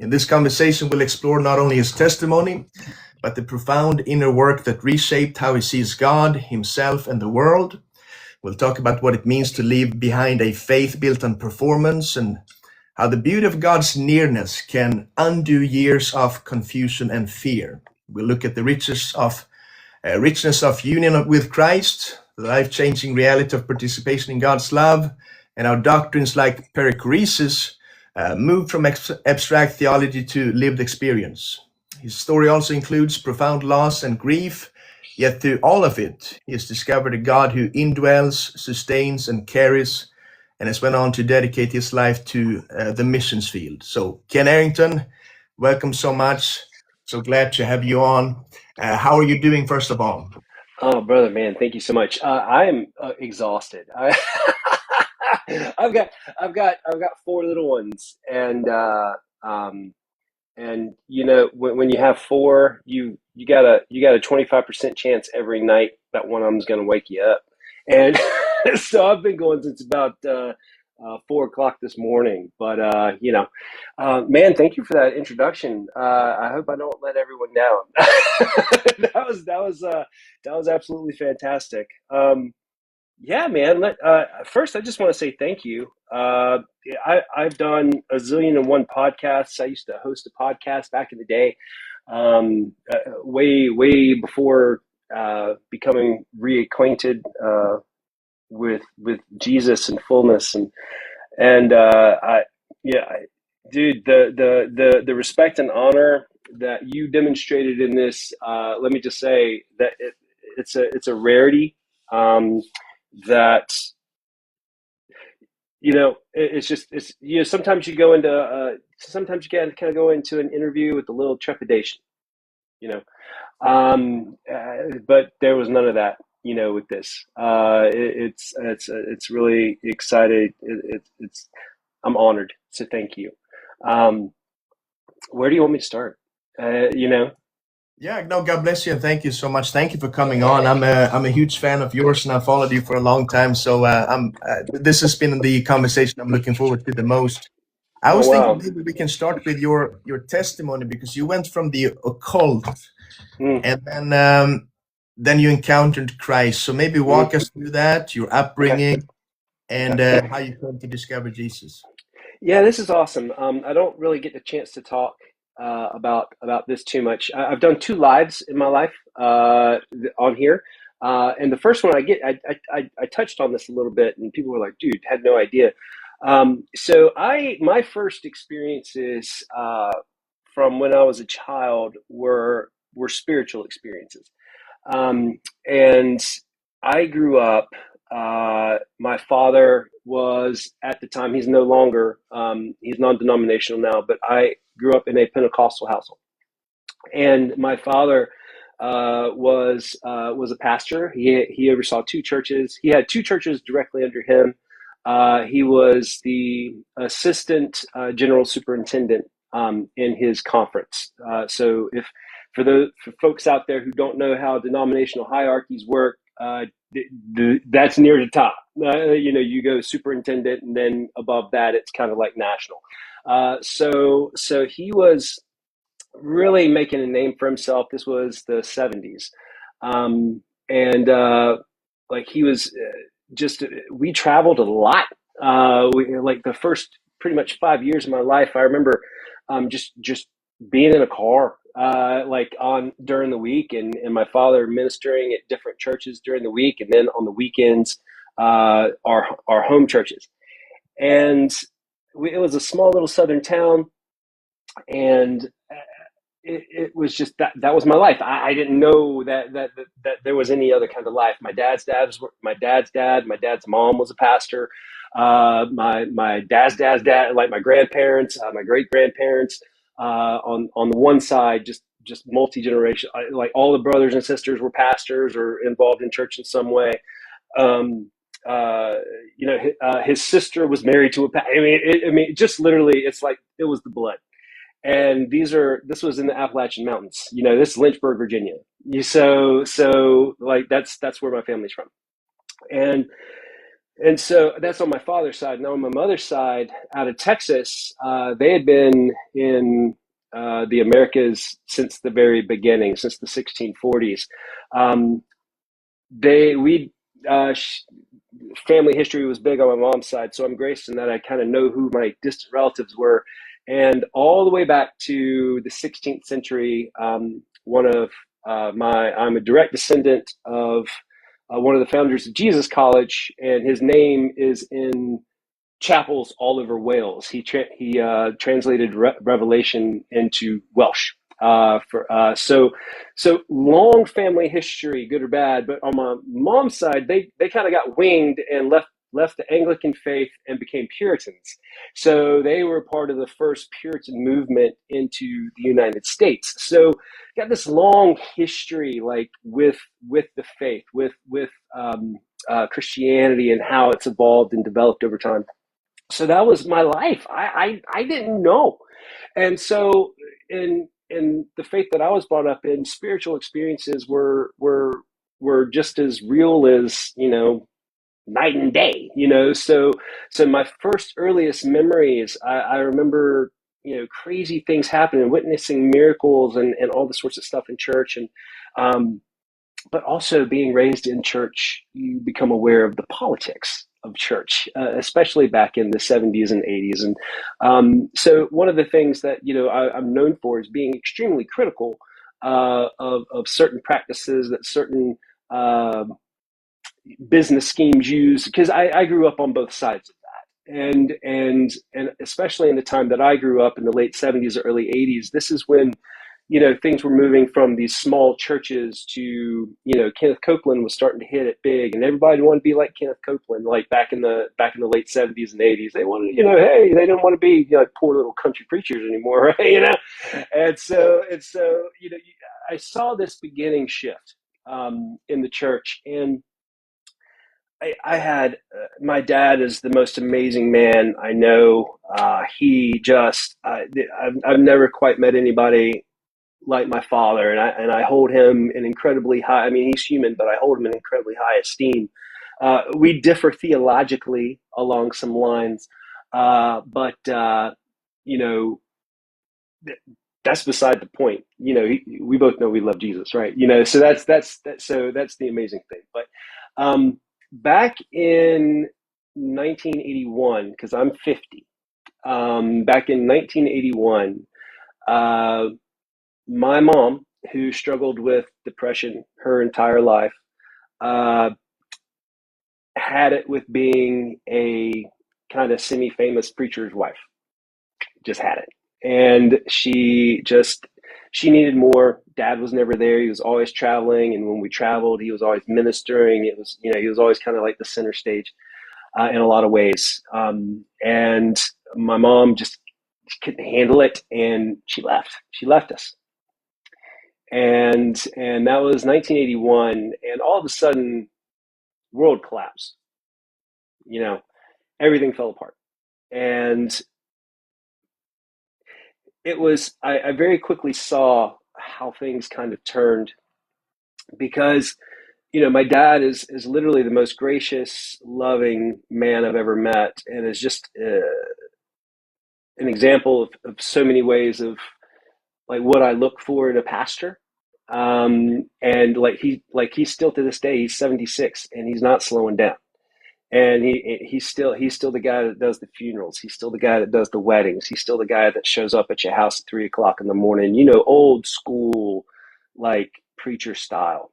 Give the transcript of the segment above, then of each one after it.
In this conversation, we'll explore not only his testimony, but the profound inner work that reshaped how he sees God, himself, and the world. We'll talk about what it means to leave behind a faith built on performance and how the beauty of God's nearness can undo years of confusion and fear. We'll look at the richness of union with Christ, the life-changing reality of participation in God's love, and how doctrines like perichoresis moved from abstract theology to lived experience. His story also includes profound loss and grief, yet through all of it, he has discovered a God who indwells, sustains, and carries, and has went on to dedicate his life to the missions field. So, Ken Arrington, welcome so much. So glad to have you on. How are you doing, first of all? Oh, brother, man, thank you so much. I am exhausted. I've got four little ones, and when you have four, you got a 25% chance every night that one of them's going to wake you up, and so I've been going since about 4 o'clock this morning. But man, thank you for that introduction. I hope I don't let everyone down. That was absolutely fantastic. Yeah, man. First, I just want to say thank you. I've done a zillion and one podcasts. I used to host a podcast back in the day, way before becoming reacquainted with Jesus and fullness, dude, the respect and honor that you demonstrated in this. Let me just say that it's a rarity. That sometimes you go into sometimes you can kind of go into an interview with a little trepidation, but there was none of that, with this. It's really exciting. I'm honored, so thank you. Where do you want me to start? Yeah, no, God bless you, and thank you so much. Thank you for coming on. I'm a huge fan of yours, and I've followed you for a long time. So this has been the conversation I'm looking forward to the most. I was thinking maybe we can start with your testimony, because you went from the occult, and then you encountered Christ. So maybe walk us through that, your upbringing, and how you came to discover Jesus. Yeah, this is awesome. I don't really get the chance to talk about this too much. I've done 2 lives in my life on here, and the first one I touched on this a little bit, and people were like, "Dude, had no idea." So my first experiences from when I was a child were spiritual experiences, and I grew up. My father was, at the time, he's no longer, he's non-denominational now, but I grew up in a Pentecostal household. And my father was a pastor. He oversaw 2 churches. He had 2 churches directly under him. He was the assistant general superintendent in his conference. So for folks out there who don't know how denominational hierarchies work, that's near the top. You go superintendent, and then above that, it's kind of like national. So he was really making a name for himself. This was the 70s, like he was we traveled a lot. Like the first pretty much 5 years of my life, I remember just being in a car during the week, and my father ministering at different churches during the week, and then on the weekends our home churches. And it was a small little southern town, and it was just that was my life. I didn't know that there was any other kind of life. My dad's dad, my dad's mom was a pastor. My dad's dad, like my grandparents, my great grandparents, on the one side, just multi-generation, like all the brothers and sisters were pastors or involved in church in some way. His sister was married to a pastor. Just literally, it's like it was the blood. And this was in the Appalachian Mountains. This is Lynchburg, Virginia. So like that's where my family's from. And And so that's on my father's side. Now on my mother's side, out of Texas, they had been in the Americas since the very beginning, since the 1640s. Um, they we family history was big on my mom's side, so I'm graced in that I kind of know who my distant relatives were, and all the way back to the 16th century. One of I'm a direct descendant of one of the founders of Jesus College, and his name is in chapels all over Wales. He translated Revelation into Welsh. So long family history, good or bad. But on my mom's side, they kind of got winged and left the Anglican faith and became Puritans. So they were part of the first Puritan movement into the United States. So got this long history, like with the faith, with Christianity and how it's evolved and developed over time. So that was my life. I didn't know. And so in the faith that I was brought up in, spiritual experiences were just as real as, night and day, so my first earliest memories, I remember, crazy things happening, witnessing miracles and all the sorts of stuff in church. And but also being raised in church, you become aware of the politics of church, especially back in the 70s and 80s. And so one of the things that, I'm known for is being extremely critical of certain practices that certain business schemes use, because I grew up on both sides of that. And especially in the time that I grew up in the late 70s or early 80s, this is when things were moving from these small churches to, Kenneth Copeland was starting to hit it big, and everybody wanted to be like Kenneth Copeland, like back in the late 70s and 80s. They wanted, hey, they didn't want to be poor little country preachers anymore, right? And so, I saw this beginning shift in the church. And I had my dad is the most amazing man I know. He just I've never quite met anybody like my father, and I hold him in incredibly high. I mean, he's human, but I hold him in incredibly high esteem. We differ theologically along some lines, but you know that's beside the point. We both know we love Jesus, right? So that's the amazing thing. But back in 1981, because I'm 50, back in 1981. My mom, who struggled with depression her entire life, uh, had it with being a kind of semi-famous preacher's wife. Just had it, and she needed more. Dad was never there. He was always traveling, and when we traveled, he was always ministering. It was, he was always kind of like the center stage in a lot of ways. And my mom just couldn't handle it, and she left. She left us. And that was 1981, and all of a sudden, world collapsed. Everything fell apart, and it was. I very quickly saw how things kind of turned, because my dad is literally the most gracious, loving man I've ever met, and is just an example of so many ways of like what I look for in a pastor. And he's still, to this day, he's 76, and he's not slowing down. And he's still the guy that does the funerals. He's still the guy that does the weddings. He's still the guy that shows up at your house at 3 o'clock in the morning, old school, like preacher style.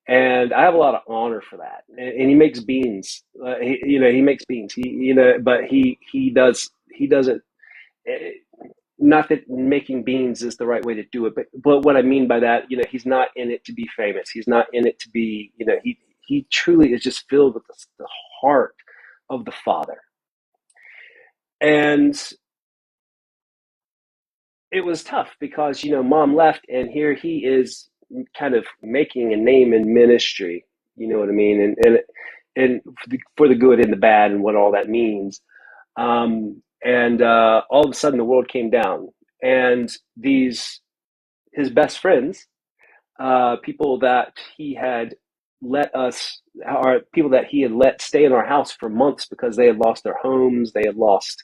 And I have a lot of honor for that. And he makes beans. He makes beans. But he doesn't. Not that making beans is the right way to do it, but what I mean by that, he's not in it to be famous. He's not in it to be, he truly is just filled with the heart of the Father. And it was tough because, mom left, and here he is kind of making a name in ministry, you know what I mean? And for the good and the bad and what all that means. And all of a sudden the world came down, and his best friends, people that he had let us, our people that he had let stay in our house for months because they had lost their homes, they had lost,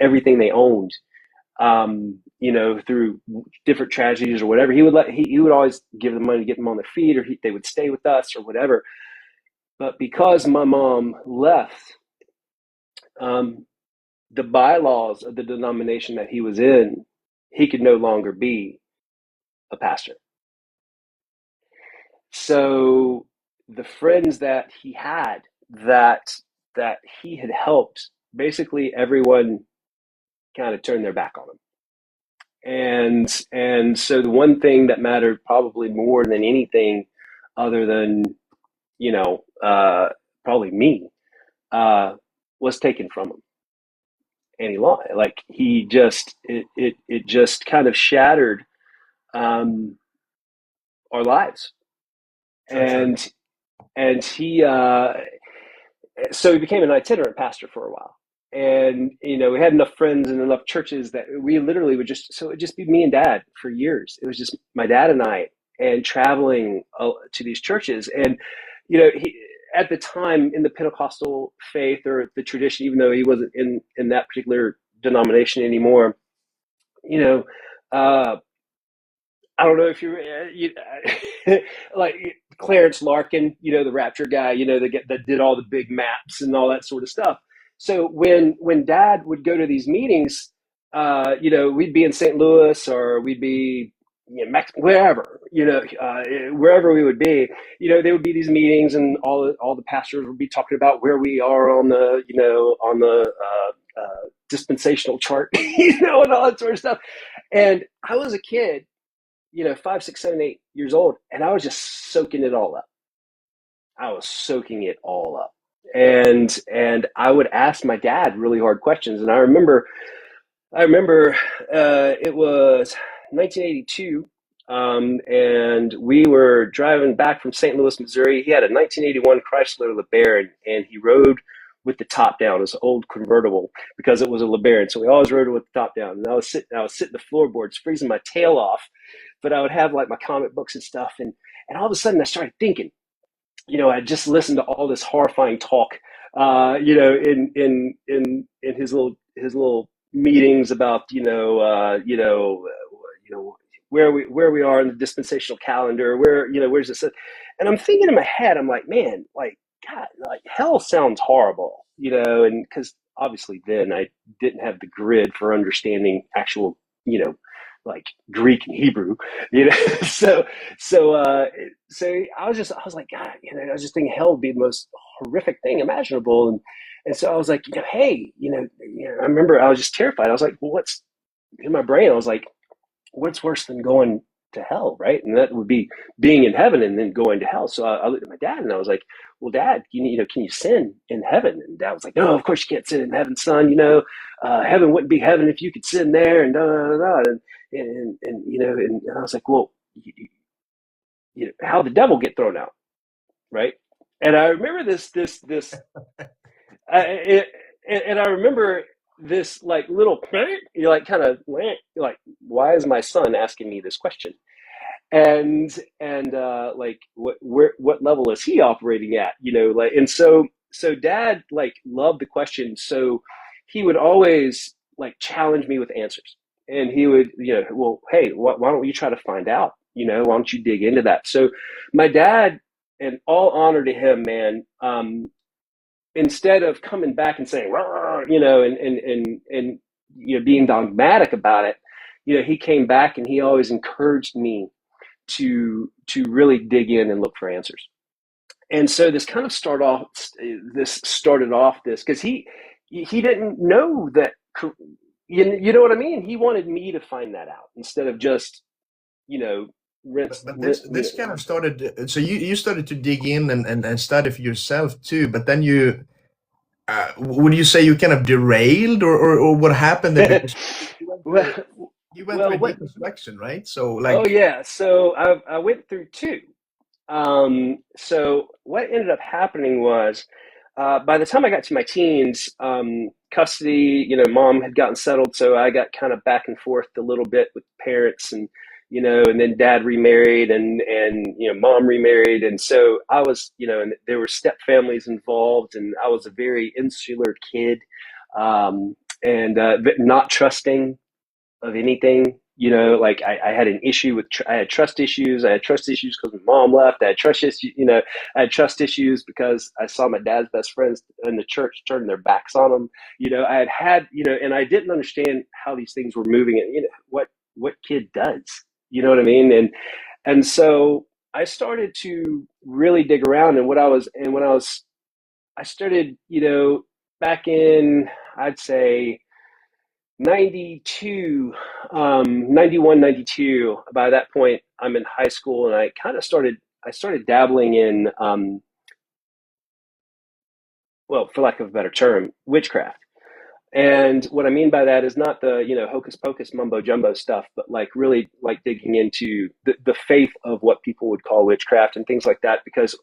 everything they owned, through different tragedies or whatever. He would always give them money to get them on their feet, or they would stay with us or whatever. But because my mom left, the bylaws of the denomination that he was in, he could no longer be a pastor. So the friends that he had, that he had helped, basically everyone kind of turned their back on him. And so the one thing that mattered probably more than anything, other than probably me, was taken from him. And he just it just kind of shattered our lives. And he so he became an itinerant pastor for a while. And we had enough friends and enough churches that we literally would it'd just be me and Dad for years. It was just my dad and I, and traveling to these churches. And he, at the time, in the Pentecostal faith, or the tradition, even though he wasn't in that particular denomination anymore, I don't know if like Clarence Larkin, the Rapture guy, that did all the big maps and all that sort of stuff. So when Dad would go to these meetings, we'd be in St. Louis, or we'd be wherever, wherever we would be, there would be these meetings, and all the pastors would be talking about where we are on the dispensational chart, and all that sort of stuff. And I was a kid, 5, 6, 7, 8 years old, and I was just soaking it all up. And I would ask my dad really hard questions. And I remember it was 1982, and we were driving back from St. Louis, Missouri. He had a 1981 Chrysler LeBaron, and he rode with the top down. It was an old convertible, because it was a LeBaron, so we always rode it with the top down. And I was sitting the floorboards, freezing my tail off, but I would have like my comic books and stuff, and all of a sudden I started thinking, I just listened to all this horrifying talk, in his little meetings about, where we are in the dispensational calendar, where's this, and I'm thinking in my head, I'm like, man, like, God, like, hell sounds horrible, and because obviously then I didn't have the grid for understanding actual, like Greek and Hebrew, so I was like, God, I was just thinking hell would be the most horrific thing imaginable. And so I was like, hey, I remember I was just terrified. I was like, well, what's in my brain? I was like, what's worse than going to hell, right? And that would be being in heaven and then going to hell. So I looked at my dad and I was like, well, Dad, can you sin in heaven? And Dad was like, no, of course you can't sin in heaven, son. Heaven wouldn't be heaven if you could sin there, and da da da da. And I was like, well, how the devil get thrown out, right? And I remember this, and I remember this like little, kind of like, why is my son asking me this question? And like, what level is he operating at? And so Dad like loved the question, so he would always like challenge me with answers, and he would, well, hey, why don't you try to find out? Why don't you dig into that? So my dad, and all honor to him, man, instead of coming back and saying, and being dogmatic about it, he came back and he always encouraged me to really dig in and look for answers. And so this kind of started off this because he didn't know that, you know what I mean? He wanted me to find that out instead of just, rinse. But this kind of started. So you started to dig in and study for yourself too. But then you, would you say you kind of derailed, or what happened there? Because well, you went through a deconstruction, right? So like, oh yeah. So I went through two. So what ended up happening was, by the time I got to my teens, custody, mom had gotten settled, so I got kind of back and forth a little bit with parents, and and then dad remarried and mom remarried. And so I was, and there were step families involved, and I was a very insular kid, and not trusting of anything. Like I had an issue with, I had trust issues. I had trust issues because my mom left. I had trust issues, I had trust issues because I saw my dad's best friends in the church turn their backs on him. And I didn't understand how these things were moving, and what kid does, you know what I mean? And so I started to really dig around, and I started, back in, I'd say 92, 91, 92. By that point, I'm in high school, and I started dabbling in, well, for lack of a better term, witchcraft. And what I mean by that is not the, hocus pocus mumbo jumbo stuff, but like really like digging into the faith of what people would call witchcraft and things like that, because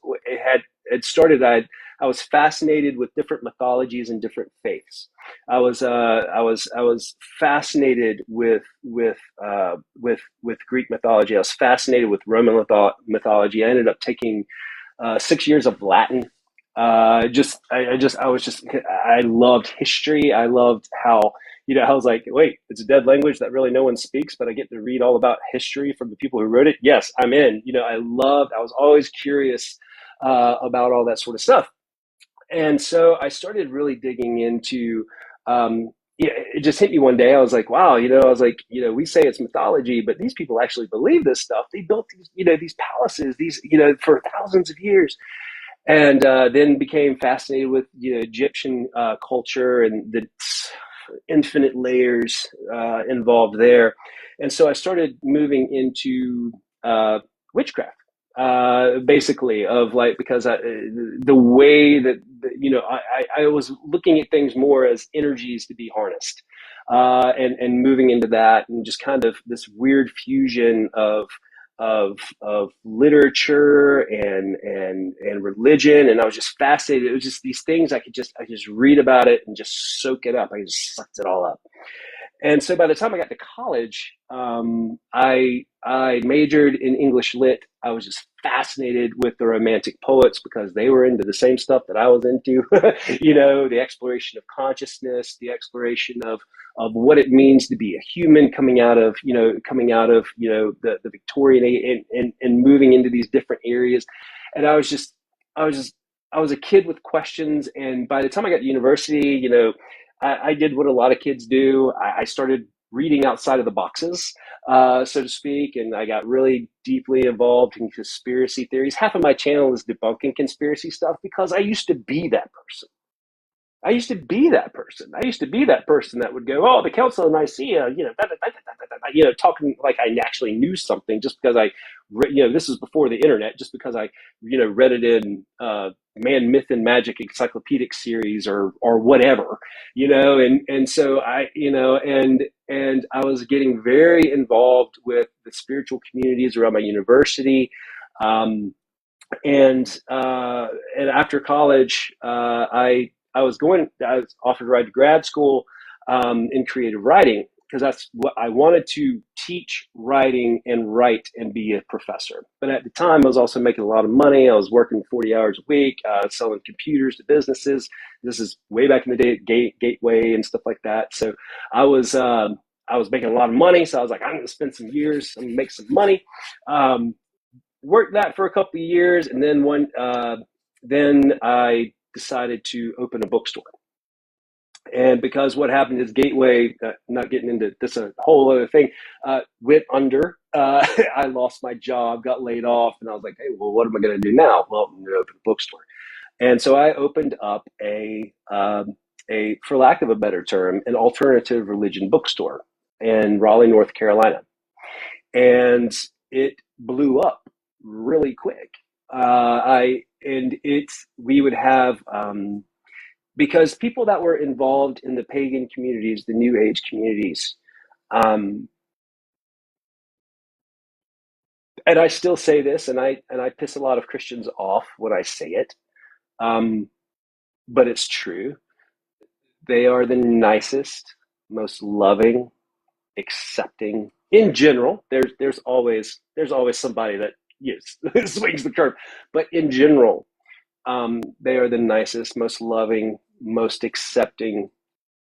it started, I was fascinated with different mythologies and different faiths. I was fascinated with Greek mythology. I was fascinated with Roman mythology. I ended up taking 6 years of Latin. I loved history. I loved how, I was like, wait, it's a dead language that really no one speaks, but I get to read all about history from the people who wrote it. Yes, I'm in. I was always curious about all that sort of stuff. And so I started really digging into, it just hit me one day. I was like, wow, we say it's mythology, but these people actually believe this stuff. They built these palaces, for thousands of years. And then became fascinated with Egyptian culture and the infinite layers involved there. And so I started moving into witchcraft, basically, of like, because the way that I was looking at things more as energies to be harnessed, and moving into that, and just kind of this weird fusion of literature and religion. And I was just fascinated. It was just these things I just read about it and just soak it up. I just sucked it all up. And so by the time I got to college, I majored in English lit. I was just fascinated with the Romantic poets because they were into the same stuff that I was into. The exploration of consciousness, the exploration of what it means to be a human, coming out of the Victorian age, and moving into these different areas. And I was a kid with questions. And by the time I got to university, I did what a lot of kids do. I started reading outside of the boxes, so to speak, and I got really deeply involved in conspiracy theories. Half of my channel is debunking conspiracy stuff because I used to be that person. I used to be that person. I used to be that person that would go, "Oh, the Council of Nicaea," talking like I actually knew something just because this is before the internet, just because I, read it in Man, Myth, and Magic encyclopedic series or whatever, and so and I was getting very involved with the spiritual communities around my university. And after college, I was offered to ride to grad school in creative writing because that's what I wanted to teach, writing and write and be a professor. But at the time, I was also making a lot of money. I was working 40 hours a week, selling computers to businesses. This is way back in the day at Gateway and stuff like that. So I was making a lot of money. So I was like, I'm going to spend some years, I'm going to make some money. Worked that for a couple of years, and then I decided to open a bookstore. And because what happened is Gateway, not getting into this, a whole other thing, went under. I lost my job, got laid off, and I was like, hey, well, what am I going to do now? Well, I'm going to open a bookstore. And so I opened up for lack of a better term, an alternative religion bookstore in Raleigh, North Carolina. And it blew up really quick. We would have, because people that were involved in the pagan communities, the New Age communities, and I still say this, and I piss a lot of Christians off when I say it, but it's true. They are the nicest, most loving, accepting in general, there's always somebody that, yes, swings the curve, but in general, they are the nicest, most loving, most accepting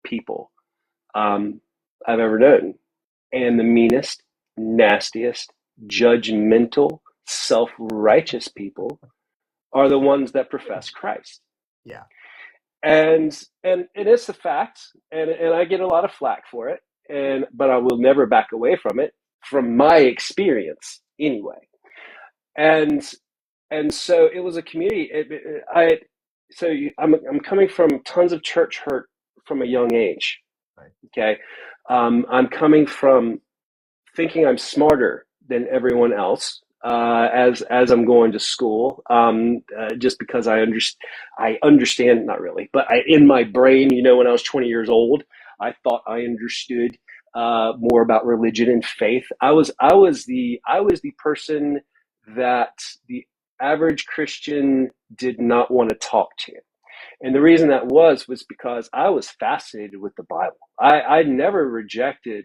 people I've ever known. And the meanest, nastiest, judgmental, self-righteous people are the ones that profess Christ. Yeah. And it's a fact, and I get a lot of flack for it, but I will never back away from it, from my experience anyway. And so it was a community. I'm coming from tons of church hurt from a young age. Right. Okay, I'm coming from thinking I'm smarter than everyone else as I'm going to school, just because I understand, not really, but in my brain, when I was 20 years old, I thought I understood more about religion and faith. I was the person that the average Christian did not want to talk to. And the reason that was because I was fascinated with the Bible. I never rejected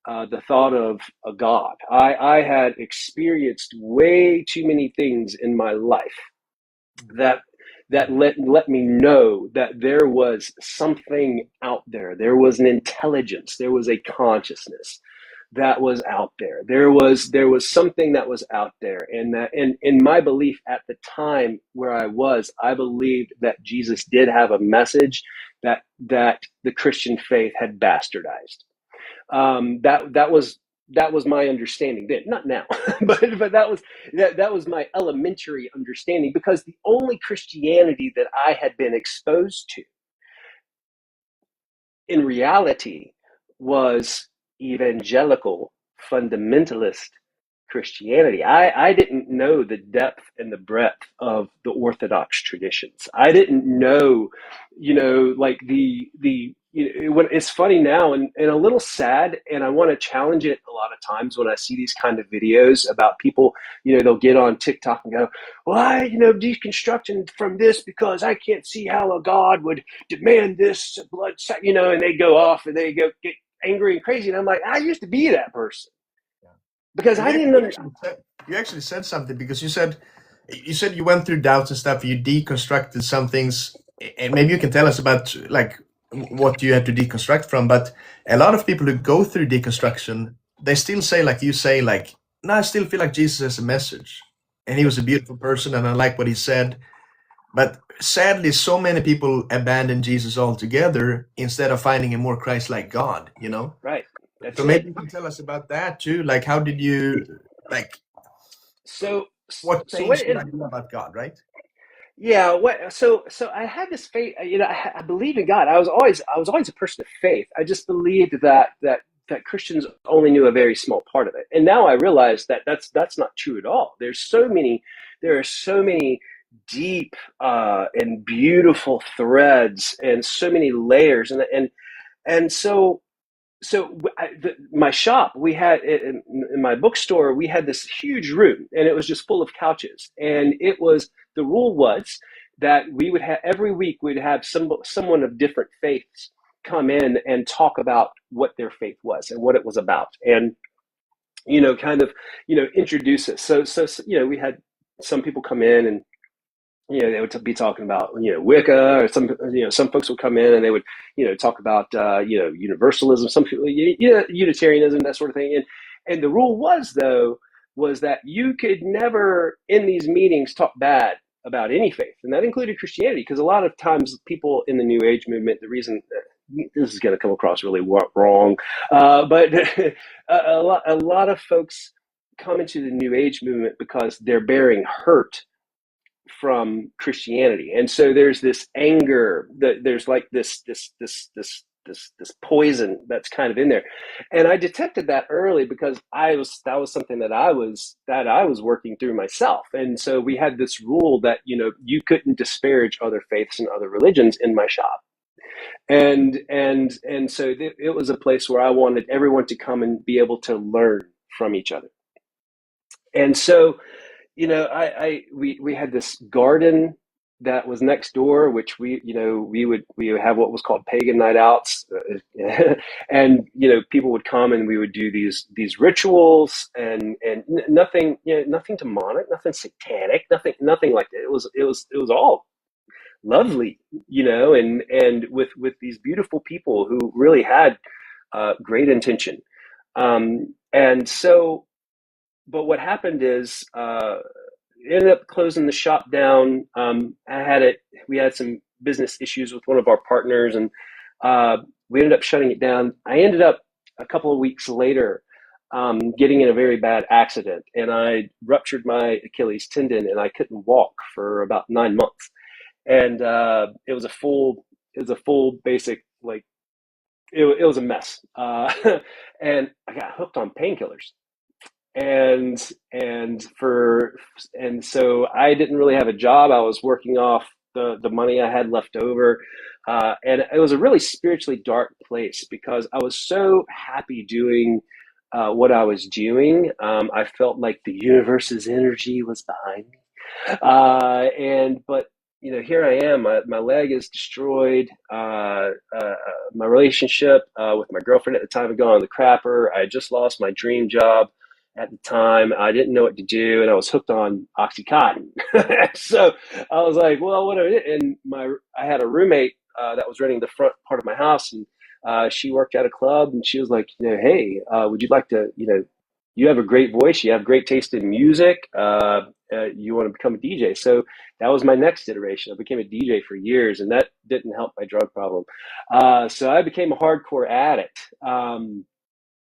the thought of a God. I had experienced way too many things in my life that let me know that there was something out there. There was an intelligence. There was a consciousness that was out there. There was something that was out there, and that in my belief at the time where I believed that Jesus did have a message that the Christian faith had bastardized. That was my understanding then, not now, but that was my elementary understanding, because the only Christianity that I had been exposed to in reality was evangelical fundamentalist Christianity. I didn't know the depth and the breadth of the Orthodox traditions. I didn't know, like when it's funny now, and a little sad, and I want to challenge it a lot of times when I see these kind of videos about people, they'll get on TikTok and go, well, deconstruction from this because I can't see how a God would demand this blood, and they go off and they get angry and crazy. And I'm like, I used to be that person. Because I didn't understand. You actually said something, because you said you went through doubts and stuff. You deconstructed some things, and maybe you can tell us about like what you had to deconstruct from. But a lot of people who go through deconstruction, they still say, like you say, like, no, I still feel like Jesus has a message, and he was a beautiful person, and I like what he said. But sadly, so many people abandon Jesus altogether instead of finding a more Christ-like God. Right. That's So it. maybe you can tell us about that too. Like, how did you like? So What so what changed your is idea about God, right? Yeah, so I had this faith, I believed in God. I was always a person of faith. I just believed that Christians only knew a very small part of it. And now I realize that that's not true at all. There are so many deep and beautiful threads, and so many layers, and my shop, we had in my bookstore, we had this huge room, and it was just full of couches. And the rule was that we would have, every week we'd have someone of different faiths come in and talk about what their faith was and what it was about, and kind of introduce us. So we had some people come in, and they would be talking about, Wicca, or some folks would come in and they would, talk about, universalism, some people, Unitarianism, that sort of thing. And the rule was that you could never in these meetings talk bad about any faith. And that included Christianity, because a lot of times people in the New Age movement, the reason, this is going to come across really wrong, but a lot of folks come into the New Age movement because they're bearing hurt from Christianity, and so there's this anger, that there's like this poison that's kind of in there. And I detected that early, because that was something that I was working through myself. And so we had this rule that you couldn't disparage other faiths and other religions in my shop. And so it was a place where I wanted everyone to come and be able to learn from each other. And so we had this garden that was next door, which we would have what was called pagan night outs, and people would come and we would do these rituals and nothing, nothing demonic, nothing satanic, nothing like that. It was all lovely, and with these beautiful people who really had great intention, and so. But what happened is, ended up closing the shop down. We had some business issues with one of our partners, and we ended up shutting it down. I ended up a couple of weeks later getting in a very bad accident, and I ruptured my Achilles tendon, and I couldn't walk for about 9 months. And it was a full basic, like, it was a mess. And I got hooked on painkillers, and so I didn't really have a job. I was working off the money I had left over, and it was a really spiritually dark place because I was so happy doing what I was doing. I felt like the universe's energy was behind me, and but here I am. My leg is destroyed. My relationship with my girlfriend at the time had gone on the crapper. I just lost my dream job at the time. I didn't know what to do, and I was hooked on Oxycontin. So I was like, well, what do I do? And I had a roommate that was renting the front part of my house, and she worked at a club, and she was like, hey, would you like to, you have a great voice, you have great taste in music, you want to become a DJ. So that was my next iteration. I became a DJ for years, and that didn't help my drug problem. So I became a hardcore addict.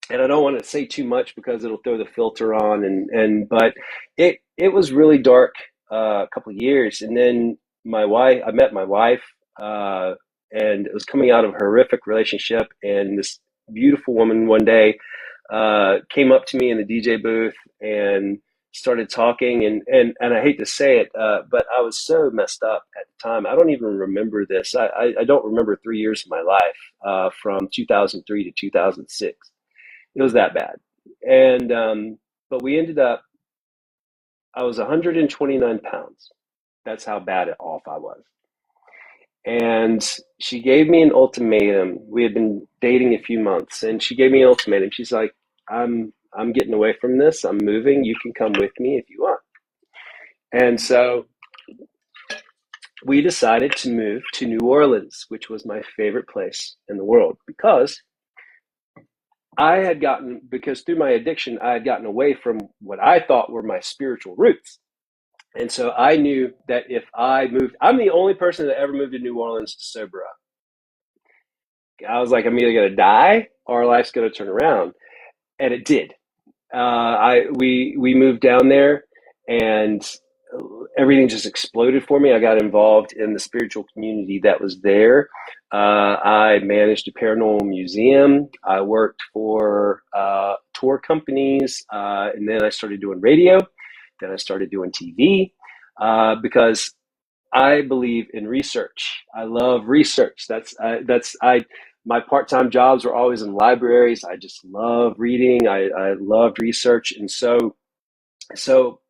And I don't want to say too much because it'll throw the filter on, but it was really dark a couple of years. And then I met my wife, and it was coming out of a horrific relationship, and this beautiful woman one day came up to me in the DJ booth and started talking, and I hate to say it, but I was so messed up at the time. I don't even remember this. I don't remember 3 years of my life, from 2003 to 2006. It was that bad. And but we ended up, I was 129 pounds. That's how bad off I was. And she gave me an ultimatum. We had been dating a few months, and she gave me an ultimatum. She's like, I'm getting away from this. I'm moving. You can come with me if you want. And so we decided to move to New Orleans, which was my favorite place in the world, because through my addiction, I had gotten away from what I thought were my spiritual roots. And so I knew that if I moved, I'm the only person that ever moved to New Orleans to sober up. I was like, I'm either going to die or life's going to turn around. And it did. We moved down there, and everything just exploded for me. I got involved in the spiritual community that was there. I managed a paranormal museum. I worked for tour companies, and then I started doing radio. Then I started doing TV, because I believe in research. I love research. My part-time jobs were always in libraries. I just love reading. I loved research. And so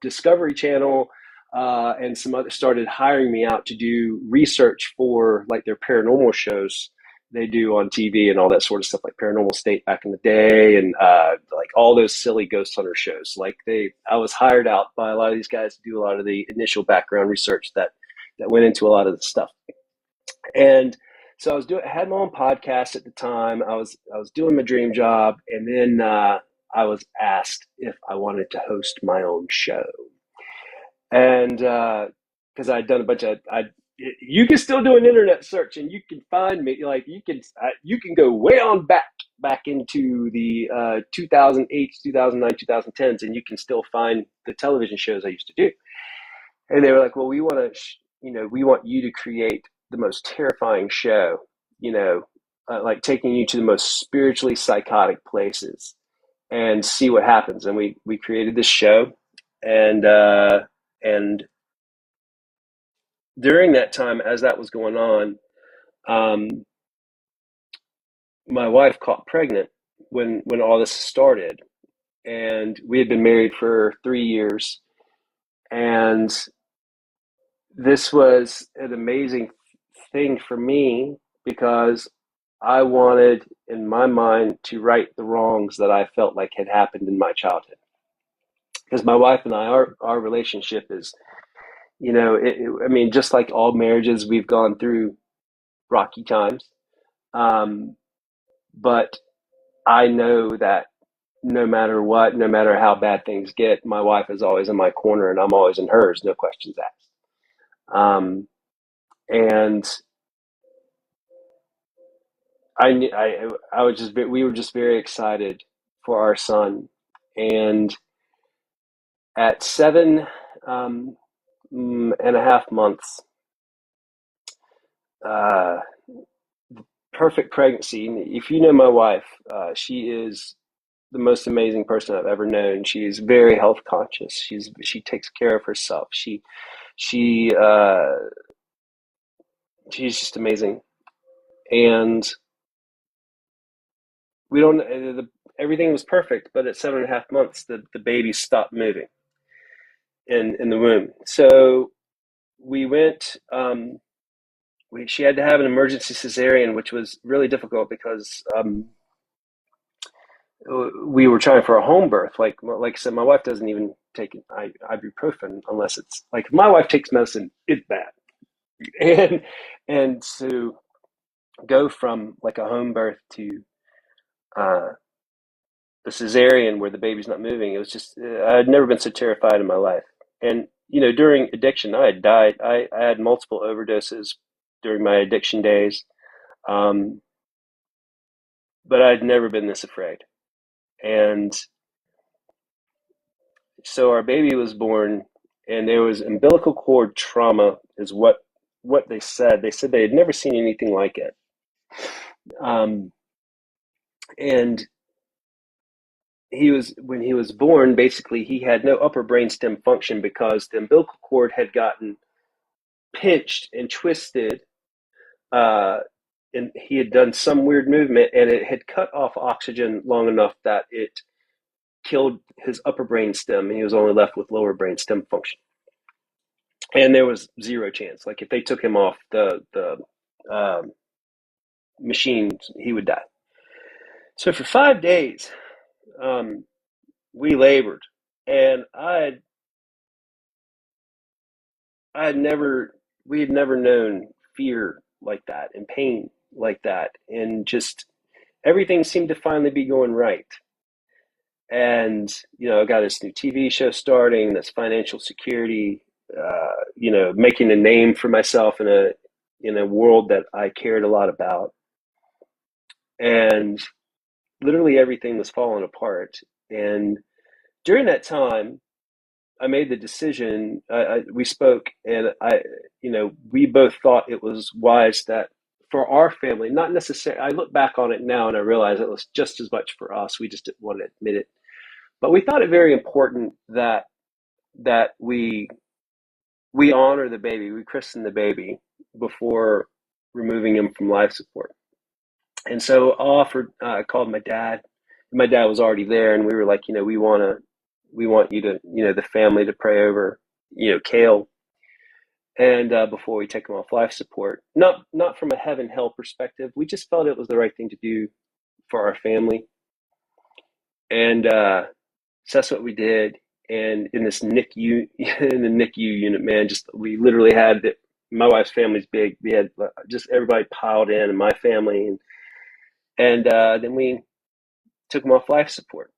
Discovery Channel and some others started hiring me out to do research for like their paranormal shows they do on TV and all that sort of stuff, like Paranormal State back in the day, and like all those silly ghost hunter shows. I was hired out by a lot of these guys to do a lot of the initial background research that went into a lot of the stuff. And so I had my own podcast at the time. I was doing my dream job, and then I was asked if I wanted to host my own show. And because I'd done you can still do an internet search, and you can find me. Like you can go way on back into the 2008, 2009, 2010s, and you can still find the television shows I used to do. And they were like, well, we want you to create the most terrifying show, like taking you to the most spiritually psychotic places and see what happens. And we created this show, and during that time, as that was going on, my wife got pregnant when all this started, and we had been married for 3 years, and this was an amazing thing for me because I wanted, in my mind, to right the wrongs that I felt like had happened in my childhood. Because my wife and I, our relationship is, I mean, just like all marriages, we've gone through rocky times. Um, but I know that no matter what, no matter how bad things get, my wife is always in my corner and I'm always in hers, no questions asked. And I was just, we were just very excited for our son. And at 7.5 months, uh, perfect pregnancy. If you know my wife, she is the most amazing person I've ever known. She's very health conscious. She takes care of herself. She she's just amazing. And we don't. Everything was perfect, but at 7.5 months, the baby stopped moving in the womb. So we went. She had to have an emergency cesarean, which was really difficult because we were trying for a home birth. Like I said, my wife doesn't even take ibuprofen unless it's like if my wife takes medicine, it's bad. And to go from like a home birth to uh, a cesarean where the baby's not moving, it was just I had never been so terrified in my life. And during addiction, I had died. I had multiple overdoses during my addiction days, um, but I'd never been this afraid. And so our baby was born, and there was umbilical cord trauma, is what they said. They said they had never seen anything like it. Um, and when he was born, basically he had no upper brainstem function because the umbilical cord had gotten pinched and twisted, uh, and he had done some weird movement, and it had cut off oxygen long enough that it killed his upper brainstem, and he was only left with lower brainstem function. And there was zero chance. Like if they took him off the machine, he would die. So for 5 days, um, we labored, and I had never we had never known fear like that and pain like that, and just everything seemed to finally be going right. And I got this new TV show starting, this financial security, making a name for myself in a world that I cared a lot about, and literally everything was falling apart. And during that time, I made the decision. We spoke, and we both thought it was wise that for our family, not necessarily. I look back on it now and I realize it was just as much for us. We just didn't want to admit it, but we thought it very important that we honor the baby, we christen the baby before removing him from life support. And so I called my dad. My dad was already there, and we were like, we want you to, the family to pray over, Kale, and before we take him off life support, not from a heaven hell perspective, we just felt it was the right thing to do for our family, and so that's what we did. And in this NICU, in the NICU unit, man, just we literally had my wife's family's big. We had just everybody piled in, and my family, and then we took him off life support.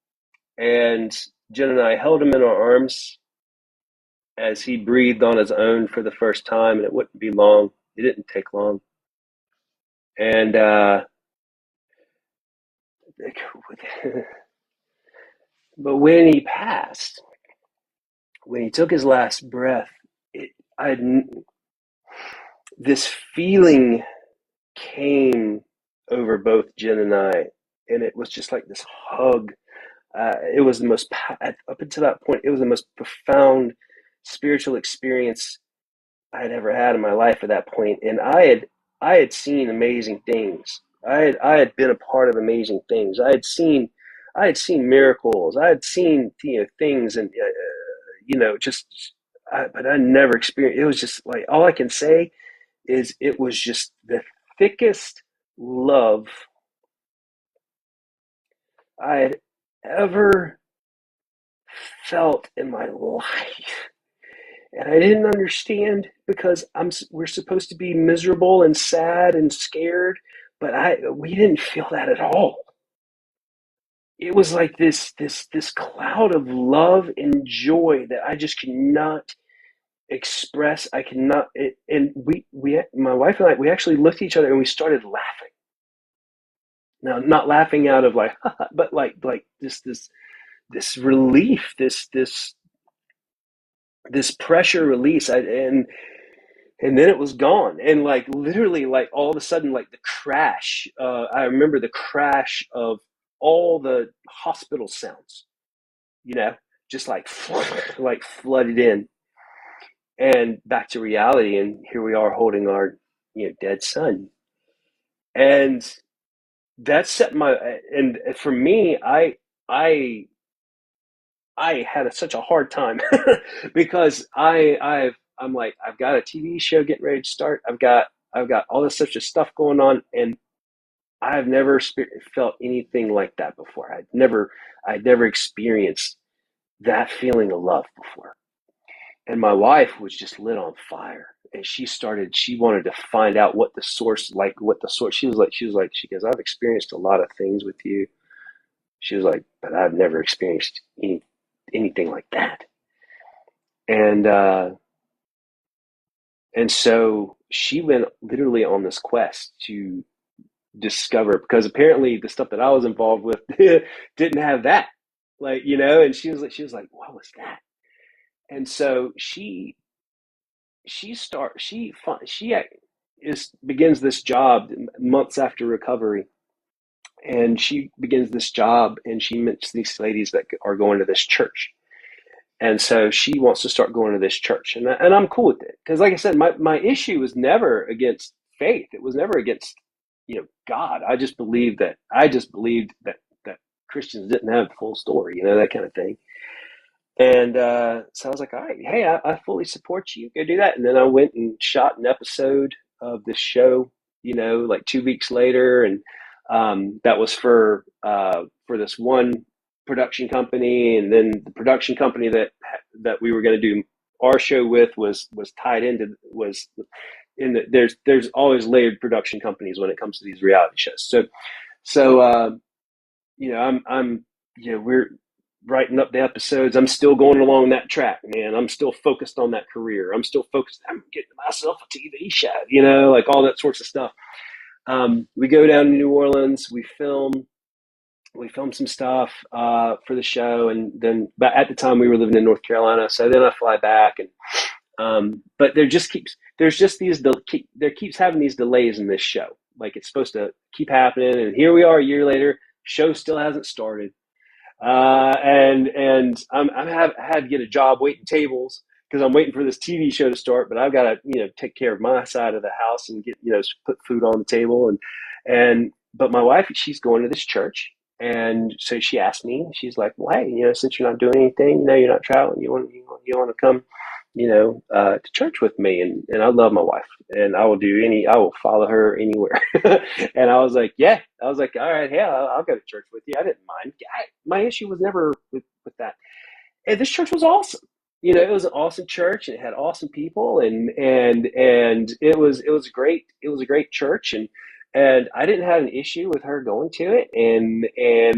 And Jen and I held him in our arms as he breathed on his own for the first time, and it wouldn't be long. It didn't take long. And but when he passed, when he took his last breath, this feeling came over both Jen and I, and it was just like this hug. It was the most, up until that point, it was the most profound spiritual experience I had ever had in my life at that point. And I had seen amazing things. I had been a part of amazing things. I had seen miracles. I had seen things, and just but I never experienced. It was just like, all I can say is it was just the thickest love I had ever felt in my life. And I didn't understand, because we're supposed to be miserable and sad and scared, but we didn't feel that at all. It was like this cloud of love and joy that I just cannot express. I cannot. And my wife and I, we actually looked at each other and we started laughing. Now, not laughing out of like, but like this relief, this pressure release. And then it was gone, and like literally, like all of a sudden, like the crash. I remember the crash of all the hospital sounds, you know, just like like flooded in, and back to reality. And here we are holding our, dead son, and that set my. And for me, I had such a hard time because I'm like, I've got a TV show getting ready to start. I've got all this such a stuff going on, and I've never felt anything like that before. I'd never experienced that feeling of love before. And my wife was just lit on fire, and she wanted to find out she goes, I've experienced a lot of things with you. She was like, but I've never experienced anything like that. And so she went literally on this quest to discover, because apparently the stuff that I was involved with didn't have that, like, and she was like, what was that? And so begins this job months after recovery, and she begins this job, and she meets these ladies that are going to this church. And so she wants to start going to this church, and I'm cool with it, because, like I said, my issue was never against faith. It was never against, God. I just believed that that Christians didn't have the full story, that kind of thing. And so I was like, all right, hey, I fully support you. Go do that. And then I went and shot an episode of this show, like 2 weeks later, and that was for this one production company, and then the production company that we were going to do our show with was tied into was in the there's always layered production companies when it comes to these reality shows. So I'm we're writing up the episodes. I'm still going along that track, man. I'm still focused on that career. I'm still focused. I'm getting myself a TV show, like all that sorts of stuff. We go down to New Orleans. We film some stuff for the show, and then, but at the time we were living in North Carolina, so then I fly back, and but there keeps having these delays in this show. Like, it's supposed to keep happening, and here we are a year later. Show still hasn't started, and I had to get a job waiting tables, because I'm waiting for this TV show to start, but I've got to take care of my side of the house and get put food on the table, and but my wife, she's going to this church. And so she asked me, she's like, well, hey, since you're not doing anything, you're not traveling, you want to come, to church with me. And I love my wife, and I will follow her anywhere. And I was like, yeah, all right, yeah, I'll go to church with you. I didn't mind. My issue was never with that. And this church was awesome. It was an awesome church, and it had awesome people, and it was great. It was a great church, and I didn't have an issue with her going to it, and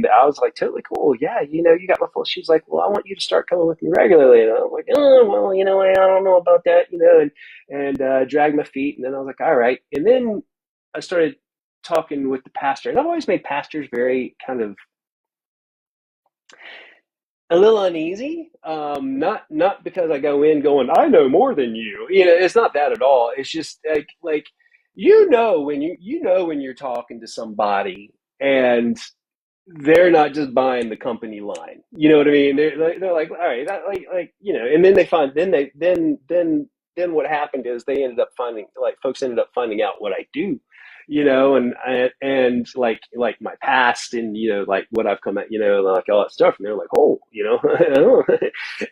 I was like, totally cool. Yeah, you got my full. She was like, well, I want you to start coming with me regularly, and I was like, oh, well, I don't know about that, and dragged my feet, and then I was like, all right, and then I started talking with the pastor, and I've always made pastors very kind of a little uneasy. Not because I go in going, I know more than you. It's not that at all. It's just like when you're talking to somebody, and they're not just buying the company line. You know what I mean? They're like, all right, and then then what happened is folks ended up finding out what I do. and like my past and, like what I've come at, like all that stuff. And they're like, oh,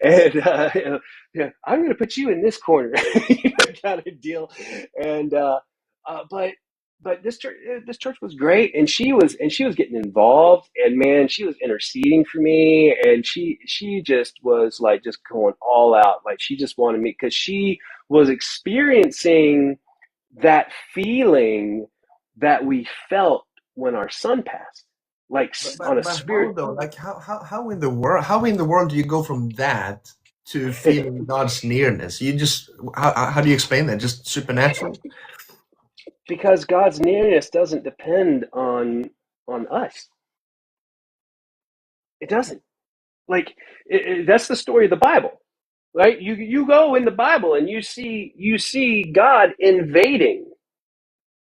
and, yeah, I'm going to put you in this corner, kind of deal. And, but, this church was great, and she was getting involved, and man, she was interceding for me, and she just was like just going all out, like she just wanted me because she was experiencing that feeling that we felt when our son passed, like on a But how spirit. though? Like how in the world do you go from that to feeling God's nearness? You just how do you explain that? Just supernatural? Because God's nearness doesn't depend on us. It doesn't. Like that's the story of the Bible, right? You go in the Bible and you see God invading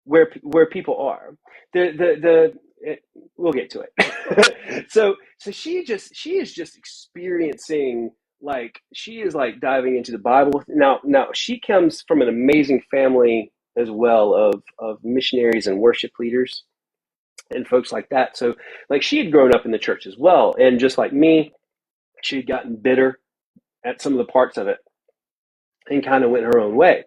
where people are. We'll get to it. So she is just experiencing, like she is like diving into the Bible. Now she comes from an amazing family as well of missionaries and worship leaders and folks like that. So like she had grown up in the church as well, and just like me, she had gotten bitter at some of the parts of it and kind of went her own way.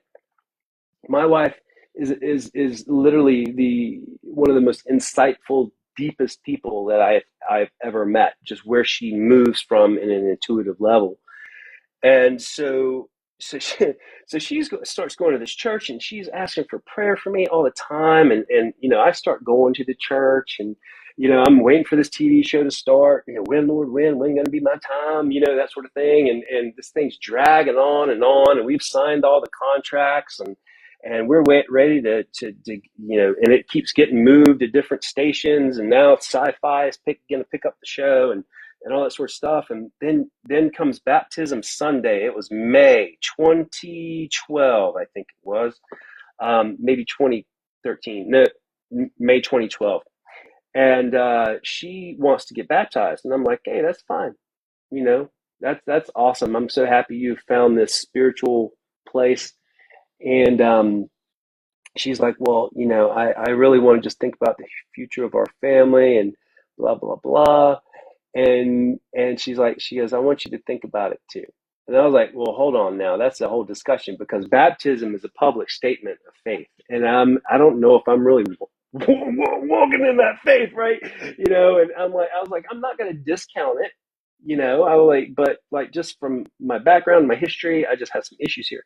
My wife is literally the one of the most insightful, deepest people that I've ever met. Just where she moves from in an intuitive level, and so she starts going to this church, and she's asking for prayer for me all the time, and I start going to the church, and I'm waiting for this TV show to start. When, Lord, when gonna be my time? That sort of thing, and this thing's dragging on, and we've signed all the contracts, and we're ready to and it keeps getting moved to different stations, and now Sci-Fi is going to pick up the show, and all that sort of stuff. And then comes baptism Sunday. It was May 2012, I think it was, maybe 2013. No, May 2012. And she wants to get baptized, and I'm like, hey, that's fine. That's awesome. I'm so happy you found this spiritual place. And she's like, well, I really want to just think about the future of our family and blah blah blah. And she goes, I want you to think about it too. And I was like, well, hold on now. That's a whole discussion, because baptism is a public statement of faith. And I don't know if I'm really walking in that faith, right? And I was like, I'm not going to discount it. I was like, but like just from my background, my history, I just have some issues here.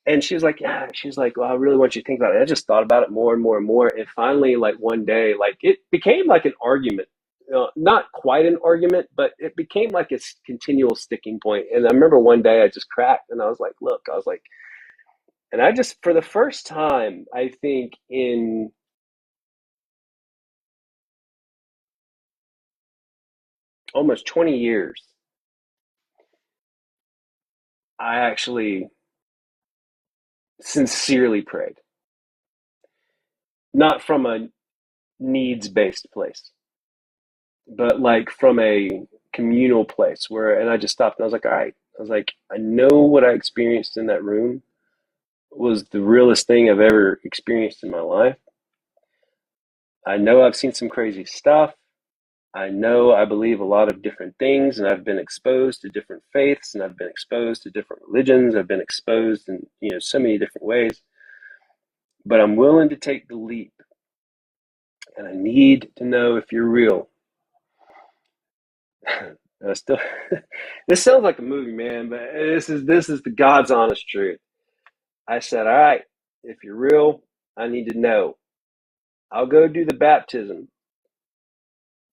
And she was like, yeah, she's like, well, I really want you to think about it. I just thought about it more and more and more. And finally, like one day, like it became like an argument. Not quite an argument, but it became like a continual sticking point. And I remember one day I just cracked, and I was like, look, I was like, and I just, for the first time, I think in almost 20 years, I actually sincerely prayed, not from a needs based place, but like from a communal place and I just stopped, and I was like, all right, I was like, I know what I experienced in that room was the realest thing I've ever experienced in my life. I know I've seen some crazy stuff. I know I believe a lot of different things, and I've been exposed to different faiths, and I've been exposed to different religions. I've been exposed in so many different ways. But I'm willing to take the leap, and I need to know if you're real. I still, this sounds like a movie, man, but this is the God's honest truth. I said, all right, if you're real, I need to know. I'll go do the baptism.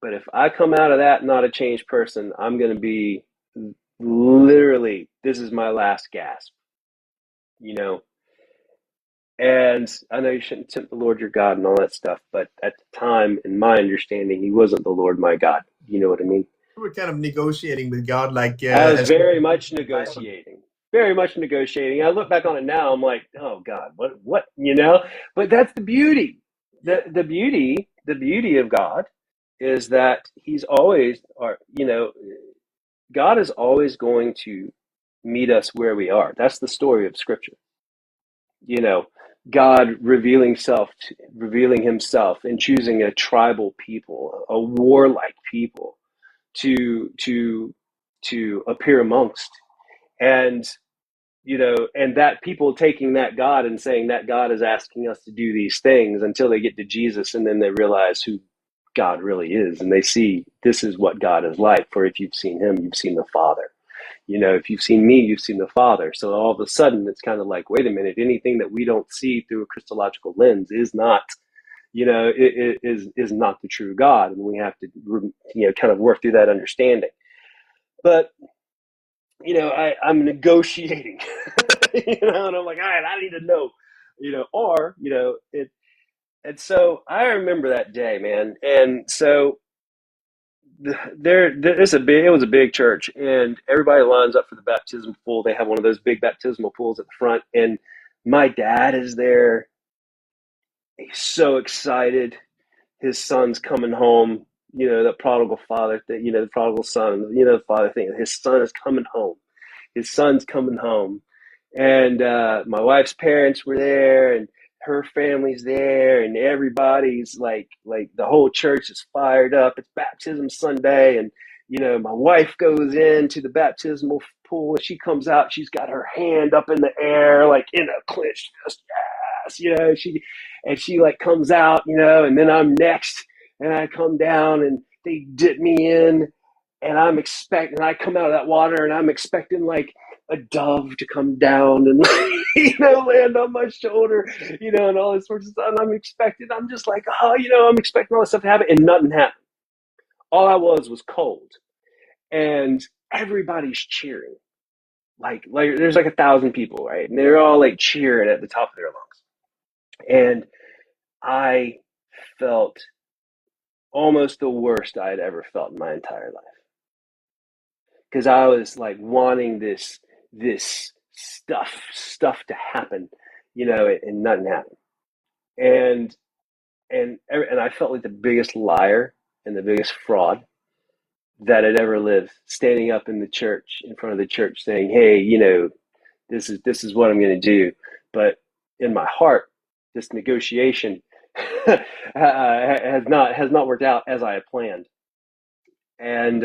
But if I come out of that not a changed person, I'm going to be literally, this is my last gasp, you know? And I know you shouldn't tempt the Lord your God and all that stuff, but at the time, in my understanding, he wasn't the Lord my God. You know what I mean? You were kind of negotiating with God, like I was as very much negotiating. Very much negotiating. I look back on it now, I'm like, oh God, what, But that's the beauty. The beauty of God is that he's always, or God is always going to meet us where we are. That's the story of Scripture. You know, God revealing himself and choosing a tribal people, a warlike people to appear amongst. And and that people taking that God and saying that God is asking us to do these things until they get to Jesus, and then they realize who God really is, and they see this is what God is like. For if you've seen him, you've seen the Father. If you've seen me, you've seen the Father. So all of a sudden, it's kind of like, wait a minute, anything that we don't see through a Christological lens is not, it is not the true God, and we have to, kind of work through that understanding. But I'm negotiating, and I'm like, all right, I need to know, and so I remember that day, man. And so it was a big church, and everybody lines up for the baptism pool. They have one of those big baptismal pools at the front, and my dad is there. He's so excited. His son's coming home. The prodigal father thing, the prodigal son, the father thing. His son is coming home. His son's coming home. And my wife's parents were there, and her family's there, and everybody's like the whole church is fired up. It's baptism Sunday, and my wife goes into the baptismal pool, and she comes out. She's got her hand up in the air, like in a clenched fist. Yes, she like comes out, and then I'm next, and I come down, and they dip me in, and I come out of that water, and I'm expecting like a dove to come down and land on my shoulder, and all this sorts of stuff. And I'm just like, I'm expecting all this stuff to happen, and nothing happened. All I was cold, and everybody's cheering, like there's like 1,000 people, right? And they're all like cheering at the top of their lungs, and I felt almost the worst I had ever felt in my entire life, because I was like wanting this stuff to happen, and nothing happened. And I felt like the biggest liar and the biggest fraud that had ever lived, standing up in front of the church, saying, "Hey, this is what I'm going to do." But in my heart, this negotiation has not worked out as I had planned. And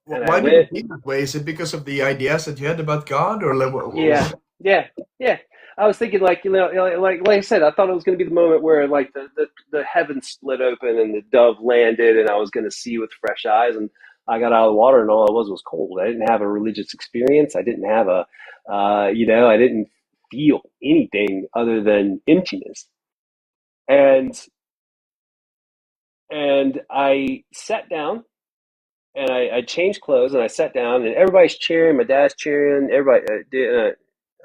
Why did it feel that way? Is it because of the ideas that you had about God, or yeah. I was thinking, like I said, I thought it was going to be the moment where like the heavens split open and the dove landed, and I was going to see with fresh eyes. And I got out of the water, and all I was cold. I didn't have a religious experience. I didn't have I didn't feel anything other than emptiness. And I sat down, and I changed clothes, and I sat down, and everybody's cheering. My dad's cheering. Everybody did.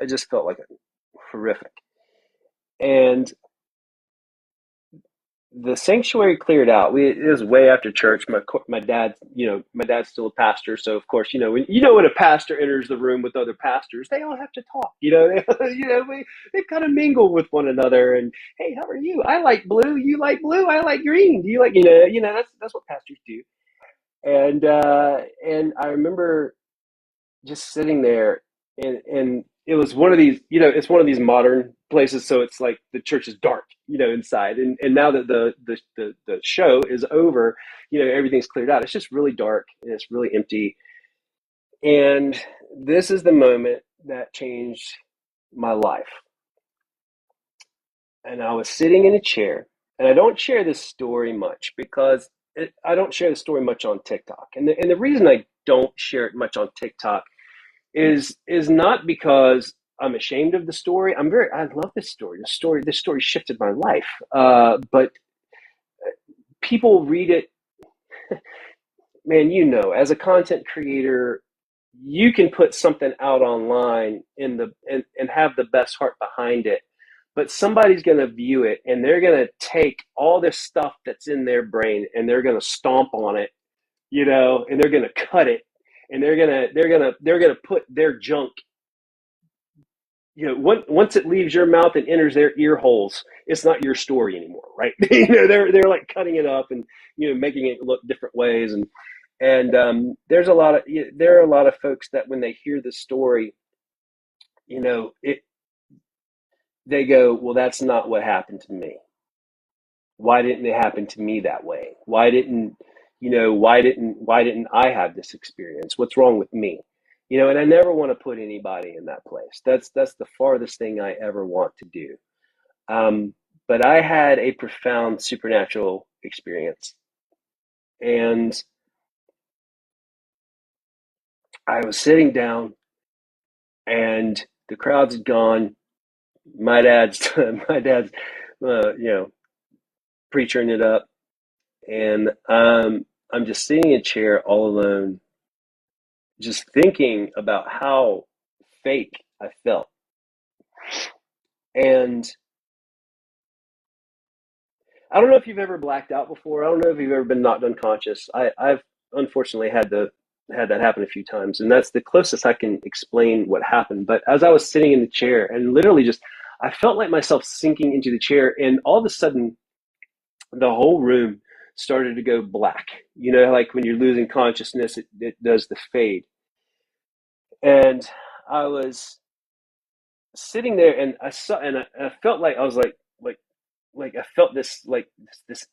I just felt like horrific. And the sanctuary cleared out. It was way after church. My dad, my dad's still a pastor, so of course, when a pastor enters the room with other pastors, they all have to talk. They kind of mingle with one another. And hey, how are you? I like blue. You like blue. I like green. Do you like that's what pastors do. And I remember just sitting there, and it was one of these, it's one of these modern places, so it's like the church is dark, inside. And now that the show is over, everything's cleared out. It's just really dark, and it's really empty. And this is the moment that changed my life. And I was sitting in a chair, and I don't share this story much because I don't share the story much on TikTok. And the reason I don't share it much on TikTok is not because I'm ashamed of the story. I love this story. This story shifted my life. But people read it, man. As a content creator, you can put something out online and have the best heart behind it, but somebody's going to view it, and they're going to take all this stuff that's in their brain, and they're going to stomp on it, and they're going to cut it, and they're going to put their junk. Once it leaves your mouth and enters their ear holes, it's not your story anymore, right? They're like cutting it up and making it look different ways, and there are a lot of folks that when they hear the story, they go, well, that's not what happened to me. Why didn't it happen to me that way? Why didn't I have this experience? What's wrong with me? And I never want to put anybody in that place. That's the farthest thing I ever want to do. But I had a profound supernatural experience, and I was sitting down, and the crowds had gone. My dad's preaching it up, and I'm just sitting in a chair all alone, just thinking about how fake I felt. And I don't know if you've ever blacked out before. I don't know if you've ever been knocked unconscious. I've unfortunately had that happen a few times, and that's the closest I can explain what happened. But as I was sitting in the chair, and literally just, I felt like myself sinking into the chair, and all of a sudden, the whole room started to go black. Like when you're losing consciousness, it does the fade. And I was sitting there, and I felt like I was like I felt this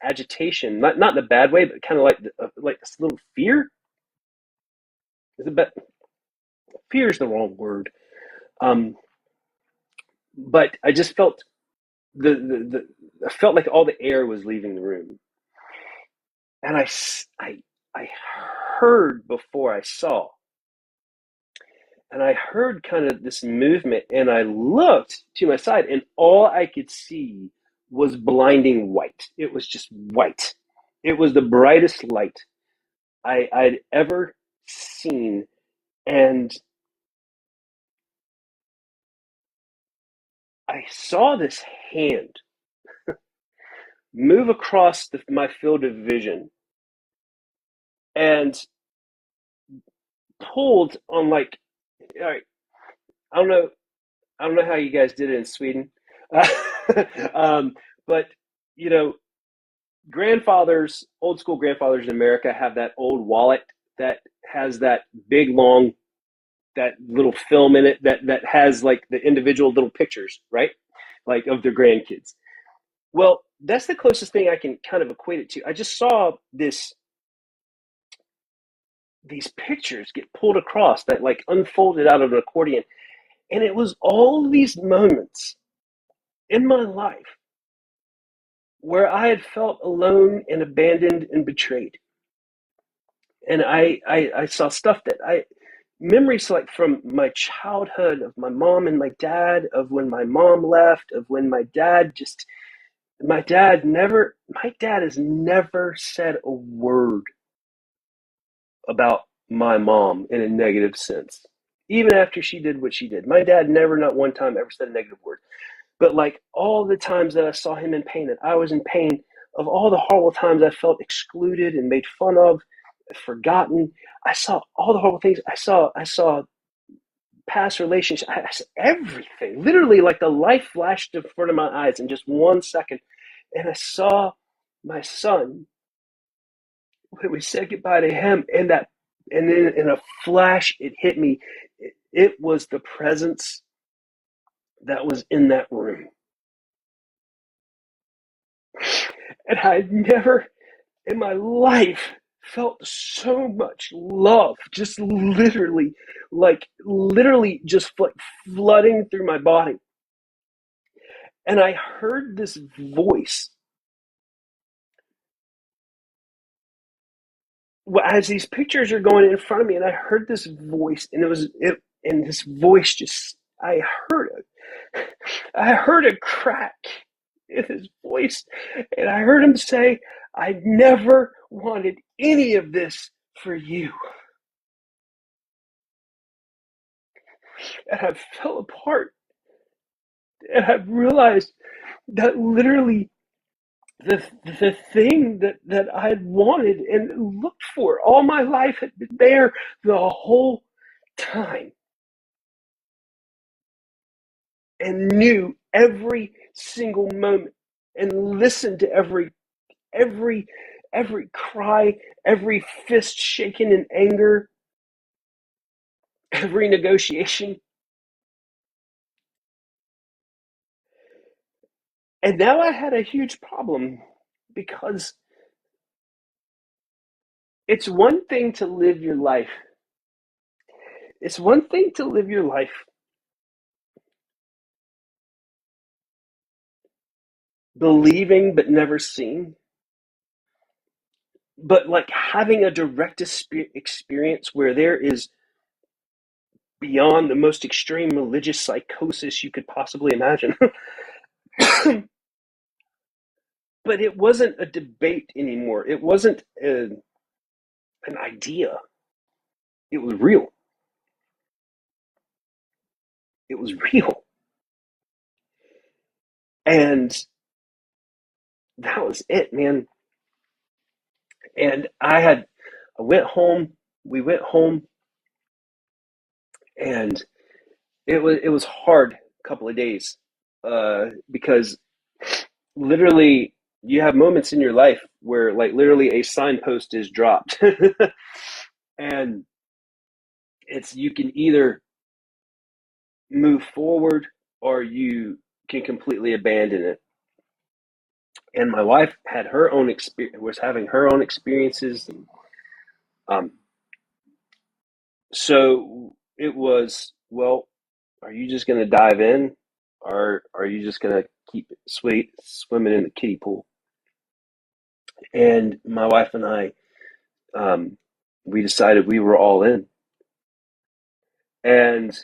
agitation, not in a bad way, but kind of like this little fear. Is it? But fear is the wrong word. Um, but I just felt the I felt like all the air was leaving the room, and I heard before I saw, and I heard kind of this movement, and I looked to my side, and all I could see was blinding white. It was just white. It was the brightest light I'd ever seen, and I saw this hand move across my field of vision and pulled on, like, all right, I don't know, how you guys did it in Sweden, um, but you know, old school grandfathers in America have that old wallet that has that big long, that little film in it that has like the individual little pictures, right? Like of their grandkids. Well, that's the closest thing I can kind of equate it to. I just saw these pictures get pulled across that like unfolded out of an accordion. And it was all these moments in my life where I had felt alone and abandoned and betrayed. And I saw stuff that memories like from my childhood of my mom and my dad, of when my mom left, of when my dad has never said a word about my mom in a negative sense. Even after she did what she did, my dad never, not one time, ever said a negative word. But like all the times that I saw him in pain, and I was in pain, of all the horrible times I felt excluded and made fun of, forgotten, I saw all the horrible things. I saw past relationships. I saw everything. Literally, like the life flashed in front of my eyes in just 1 second, and I saw my son when we said goodbye to him, and then in a flash, it hit me. It was the presence that was in that room. And I'd never in my life felt so much love, just literally just like flooding through my body. And I heard this voice as these pictures are going in front of me, and I heard this voice, and and this voice just, I heard a crack in his voice, and I heard him say, "I never wanted any of this for you." And I fell apart, and I realized that literally the thing that I had wanted and looked for all my life had been there the whole time, and knew every single moment, and listened to every every cry, every fist shaken in anger, every negotiation, And now I had a huge problem, because it's one thing to live your life. It's one thing to live your life believing but never seeing. But like having a direct experience where there is, beyond the most extreme religious psychosis you could possibly imagine. But it wasn't a debate anymore. It wasn't an idea. It was real. It was real. And that was it, man. And I went home. We went home, and it was hard a couple of days, because literally you have moments in your life where like literally a signpost is dropped, and it's, you can either move forward or you can completely abandon it. And my wife had her own experience, was having her own experiences. And, um, so it was, well, are you just going to dive in, or are you just going to keep swimming in the kiddie pool? And my wife and I, um, we decided we were all in. And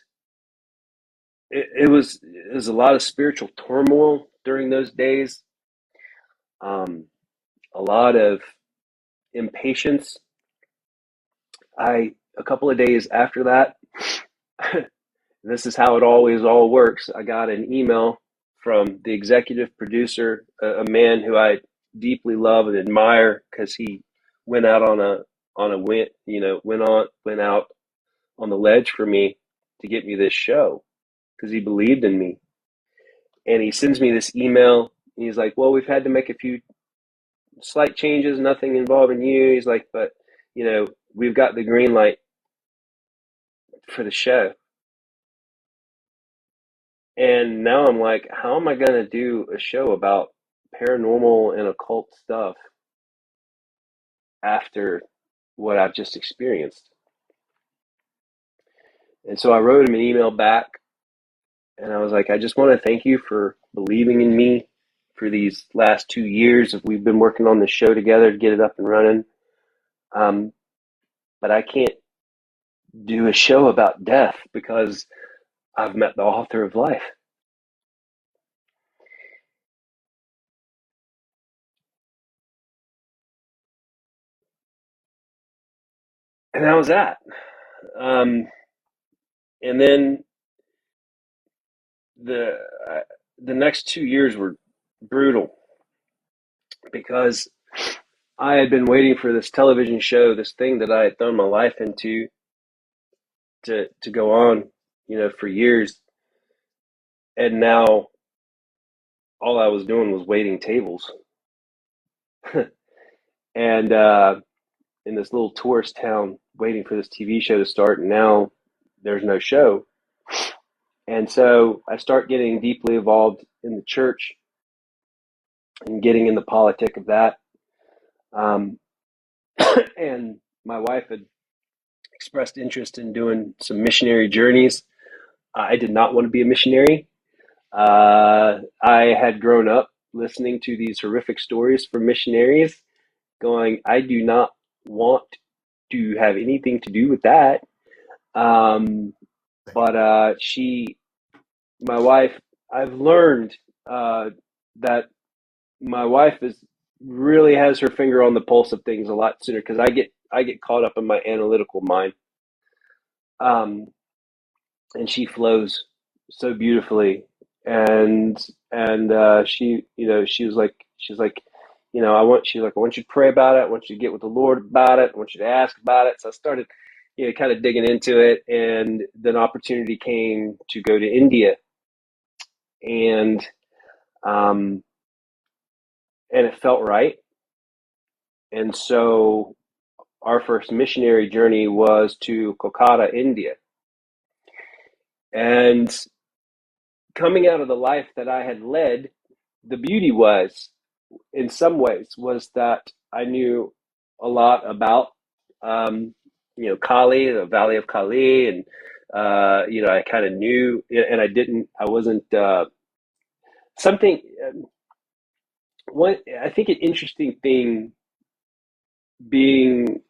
it was a lot of spiritual turmoil during those days, a lot of impatience. A couple of days after that, this is how it always all works. I got an email from the executive producer, a man who I deeply love and admire, because he went out on a went out on the ledge for me to get me this show, because he believed in me. And he sends me this email. And he's like, "Well, we've had to make a few slight changes, nothing involving you." He's like, "But we've got the green light for the show." And now I'm like, how am I going to do a show about paranormal and occult stuff after what I've just experienced? And so I wrote him an email back, and I was like, I just want to thank you for believing in me for these last 2 years of we've been working on this show together to get it up and running. But I can't do a show about death because I've met the author of life. And that was that. And then the uh, the next 2 years were brutal, because I had been waiting for this television show, this thing that I had thrown my life into, to go on, for years. And now all I was doing was waiting tables. And in this little tourist town, waiting for this TV show to start, and now there's no show. And so I start getting deeply involved in the church and getting in the politic of that. Um, and my wife had expressed interest in doing some missionary journeys. I did not want to be a missionary. I had grown up listening to these horrific stories from missionaries, going, I do not want to have anything to do with that. But my wife, I've learned that my wife is really has her finger on the pulse of things a lot sooner, because I get caught up in my analytical mind. Um, and she flows so beautifully. And she was like, I want you to pray about it. I want you to get with the Lord about it. I want you to ask about it. So I started, kind of digging into it, and then opportunity came to go to India, and um, and it felt right. And so our first missionary journey was to Kolkata, India. And coming out of the life that I had led the beauty was, in some ways, was that I knew a lot about, Kali, the Valley of Kali, and I kind of knew, and I wasn't something. One, I think an interesting thing being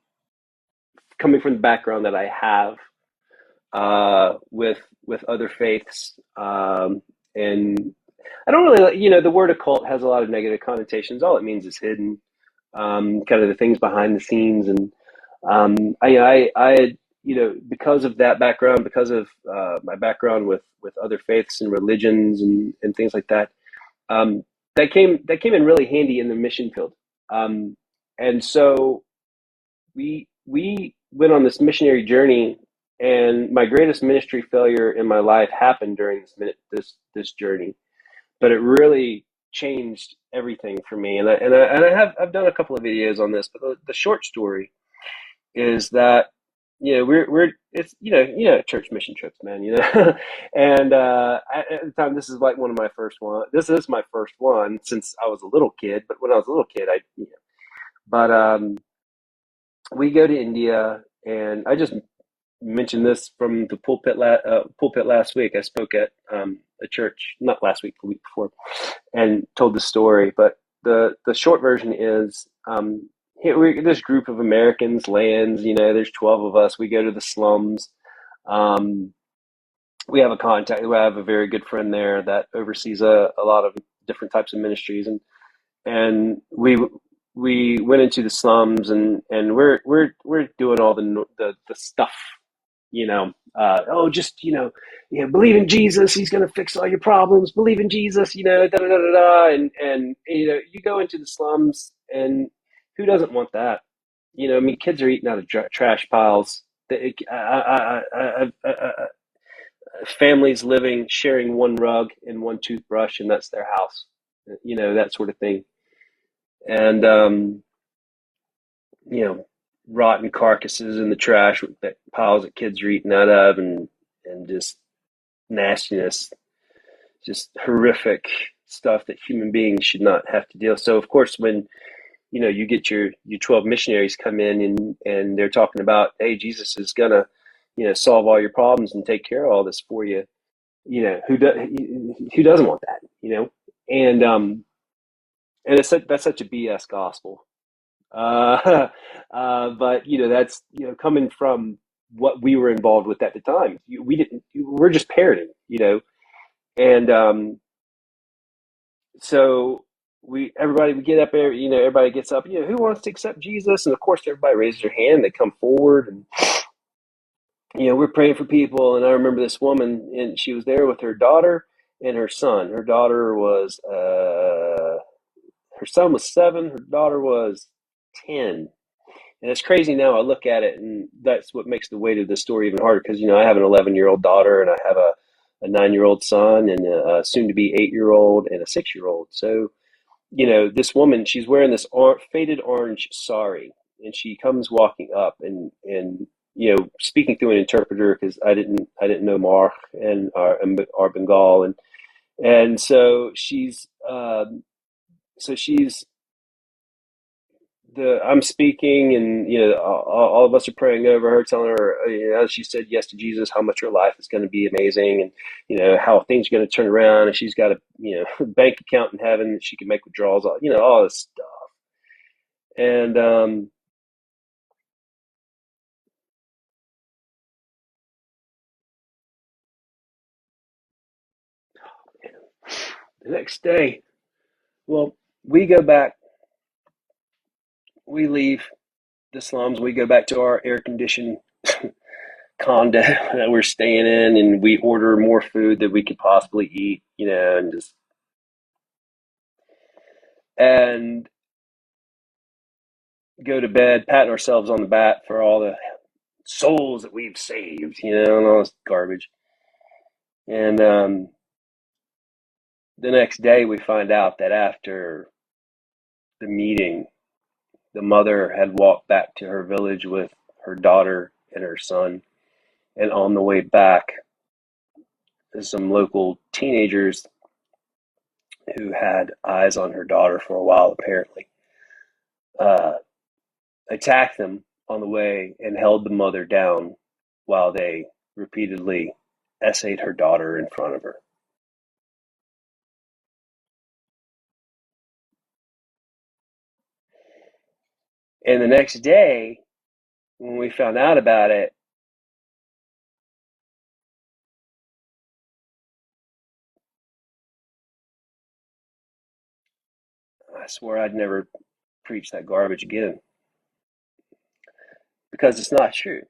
coming from the background that I have with other faiths, and I don't really, the word occult has a lot of negative connotations. All it means is hidden, kind of the things behind the scenes, and I had, because of that background, because of my background with other faiths and religions and things like that, um, that came in really handy in the mission field, and so we went on this missionary journey, and my greatest ministry failure in my life happened during this journey, but it really changed everything for me. I've done a couple of videos on this, but the short story is that we're it's church mission trips, man, and at the time, this is like one of my first one. This is my first one since I was a little kid. But when I was a little kid, but we go to India, and I just mentioned this from the pulpit last week. I spoke at a church, not last week, the week before, and told the story. But the short version is, here this group of Americans lands. There's 12 of us. We go to the slums. Um, we have a contact. We have a very good friend there that oversees a lot of different types of ministries, and we went into the slums, and we're doing all the stuff, just, believe in Jesus, he's going to fix all your problems, believe in Jesus, da da da da da. And you go into the slums, and who doesn't want that? I mean, kids are eating out of trash piles. Families living, sharing one rug and one toothbrush, and that's their house, that sort of thing. And you know, rotten carcasses in the trash that piles of kids are eating out of, and just nastiness, just horrific stuff that human beings should not have to deal. So of course, when you get your 12 missionaries come in, and they're talking about, hey, Jesus is gonna solve all your problems and take care of all this for you. Who doesn't want that? And that's such a BS gospel. Uh, but that's coming from what we were involved with at the time. We didn't. We're just parroting, and so we get up there. Everybody gets up. Who wants to accept Jesus? And of course, everybody raises their hand. They come forward, and we're praying for people. And I remember this woman, and she was there with her daughter and her son. Her son was 7. Her daughter was 10. And it's crazy now. I look at it, and that's what makes the weight of the story even harder, because I have an 11-year-old daughter, and I have a 9-year-old son, and a soon-to-be 8-year-old, and a 6-year-old. So this woman, she's wearing this faded orange sari, and she comes walking up, and speaking through an interpreter, because I didn't know Mark and our Bengal, and so she's I'm speaking, and all of us are praying over her, telling her, as she said yes to Jesus, how much her life is going to be amazing, and how things are going to turn around, and she's got a bank account in heaven that she can make withdrawals, all this stuff. And the next day, well, we go back, we leave the slums, we go back to our air conditioned condo that we're staying in, and we order more food that we could possibly eat, and go to bed, patting ourselves on the back for all the souls that we've saved, and all this garbage. And the next day, we find out that after the meeting, the mother had walked back to her village with her daughter and her son. And on the way back, some local teenagers who had eyes on her daughter for a while, apparently, attacked them on the way and held the mother down while they repeatedly essayed her daughter in front of her. And the next day, when we found out about it, I swore I'd never preach that garbage again, because it's not true.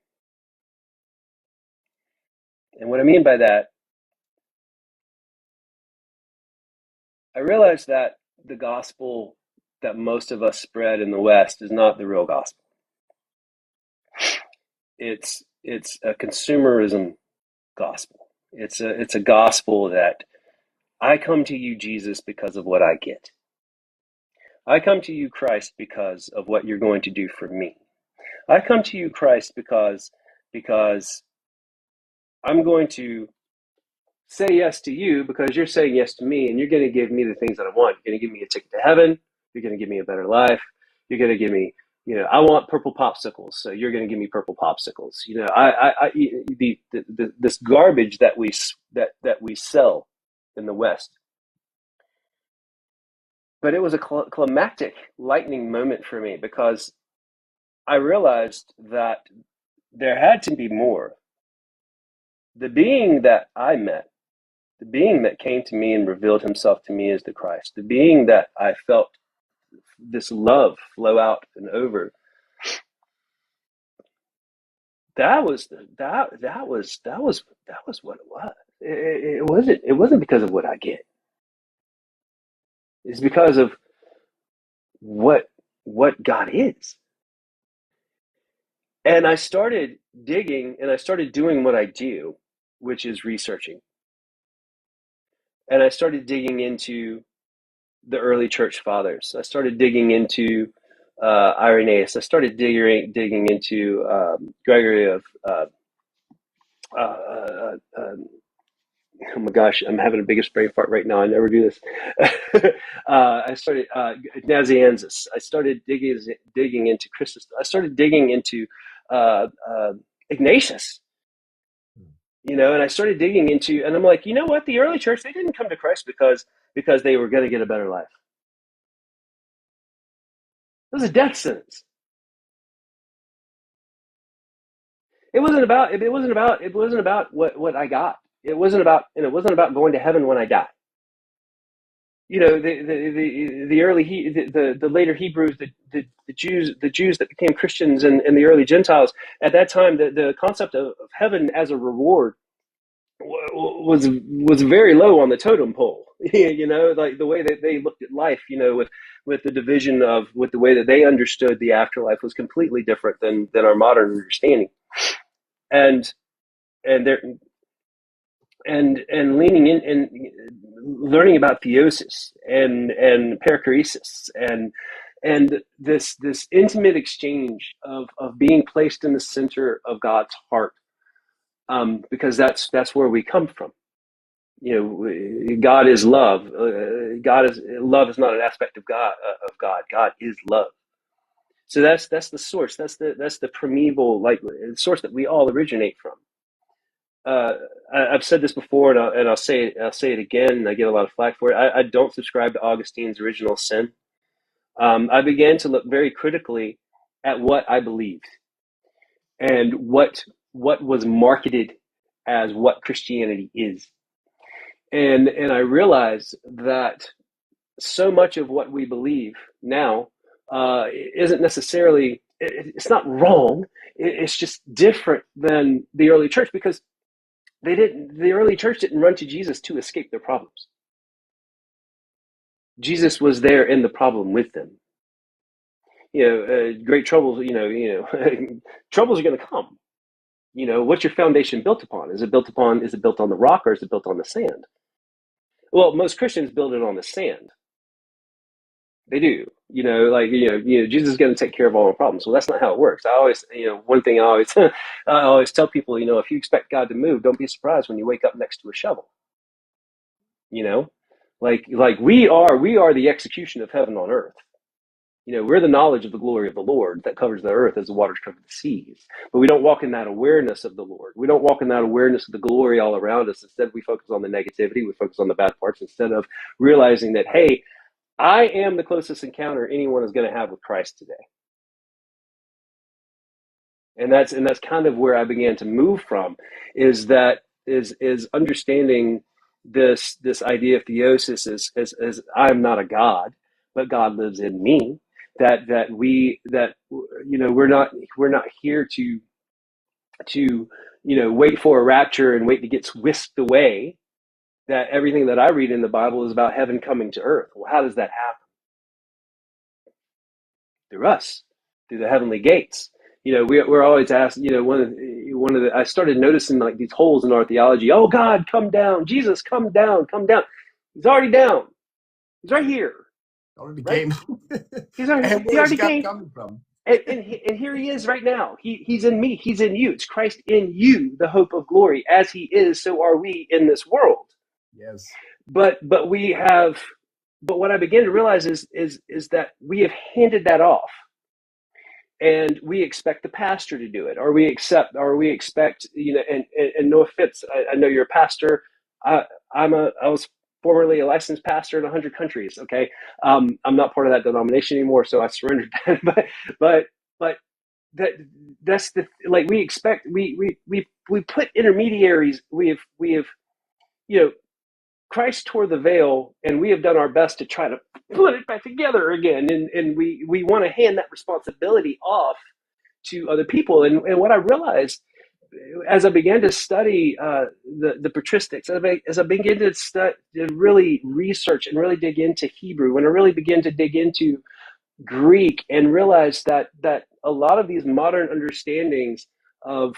And what I mean by that, I realized that the gospel that most of us spread in the West is not the real gospel. It's a consumerism gospel. It's a gospel that I come to you, Jesus, because of what I get. I come to you, Christ, because of what you're going to do for me. I come to you, Christ, because I'm going to say yes to you because you're saying yes to me, and you're going to give me the things that I want. You're going to give me a ticket to heaven. You're going to give me a better life. You're going to give me, I want purple popsicles, so you're going to give me purple popsicles. This garbage that we sell in the West. But it was a climactic, lightning moment for me, because I realized that there had to be more. The being that I met, the being that came to me and revealed himself to me as the Christ, the being that I felt this love flow out and over, that was what it was. It wasn't because of what I get. It's because of what God is. And I started digging, and I started doing what I do, which is researching. And I started digging into the early church fathers. I started digging into Irenaeus. I started digging into Gregory of. Oh my gosh, I'm having a biggest brain fart right now. I never do this. I started Nazianzus. I started digging into Christus. I started digging into Ignatius. And I started digging into, and I'm like, you know what? The early church, they didn't come to Christ because they were going to get a better life. It was a death sentence. It wasn't about what I got. It wasn't about going to heaven when I die. The early the later Hebrews, the Jews that became Christians, and the early Gentiles at that time, the concept of heaven as a reward was very low on the totem pole. Like the way that they looked at life, with the division with the way that they understood the afterlife was completely different than our modern understanding. And there and leaning in and learning about theosis and perichoresis and this intimate exchange of being placed in the center of God's heart, because that's where we come from. God is love. Love is not an aspect of God. God is love. So that's the source. That's the primeval, like, source that we all originate from. I've said this before, and I'll say it again, and I get a lot of flack for it. I don't subscribe to Augustine's original sin. I began to look very critically at what I believed and what was marketed as what Christianity is, and I realized that so much of what we believe now isn't necessarily. It's not wrong. It's just different than the early church, because the early church didn't run to Jesus to escape their problems. Jesus was there in the problem with them. Great troubles, troubles are going to come. What's your foundation built upon? Is it built on the rock, or is it built on the sand? Well, most Christians build it on the sand. They do. Jesus is going to take care of all our problems. Well, that's not how it works. I always, one thing I always tell people, if you expect God to move, don't be surprised when you wake up next to a shovel. Like we are the execution of heaven on earth. We're the knowledge of the glory of the Lord that covers the earth as the waters cover the seas. But we don't walk in that awareness of the Lord. We don't walk in that awareness of the glory all around us. Instead, we focus on the negativity. We focus on the bad parts instead of realizing that, hey, I am the closest encounter anyone is going to have with Christ today. And that's kind of where I began to move from, is understanding this idea of theosis as I'm not a God, but God lives in me. We're not here to wait for a rapture and wait to get whisked away. That everything that I read in the Bible is about heaven coming to earth. Well, how does that happen? Through us, through the heavenly gates. We're always asked, I started noticing like these holes in our theology. Oh, God, come down. Jesus, come down, come down. He's already down. He's right here. Already right? came. He already came. Coming from? And here he is right now. He's in me. He's in you. It's Christ in you, the hope of glory. As he is, so are we in this world. Yes. But what I began to realize is that we have handed that off. And we expect the pastor to do it, or we expect, and no offense, I know you're a pastor. I was formerly a licensed pastor in 100 countries. Okay. I'm not part of that denomination anymore, so I surrendered that. but that's we expect, we put intermediaries. We have, Christ tore the veil, and we have done our best to try to put it back together again. And we want to hand that responsibility off to other people. And what I realized as I began to study the patristics, as I began to really research and really dig into Hebrew, when I really began to dig into Greek and realized that a lot of these modern understandings of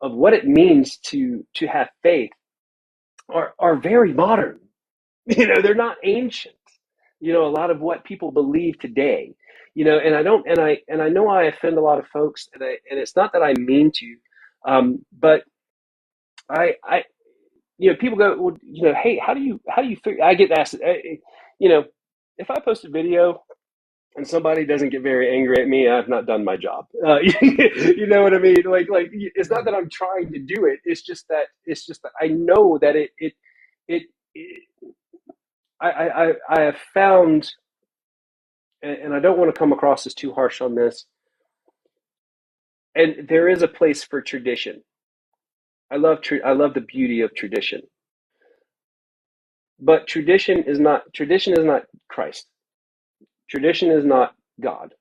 what it means to have faith are very modern. They're not ancient. A lot of what people believe today. And I know I offend a lot of folks, and it's not that I mean to, but I people go, well, hey, how do you figure? I get asked, if I post a video and somebody doesn't get very angry at me, I've not done my job. You know what I mean? Like it's not that I'm trying to do it. It's just that I know that it I have found, and I don't want to come across as too harsh on this, and there is a place for tradition. I love the beauty of tradition, but tradition is not Christ. Tradition is not God.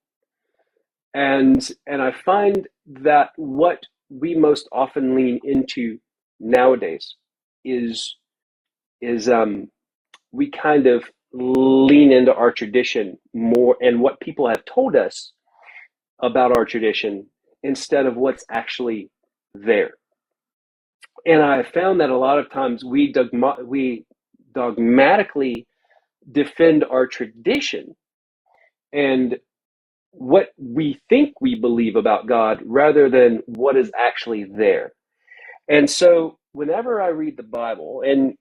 And I find that what we most often lean into nowadays is we kind of lean into our tradition more and what people have told us about our tradition instead of what's actually there. And I found that a lot of times we dogmatically defend our tradition and what we think we believe about God rather than what is actually there. And so whenever I read the Bible, and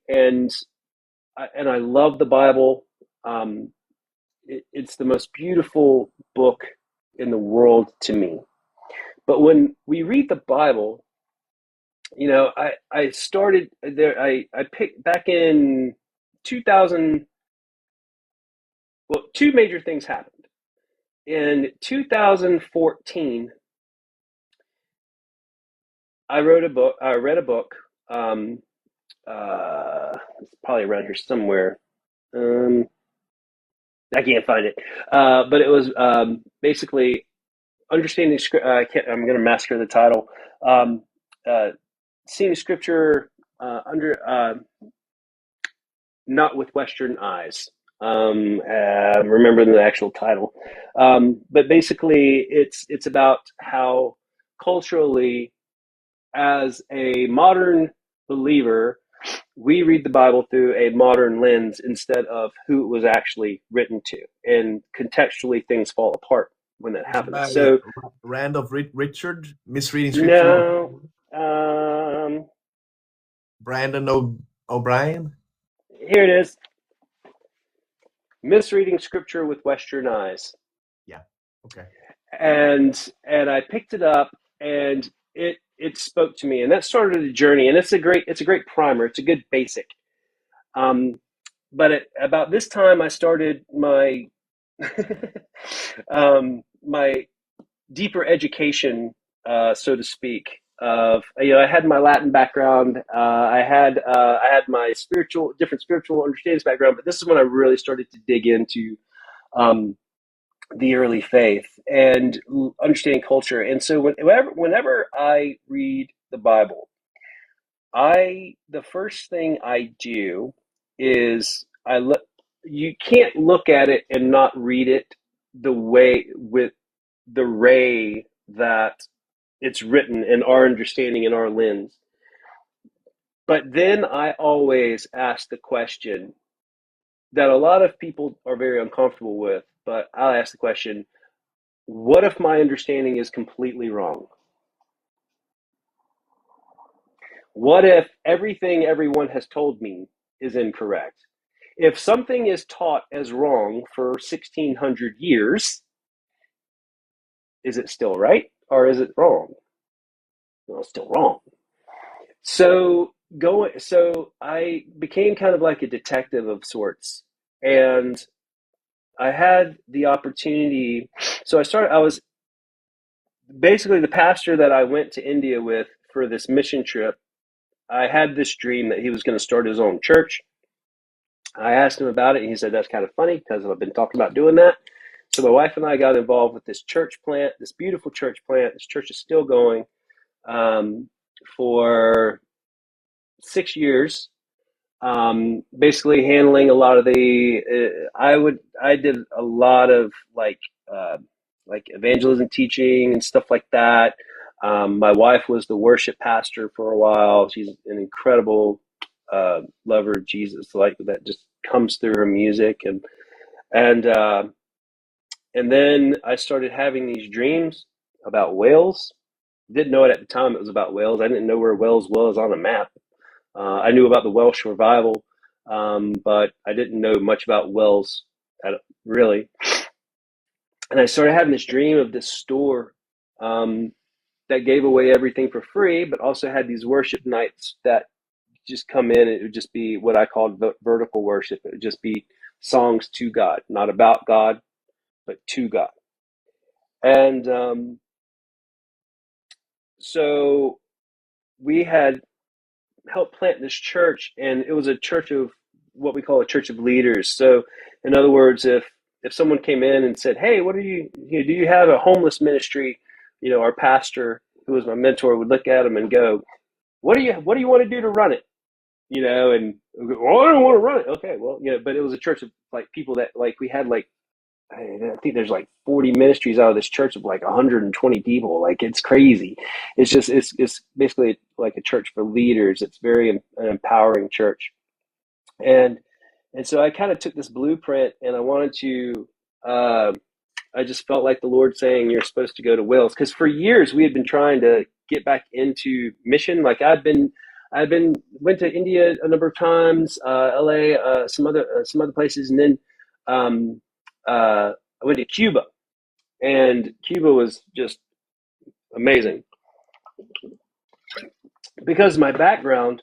I love the Bible, it's the most beautiful book in the world to me. But when we read the Bible, I started there. I picked back in 2000. Well, two major things happened. In 2014, I read a book. It's probably around here somewhere. I can't find it. But it was basically understanding script. I'm going to massacre the title. Seeing scripture not with Western eyes. Remembering the actual title, but basically, it's about how culturally, as a modern believer, we read the Bible through a modern lens instead of who it was actually written to, and contextually things fall apart when that happens. So, Rand of Richard misreading scripture. No, Brandon O'Brien. here it is. Misreading scripture with Western eyes. Yeah. Okay. And I picked it up, and it spoke to me, and that started a journey. And it's a great primer. It's a good basic. But about this time, I started my my deeper education, so to speak. Of I had my Latin background, I had my different spiritual understandings background, but this is when I really started to dig into um, the early faith and understanding culture. And so whenever I read the Bible, the first thing I do is I look. You can't look at it and not read it the way with the ray that it's written in our understanding, in our lens. But then I always ask the question that a lot of people are very uncomfortable with, but I'll ask the question, what if my understanding is completely wrong? What if everything everyone has told me is incorrect? If something is taught as wrong for 1600 years, is it still right or is it wrong? Well, it's still wrong. So I became kind of like a detective of sorts, and I had the opportunity. I was basically the pastor that I went to India with for this mission trip. I had this dream that he was going to start his own church. I asked him about it, and he said, that's kind of funny because I've been talking about doing that. So my wife and I got involved with this church plant, this beautiful church plant. This church is still going for 6 years. Basically handling a lot of I did a lot of like evangelism teaching and stuff like that. My wife was the worship pastor for a while. She's an incredible lover of Jesus, like that just comes through her music. And and then I started having these dreams about Wales. Didn't know it at the time it was about Wales. I didn't know where Wales was on a map. I knew about the Welsh revival, but I didn't know much about Wales really. And I started having this dream of this store um, that gave away everything for free, but also had these worship nights that just come in. It would just be what I called vertical worship. It would just be songs to God, not about God, but to God. And so we had helped plant this church, and it was a church of what we call a church of leaders. So, in other words, if someone came in and said, "Hey, what are do you have a homeless ministry?" Our pastor, who was my mentor, would look at him and go, what do you want to do to run it?" And well, I don't want to run it. Okay, well, but it was a church of like people that like we had like I think there's like 40 ministries out of this church of like 120 people. Like it's crazy. It's basically like a church for leaders. It's very an empowering church. And and so I kind of took this blueprint and I wanted to uh, I just felt like the Lord saying you're supposed to go to Wales, because for years we had been trying to get back into mission. Like I've been went to India a number of times, LA, some other places, and then um, I went to Cuba, and Cuba was just amazing because of my background,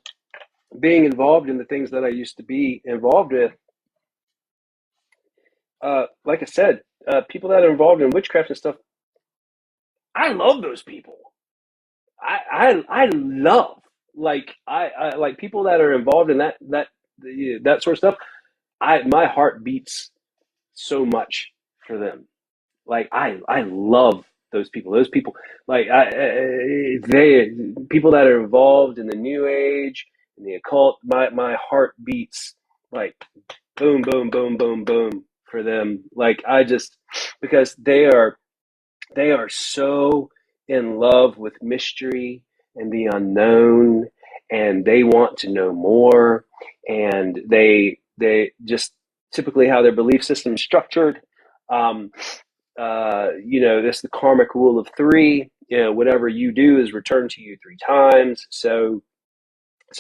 being involved in the things that I used to be involved with. Like I said, people that are involved in witchcraft and stuff, I love those people. I love I like people that are involved in that sort of stuff. My heart beats so much for them. Like I love those people. Those people like they people that are involved in the new age and the occult. My heart beats like boom boom boom boom boom for them. Like I just because they are so in love with mystery and the unknown, and they want to know more, and they just typically how their belief system is structured. Um, this the karmic rule of three. Whatever you do is returned to you three times. So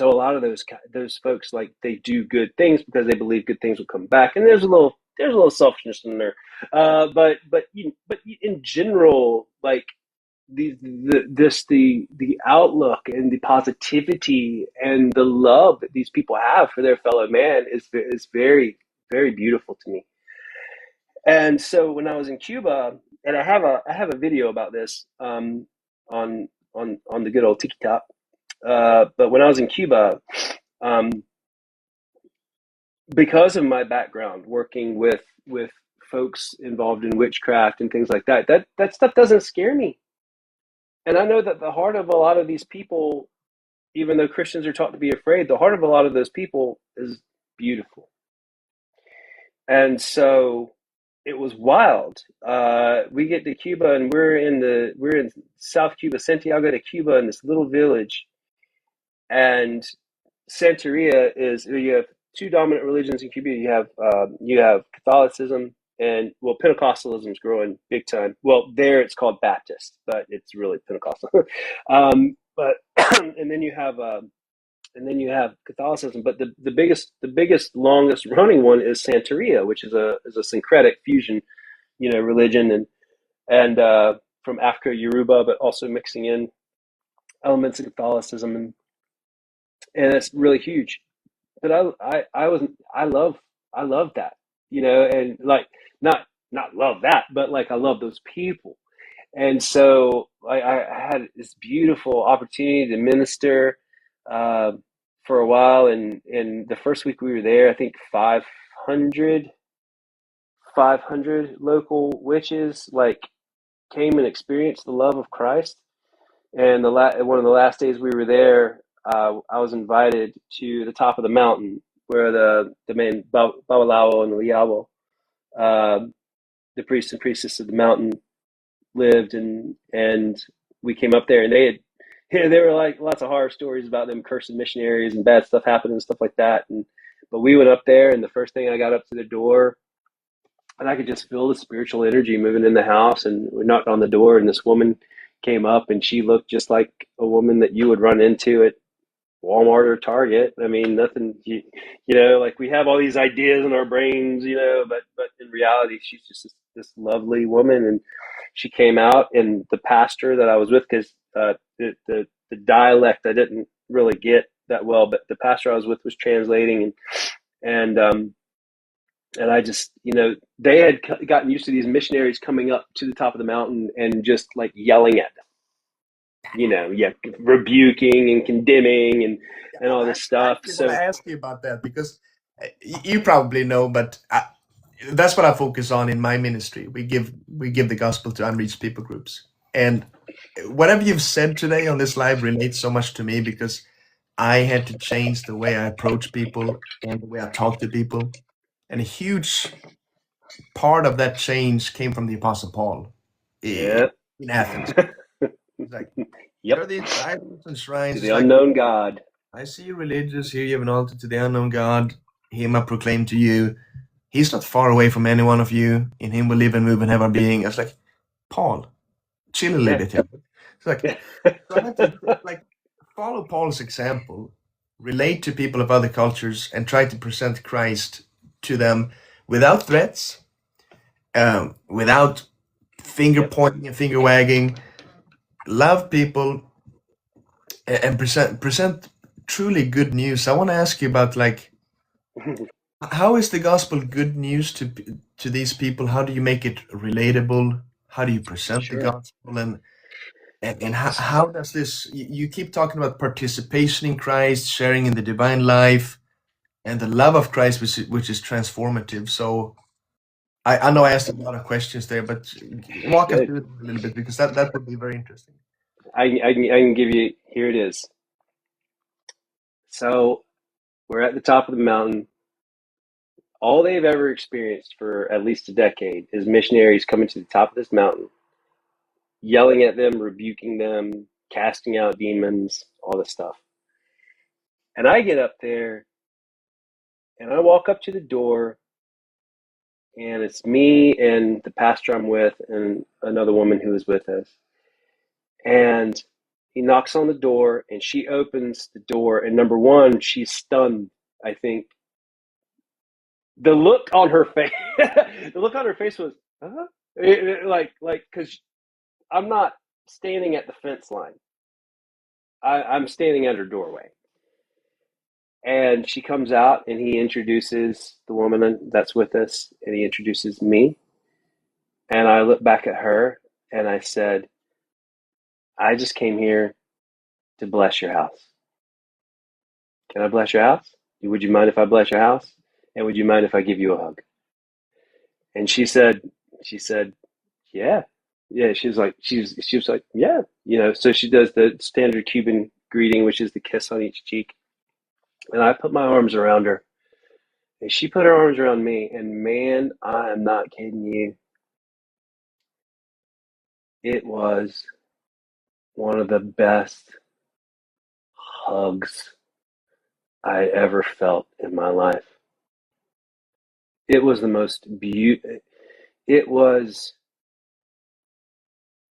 a lot of those folks, like, they do good things because they believe good things will come back. And there's a little there's a little selfishness in there. But in general, like the outlook and the positivity and the love that these people have for their fellow man is very, very beautiful to me. And so when I was in Cuba, and I have a video about this on the good old TikTok. But when I was in Cuba, um, because of my background working with folks involved in witchcraft and things like that, that stuff doesn't scare me. And I know that the heart of a lot of these people, even though Christians are taught to be afraid, the heart of a lot of those people is beautiful. And so it was wild. We get to Cuba and we're in South Cuba, Santiago de Cuba, in this little village. And Santeria is, you have two dominant religions in Cuba. You have Catholicism and, well, Pentecostalism is growing big time. Well, there it's called Baptist, but it's really Pentecostal. But and then you have Catholicism. But the biggest, longest running one is Santeria, which is a syncretic fusion, religion and from Africa, Yoruba, but also mixing in elements of Catholicism, and it's really huge. But I love that, and like not love that, but like I love those people. And so I had this beautiful opportunity to minister uh, for a while, and the first week we were there, I think 500 local witches like came and experienced the love of Christ. And one of the last days we were there, I was invited to the top of the mountain where the main Babalawo and Liabo, uh, the priests and priestess of the mountain, lived, and we came up there, and they were like lots of horror stories about them cursing missionaries and bad stuff happening and stuff like that. But we went up there, and the first thing I got up to the door, and I could just feel the spiritual energy moving in the house. And we knocked on the door, and this woman came up, and she looked just like a woman that you would run into at Walmart or Target. I mean, nothing, like we have all these ideas in our brains, but in reality, she's just this lovely woman. And she came out, and the pastor that I was with, because the dialect I didn't really get that well, but the pastor I was with was translating, and I just, they had gotten used to these missionaries coming up to the top of the mountain and just like yelling at them, rebuking and condemning and all this stuff. I want to ask you about that because you probably know, but that's what I focus on in my ministry. We give the gospel to unreached people groups, and whatever you've said today on this live relates so much to me because I had to change the way I approach people and the way I talk to people, and a huge part of that change came from the Apostle Paul Yeah. in Athens. He's like, Yep. there are these idols and shrines. To the unknown God. I see you religious. Here you have an altar to the unknown God. Him I proclaim to you. He's not far away from any one of you. In him we live and move and have our being. I was like, Paul, chill a little bit here. It's like, so I had to like follow Paul's example, relate to people of other cultures, and try to present Christ to them without threats, without finger pointing and finger wagging. Love people and present truly good news. I want to ask you about like how is the gospel good news to these people? How do you make it relatable? How do you present the gospel and how does this you keep talking about participation in Christ, sharing in the divine life, and the love of Christ which is transformative. So I know I asked a lot of questions there, but walk us through it a little bit because that would be very interesting. I can give you, here it is. So we're at the top of the mountain. All they've ever experienced for at least a decade is missionaries coming to the top of this mountain, yelling at them, rebuking them, casting out demons, all this stuff. And I get up there and I walk up to the door, and it's me and the pastor I'm with and another woman who was with us. And he knocks on the door, and she opens the door, and number one, she's stunned, I think, The look on her face, the look on her face was, huh? Because I'm not standing at the fence line. I'm standing at her doorway. And she comes out and he introduces the woman that's with us and he introduces me. And I look back at her and I said, I just came here to bless your house. Can I bless your house? Would you mind if I bless your house? And would you mind if I give you a hug? And she said, yeah. Yeah, she was like, yeah. So she does the standard Cuban greeting, which is the kiss on each cheek. And I put my arms around her. And she put her arms around me. And man, I am not kidding you. It was one of the best hugs I ever felt in my life. It was the most beautiful. It was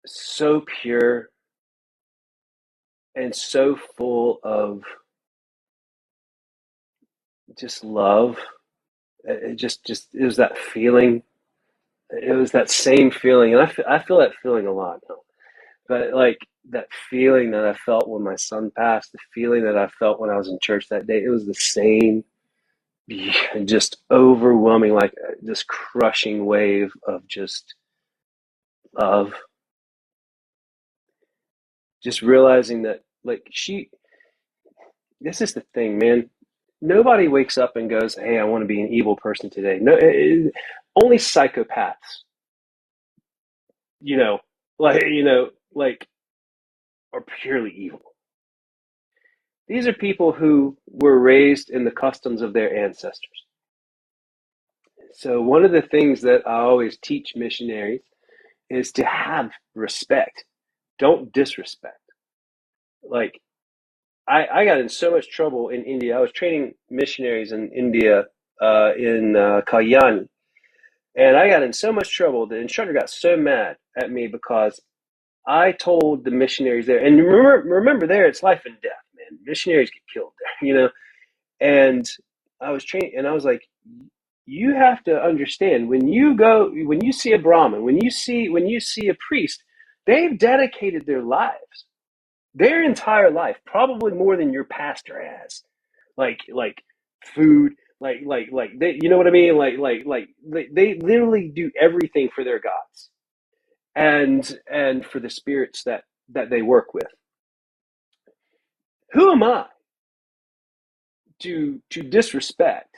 so pure and so full of just love. It was that feeling. It was that same feeling, and I feel that feeling a lot now. But like that feeling that I felt when my son passed, the feeling that I felt when I was in church that day, it was the same, just overwhelming, like this crushing wave of just love. Just realizing that, like this is the thing, man. Nobody wakes up and goes, "Hey, I want to be an evil person today." No, only psychopaths, you know, like are purely evil. These are people who were raised in the customs of their ancestors. So one of the things that I always teach missionaries is to have respect. Don't disrespect. Like I got in so much trouble in India. I was training missionaries in India, in Kalyani. And I got in so much trouble. The instructor got so mad at me because I told the missionaries there, and remember there, it's life and death, man. Missionaries get killed there. And I was trained, and I was like, you have to understand when you see a Brahmin, when you see a priest, they've dedicated their lives, their entire life, probably more than your pastor has. Like food, like they, you know what I mean? Like they literally do everything for their gods and for the spirits that they work with. Who am I to disrespect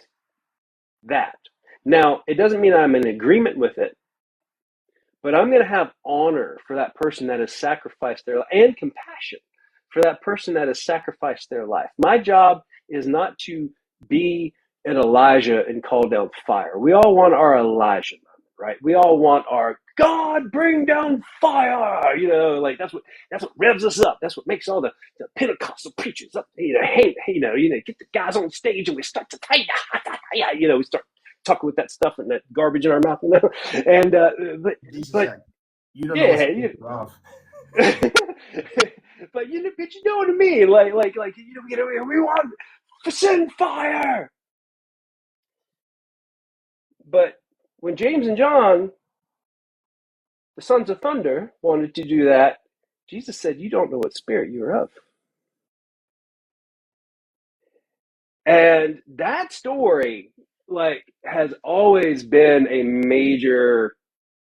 that? Now, it doesn't mean I'm in agreement with it, but I'm going to have honor for that person that has sacrificed their life and compassion for that person that has sacrificed their life. My job is not to be an Elijah and call down fire. We all want our Elijah moment, right? We all want our God bring down fire. Like that's what revs us up. That's what makes all the Pentecostal preachers up. Hey, get the guys on stage and we start to we start talking with that stuff and that garbage in our mouth, and but you don't know yeah, what's but you know what I mean, like we want to send fire. But when James and John, the sons of thunder, wanted to do that, Jesus said, "You don't know what spirit you're of." And that story, like, has always been a major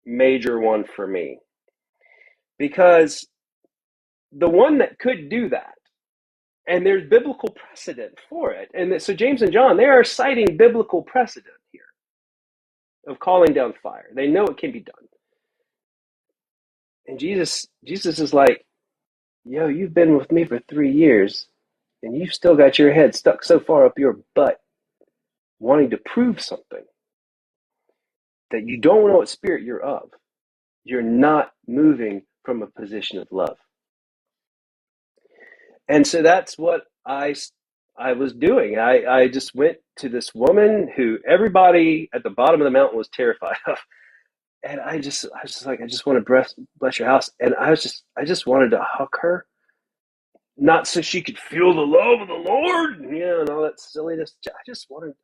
one for me, because the one that could do that, and there's biblical precedent for it, and so James and John, they are citing biblical precedent here of calling down fire. They know it can be done. And Jesus is like, yo, you've been with me for 3 years, and you've still got your head stuck so far up your butt, wanting to prove something that you don't know what spirit you're of. You're not moving from a position of love. And so that's what I was doing. I just went to this woman who everybody at the bottom of the mountain was terrified of. And I was just like, I just want to bless your house. And I just wanted to hug her, not so she could feel the love of the Lord, and all that silliness. I just wanted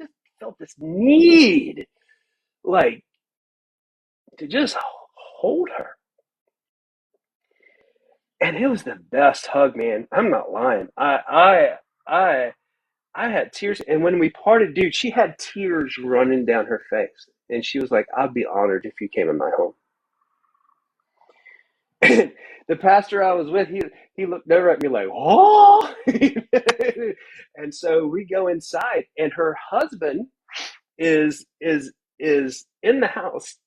just felt this need, like, to just hold her. And it was the best hug, man. I'm not lying. I had tears, and when we parted, dude, she had tears running down her face, and she was like, "I'd be honored if you came in my home." And the pastor I was with, he looked over at me like, "Oh!" And so we go inside, and her husband is in the house,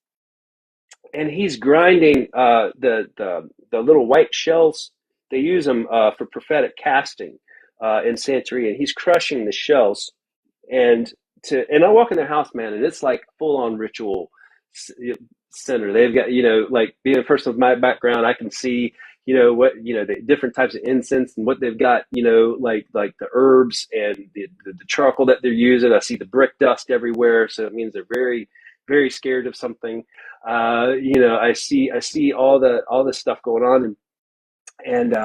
and he's grinding the little white shells. They use them for prophetic casting in Santeria, and he's crushing the shells. And I walk in their house, man, and it's like full on ritual center. They've got, like, being a person with my background, I can see, the different types of incense and what they've got, like the herbs and the charcoal that they're using. I see the brick dust everywhere, so it means they're very, very scared of something. I see all the stuff going on, and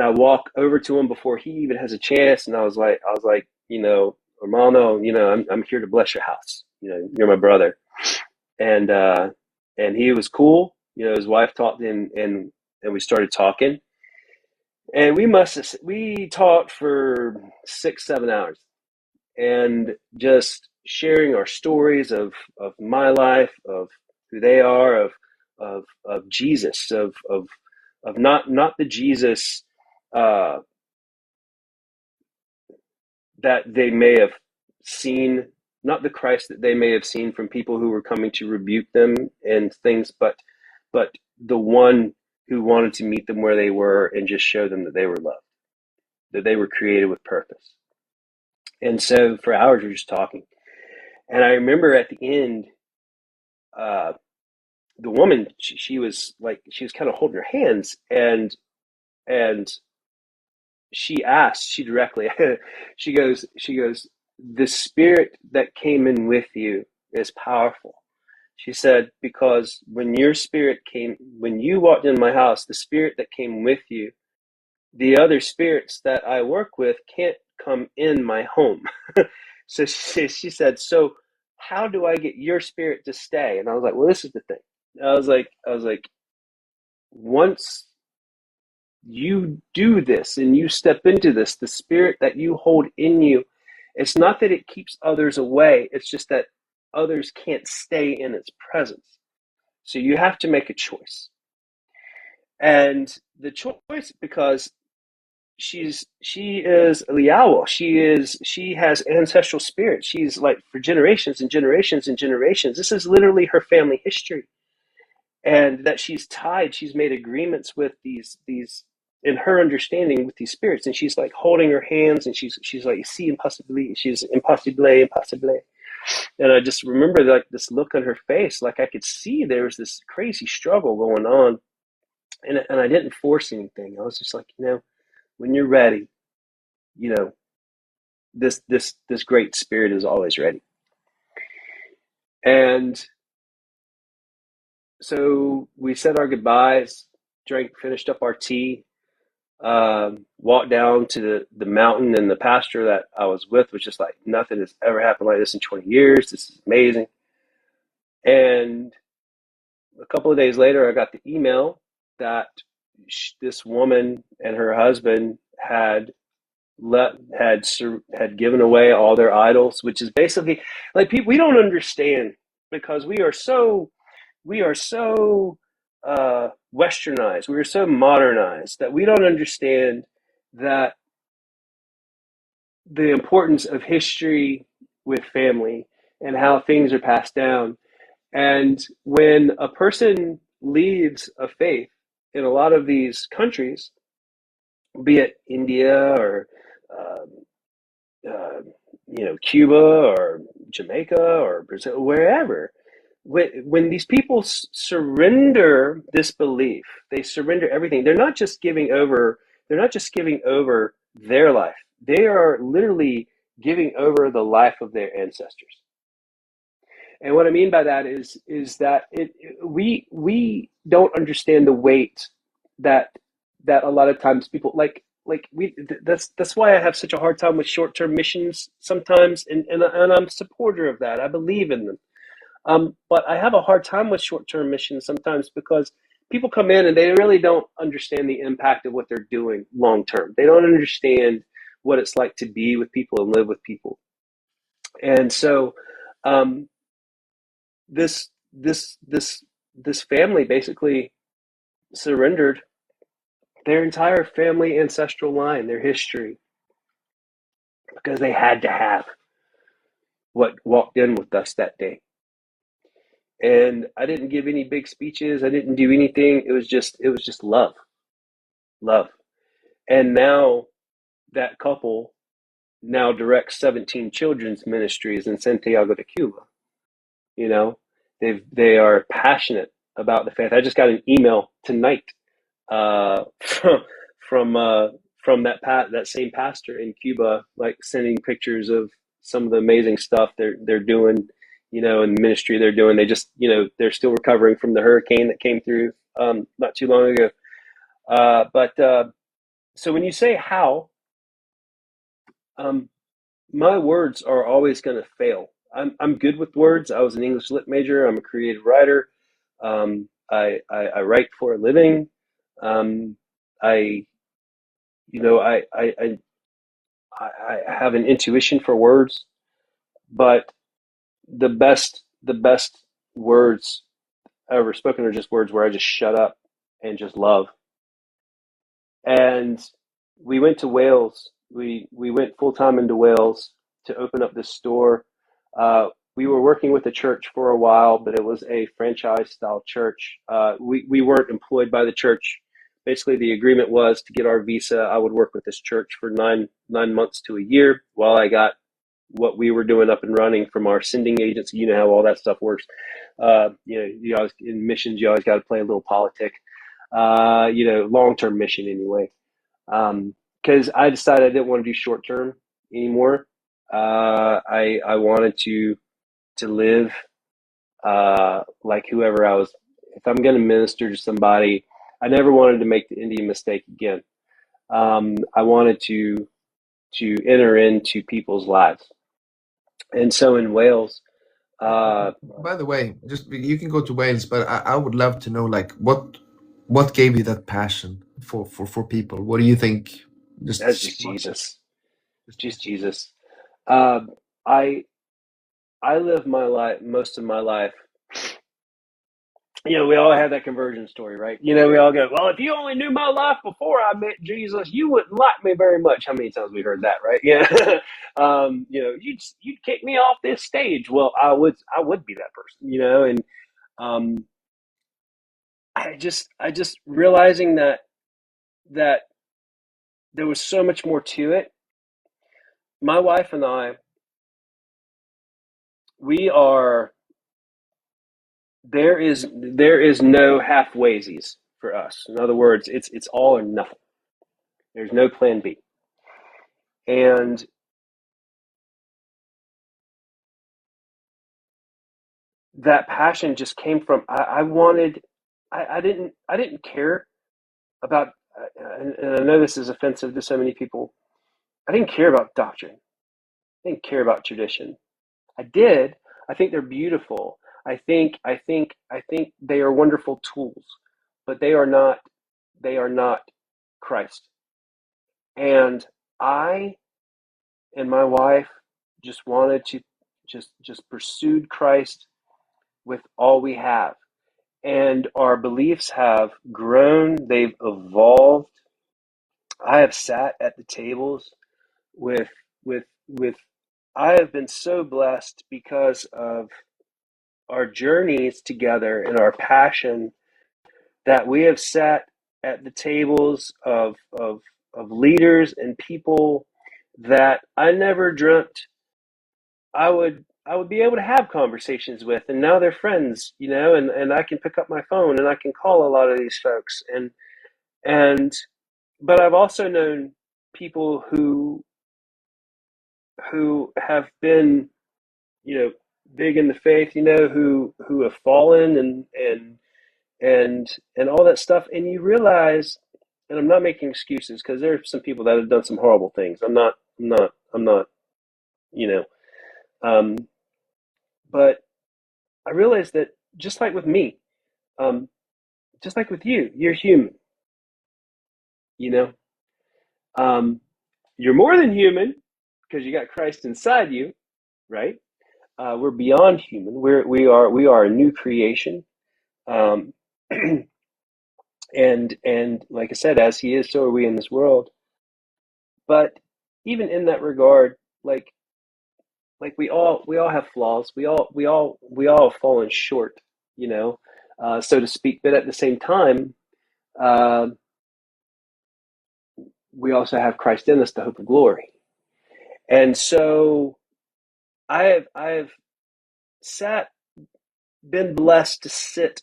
I walk over to him before he even has a chance, and I was like, Hermano, I'm here to bless your house. You're my brother. And he was cool. His wife talked, and we started talking, and we talked for 6-7 hours, and just sharing our stories of my life, of who they are, of Jesus, of not the Jesus that they may have seen, not the Christ that they may have seen from people who were coming to rebuke them and things, but the one who wanted to meet them where they were and just show them that they were loved, that they were created with purpose. And so for hours we're just talking. And I remember at the end, the woman, she was kind of holding her hands, and she directly, she goes, the spirit that came in with you is powerful. She said, because when you walked in my house, the spirit that came with you, the other spirits that I work with can't come in my home. So she said, so how do I get your spirit to stay? And I was like, well, this is the thing. I was like, once you do this and you step into this, the spirit that you hold in you, it's not that it keeps others away. It's just that others can't stay in its presence. So you have to make a choice. And the choice, because she is Liawo. She has ancestral spirit. She's like, for generations and generations and generations. This is literally her family history. And that she's made agreements with these in her understanding with these spirits, and she's like holding her hands, and she's like, see, she's impossible. And I just remember like this look on her face, like I could see there was this crazy struggle going on, and I didn't force anything. I was just like, when you're ready, this great spirit is always ready. And so we said our goodbyes, finished up our tea, walked down to the mountain, and the pastor that I was with was just like, nothing has ever happened like this in 20 years. This is amazing. And a couple of days later, I got the email that this woman and her husband had given away all their idols, which is basically like, people, we don't understand, because we are so westernized, we are so modernized, that we don't understand that the importance of history with family and how things are passed down. And when a person leaves a faith in a lot of these countries, be it India or Cuba or Jamaica or Brazil, wherever, when these people surrender this belief, they surrender everything. They're not just giving over their life. They are literally giving over the life of their ancestors. And what I mean by that is that we don't understand the weight that a lot of times people, like, that's why I have such a hard time with short-term missions sometimes, and I'm a supporter of that. I believe in them. But I have a hard time with short-term missions sometimes because people come in and they really don't understand the impact of what they're doing long term. They don't understand what it's like to be with people and live with people. And so um, this this this this family basically surrendered their entire family ancestral line, their history, because they had to have what walked in with us that day. And I didn't give any big speeches. I didn't do anything. It was just love, love. And now that couple now directs 17 children's ministries in Santiago de Cuba. You know, they are passionate about the faith. I just got an email tonight uh, from from that same pastor in Cuba, like sending pictures of some of the amazing stuff they're doing, in the ministry they're doing. They just, they're still recovering from the hurricane that came through not too long ago. But so when you say how, um, my words are always going to fail. I'm good with words. I was an English lit major. I'm a creative writer. I write for a living. Um, I you know I have an intuition for words, but the best words ever spoken are just words where I just shut up and just love. And we went to Wales. We went full time into Wales to open up this store. We were working with the church for a while, but it was a franchise style church. We weren't employed by the church. Basically, the agreement was to get our visa. I would work with this church for nine months to a year while I got what we were doing up and running from our sending agency. You know how all that stuff works. You always in missions, you always got to play a little politic. Long term mission anyway. Because I decided I didn't want to do short term anymore. I wanted to live like whoever I was. If I'm going to minister to somebody, I never wanted to make the Indian mistake again. I wanted to enter into people's lives, and so in Wales, uh, By the way, just you can go to Wales, but I would love to know like what gave you that passion for people? What do you think just that's just sparked? Jesus, just Jesus. Um, I I live my life, most of my life. We all have that conversion story, right? We all go, well, if you only knew my life before I met Jesus, you wouldn't like me very much. How many times we heard that, right? Yeah. You'd kick me off this stage. Well, I would be that person, and um, I just realizing that there was so much more to it. My wife and I, we are there is no halfwaysies for us. In other words, it's all or nothing. There's no plan B. And that passion just came from I wanted I didn't care about and I know this is offensive to so many people. I didn't care about doctrine. I didn't care about tradition. I did. I think they're beautiful. I think they are wonderful tools, but they are not Christ. And I and my wife just wanted to just pursued Christ with all we have. And our beliefs have grown, they've evolved. I have sat at the tables with with I have been so blessed because of our journeys together and our passion that we have sat at the tables of leaders and people that I never dreamt I would be able to have conversations with, and now they're friends, and I can pick up my phone and I can call a lot of these folks, and but I've also known people who have been, you know, big in the faith, who have fallen and all that stuff, and you realize and I'm not making excuses because there are some people that have done some horrible things. I'm not, you know, um, but I realized that just like with me, um, just like with you, you're human, you know, um, you're more than human because you got Christ inside you, right? We're beyond human. We are a new creation. Um, and like I said, as he is, so are we in this world. But even in that regard, like we all have flaws. We all have fallen short, you know, so to speak. But at the same time, uh, we also have Christ in us, the hope of glory. And so I have sat been blessed to sit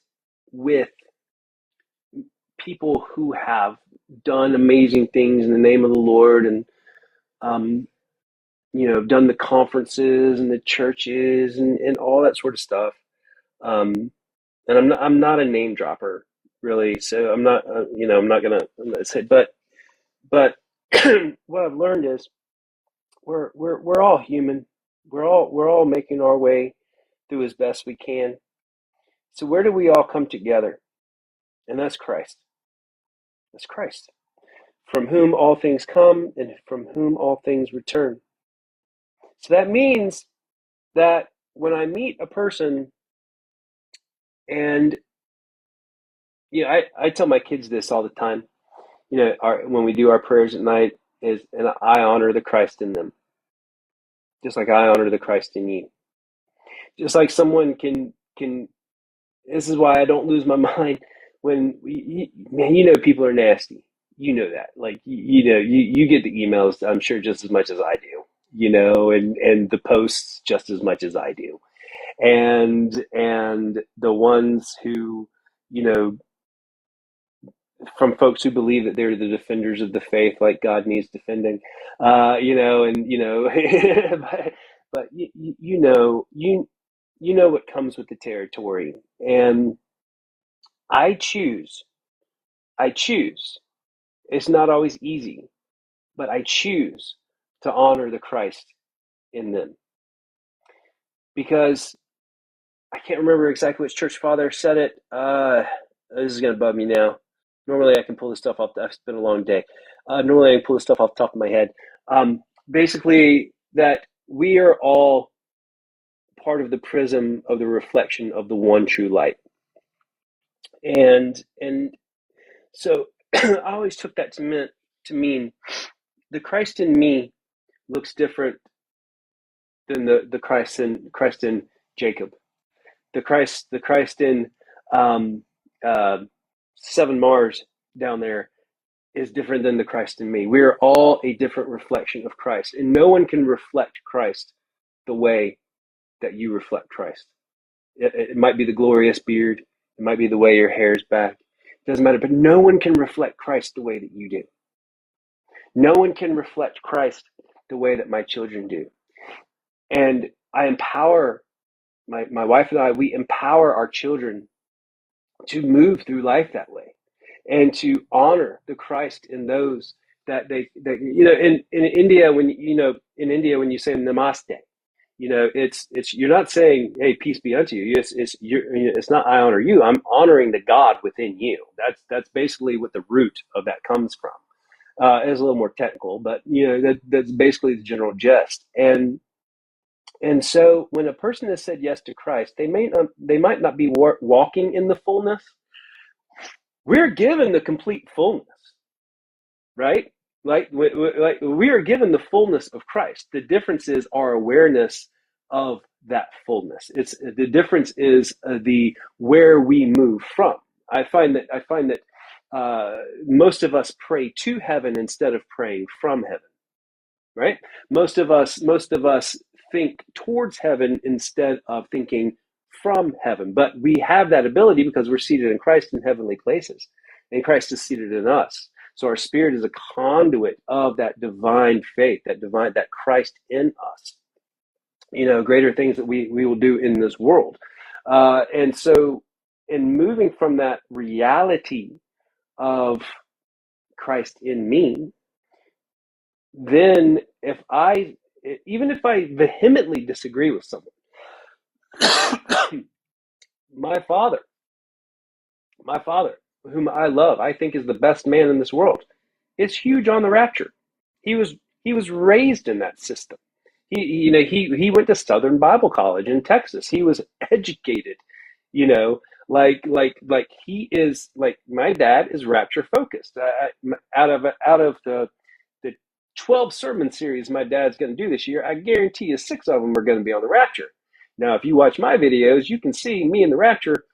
with people who have done amazing things in the name of the Lord, and um, done the conferences and the churches and all that sort of stuff. Um, and I'm not a name dropper really, so I'm not gonna say, but what I've learned is we're all human. We're all making our way through as best we can. So where do we all come together? And that's Christ. That's Christ, from whom all things come and from whom all things return. So that means that when I meet a person, and I tell my kids this all the time, when we do our prayers at night, and I honor the Christ in them, just like I honor the Christ in you. Just like someone can. This is why I don't lose my mind when man, people are nasty. You know that, like you get the emails, I'm sure, just as much as I do. And the posts just as much as I do, and the ones who, you know, from folks who believe that they're the defenders of the faith, like God needs defending, but you know what comes with the territory, and I choose. I choose. It's not always easy, but I choose to honor the Christ in them, because I can't remember exactly which church father said it. This is gonna bug me now. Normally, I can pull this stuff off. It's been a long day. Normally, I can pull this stuff off the top of my head. Basically, that we are all part of the prism of the reflection of the one true light, and so I always took that to mean the Christ in me looks different than the Christ in Jacob. The Christ in um, uh, Seven Mars down there is different than the Christ in me. We are all a different reflection of Christ, and no one can reflect Christ the way that you reflect Christ. It might be the glorious beard, it might be the way your hair is back. It doesn't matter, but no one can reflect Christ the way that you do. No one can reflect Christ the way that my children do. And I empower my wife and I. We empower our children to move through life that way, and to honor the Christ in those in India, when you say namaste, it's you're not saying, hey, peace be unto you. It's not I honor you. I'm honoring the God within you. That's basically what the root of that comes from. It's a little more technical, but that's basically the general gist. And so when a person has said yes to Christ, they might not be walking in the fullness. We're given the complete fullness, right? Like we are given the fullness of Christ. The difference is our awareness of that fullness. It's the difference is the where we move from. I find that most of us pray to heaven instead of praying from heaven, right? Most of us think towards heaven instead of thinking from heaven. But we have that ability because we're seated in Christ in heavenly places, and Christ is seated in us. So our spirit is a conduit of that divine faith, that Christ in us. Greater things that we will do in this world. And so, in moving from that reality of Christ in me, then even if I vehemently disagree with someone, my father, whom I love, I think is the best man in this world, is huge on the rapture. He was raised in that system. He went to Southern Bible College in Texas. He was educated, like he is, like, my dad is rapture focused. Out of the 12 sermon series my dad's going to do this year, I guarantee you 6 of them are going to be on the rapture. Now, if you watch my videos, you can see me and the rapture,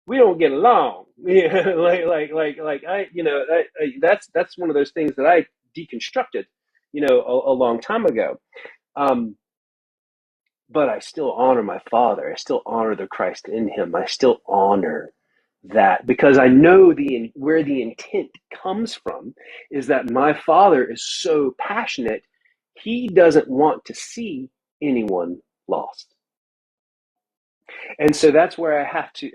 we don't get along. Yeah, that's one of those things that I deconstructed, a long time ago. But I still honor my father. I still honor the Christ in him. I still honor that, because I know where the intent comes from is that my father is so passionate. He doesn't want to see anyone lost. And so that's where I have to,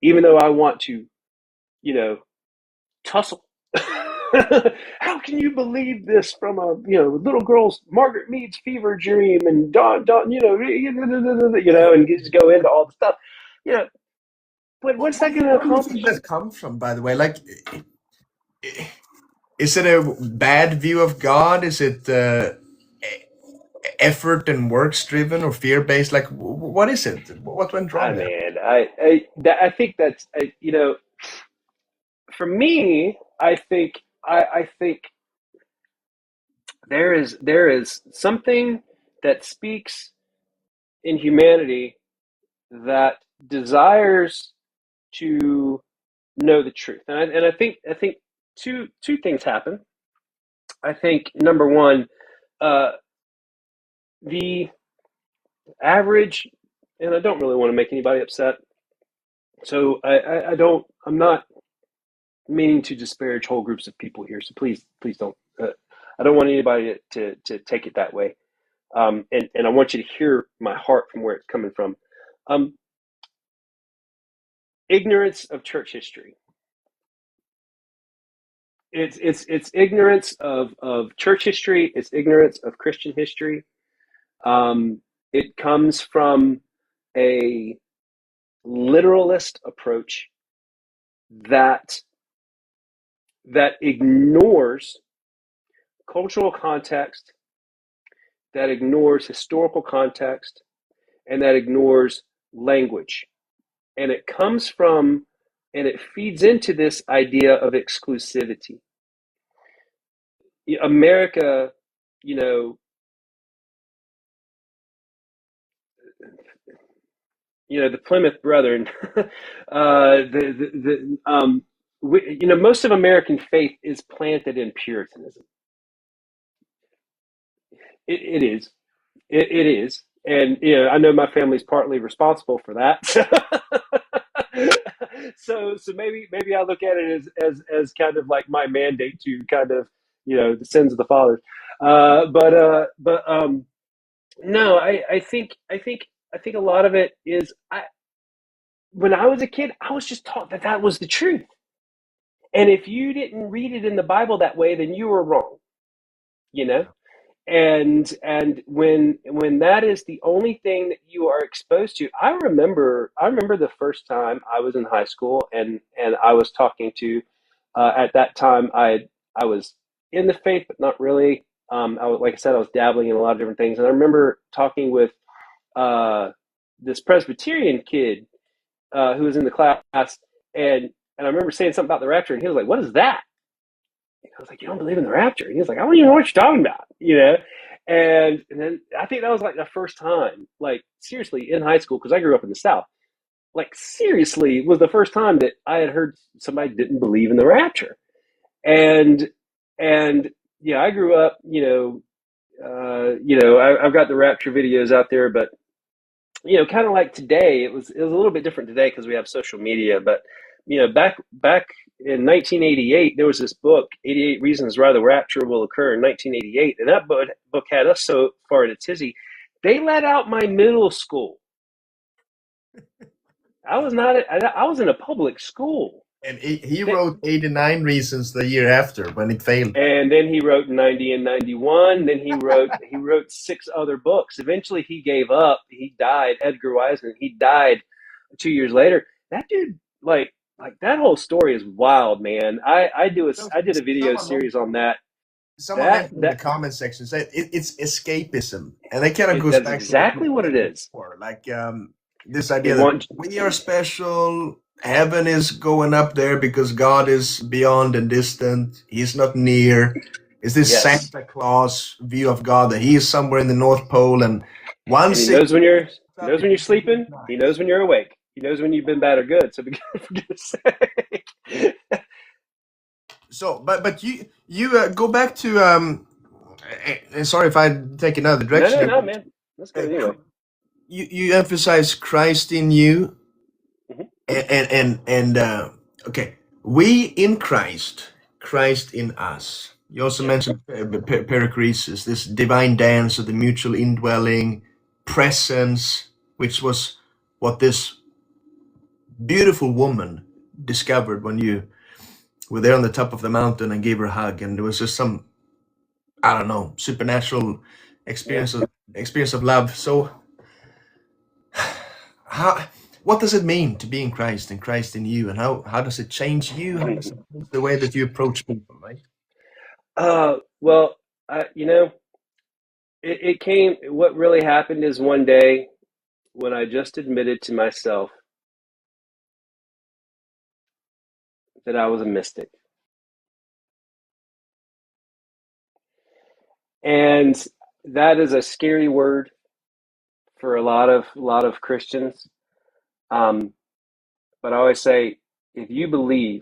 even though I want to, tussle. How can you believe this from a little girl's Margaret Mead's fever dream and Don and just go into all the stuff, but what's that going to What do you think accomplish? that comes from, by the way? Like, is it a bad view of God? Is it effort and works driven or fear based? Like, what is it? What went wrong there? I think that's for me. I think there is something that speaks in humanity that desires to know the truth, and I think two things happen. I think number one, the average, and I don't really want to make anybody upset, so I'm not meaning to disparage whole groups of people here. So please don't. I don't want anybody to take it that way. And I want you to hear my heart from where it's coming from. Ignorance of church history. It's ignorance of church history. It's ignorance of Christian history. It comes from a literalist approach that ignores cultural context, that ignores historical context, and that ignores language. And it comes from, and it feeds into this idea of exclusivity. America, the Plymouth Brethren, most of American faith is planted in Puritanism. It is. It is. And I know my family's partly responsible for that. So maybe I look at it as kind of like my mandate to kind of the sins of the fathers. No, I think a lot of it is, when I was a kid, I was just taught that was the truth. And if you didn't read it in the Bible that way, then you were wrong. And when that is the only thing that you are exposed to, I remember the first time I was in high school, and I was talking to, at that time I was in the faith but not really. Like I said, I was dabbling in a lot of different things, and I remember talking with this Presbyterian kid who was in the class, and I remember saying something about the rapture, and he was like, "What is that?" I was like, "You don't believe in the rapture?" And he was like, "I don't even know what you're talking about," And then I think that was like the first time, like seriously, in high school, because I grew up in the South. Like seriously, was the first time that I had heard somebody didn't believe in the rapture. And yeah, I grew up, I've got the rapture videos out there, but kind of like today, it was a little bit different today because we have social media. But back in 1988, there was this book, 88 Reasons Why the Rapture Will Occur in 1988, and that book had us so far in a tizzy. They let out my middle school. I was in a public school, And he Th- wrote 89 Reasons the year after when it failed. And then he wrote 90 and 91. Then he wrote 6 other books. Eventually, he gave up. He died. Edgar Wiseman. He died 2 years later. That dude, like that whole story is wild, man. I did a video Someone series on that. someone That mentioned in the that comment section said it's escapism, and it kind of goes that's back to what exactly we what said it is. before, like this They idea that want we are special, heaven is going up there because God is beyond and distant, he's not near. It's this yes, Santa Claus view of God that he is somewhere in the North Pole, and and he once it knows when you're he up, knows it when you're will be sleeping. He knows nice. when you're awake. He knows when you've been bad or good. So be for goodness sake. So, but you go back to sorry if I take another No, direction no, here, no, but man. That's good anyway. you emphasize Christ in you, Hmm. and okay, we in Christ, Christ in us. You also Yep. mentioned perichoresis, this divine dance of the mutual indwelling presence, which was what this beautiful woman discovered when you were there on the top of the mountain and gave her a hug, and there was just some, I don't know, supernatural Yeah. experience of love. So how, what does it mean to be in Christ and Christ in you, and how does it change you? How does it change the way that you approach people, right? Well, it came. What really happened is one day when I just admitted to myself that I was a mystic, and that is a scary word for a lot of Christians. Um, but I always say, if you believe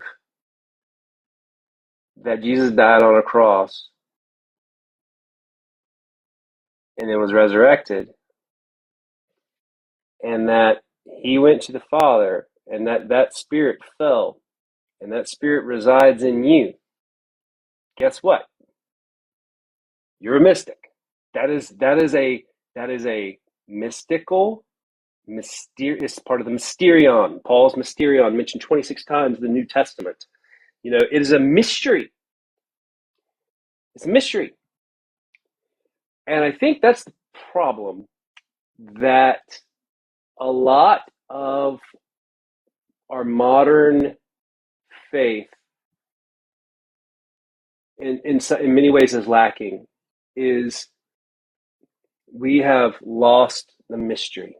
that Jesus died on a cross and then was resurrected, and that he went to the Father, and that spirit fell, and that spirit resides in you, guess what? You're a mystic. That is a mystical, mysterious part of the mysterion. Paul's mysterion, mentioned 26 times in the New Testament. It is a mystery. It's a mystery. And I think that's the problem, that a lot of our modern faith, in many ways, is lacking, is we have lost the mystery.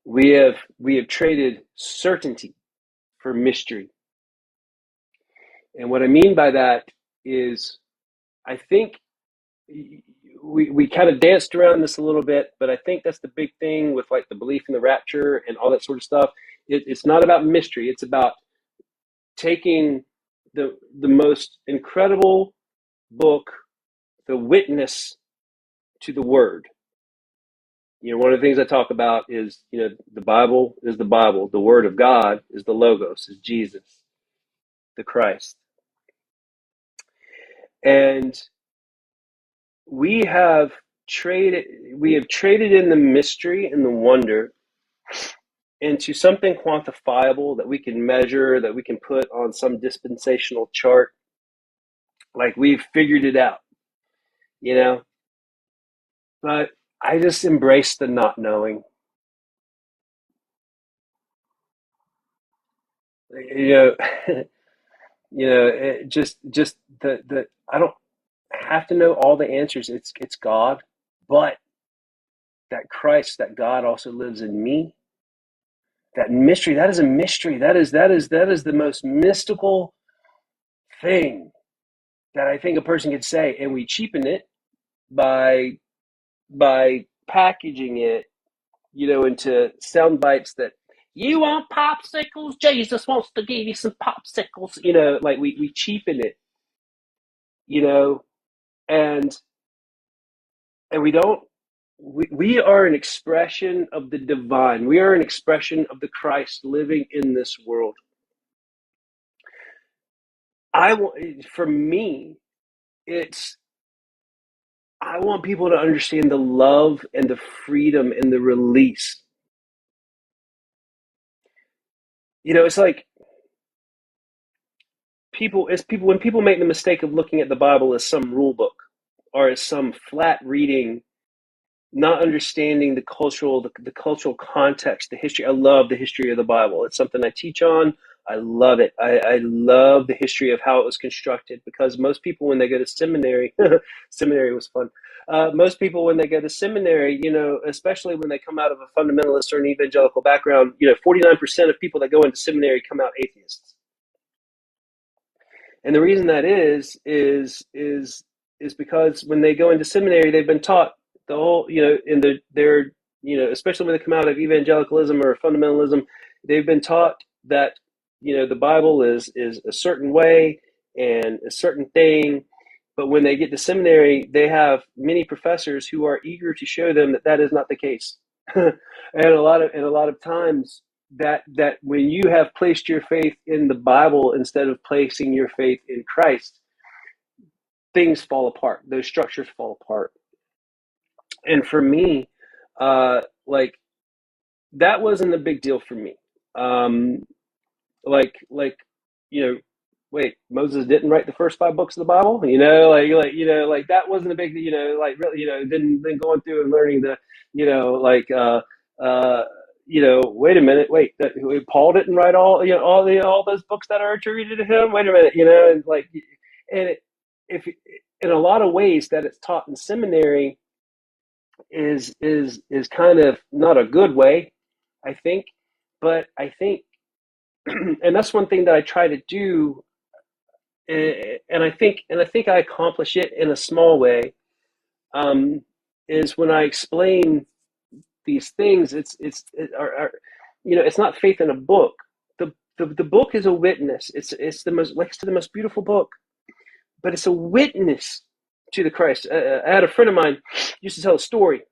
We have traded certainty for mystery. And what I mean by that is, I think we kind of danced around this a little bit, but I think that's the big thing with like the belief in the rapture and all that sort of stuff. It's not about mystery. It's about taking the most incredible book, the witness to the word. One of the things I talk about is, the Bible is the Bible. The word of God is the Logos, is Jesus, the Christ. And we have traded in the mystery and the wonder into something quantifiable that we can measure, that we can put on some dispensational chart, like we've figured it out, you know. But I just embrace the not knowing. You know, just the I don't have to know all the answers. It's God, but that Christ, that God also lives in me. That mystery, that is a mystery. That is the most mystical thing that I think a person could say, and we cheapen it by packaging it, into sound bites that, you want popsicles? Jesus wants to give you some popsicles. Like we cheapen it, you know, and we don't. We are an expression of the divine. We are an expression of the Christ living in this world. For me, it's I want people to understand the love and the freedom and the release. it's like when people make the mistake of looking at the Bible as some rule book or as some flat reading, not understanding the cultural context, the history. I love the history of the Bible. It's something I teach on. I love it. I love the history of how it was constructed, because most people, when they go to seminary, seminary was fun. Most people, when they go to seminary, especially when they come out of a fundamentalist or an evangelical background, 49% of people that go into seminary come out atheists. And the reason that is because when they go into seminary, they've been taught the whole, especially when they come out of evangelicalism or fundamentalism, they've been taught that, the Bible is a certain way and a certain thing. But when they get to seminary, they have many professors who are eager to show them that that is not the case. and a lot of times, that when you have placed your faith in the Bible instead of placing your faith in Christ, things fall apart. Those structures fall apart. And for me, like, that wasn't a big deal for me. Wait, Moses didn't write the first 5 books of the Bible, like that wasn't a big, really, then going through and learning the, wait a minute, Paul didn't write all those books that are attributed to him. Wait a minute, if in a lot of ways that it's taught in seminary is kind of not a good way, I think, but I think, and that's one thing that I try to do, and I think I accomplish it in a small way, is when I explain these things, it's not faith in a book. The book is a witness. It's the most, next to the most beautiful book, but it's a witness to the Christ. I had a friend of mine used to tell a story,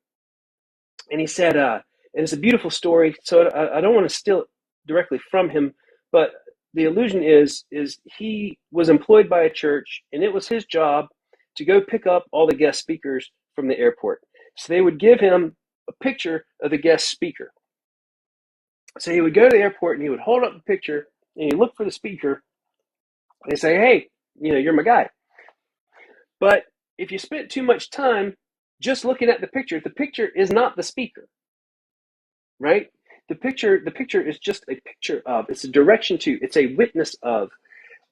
and he said, and it's a beautiful story, so I don't want to steal it directly from him, but the illusion is he was employed by a church, and it was his job to go pick up all the guest speakers from the airport. So they would give him a picture of the guest speaker. So he would go to the airport and he would hold up the picture and he'd look for the speaker and he'd say, hey, you're my guy. But if you spent too much time just looking at the picture is not the speaker, right? The picture is just a picture of, it's a direction to, it's a witness of.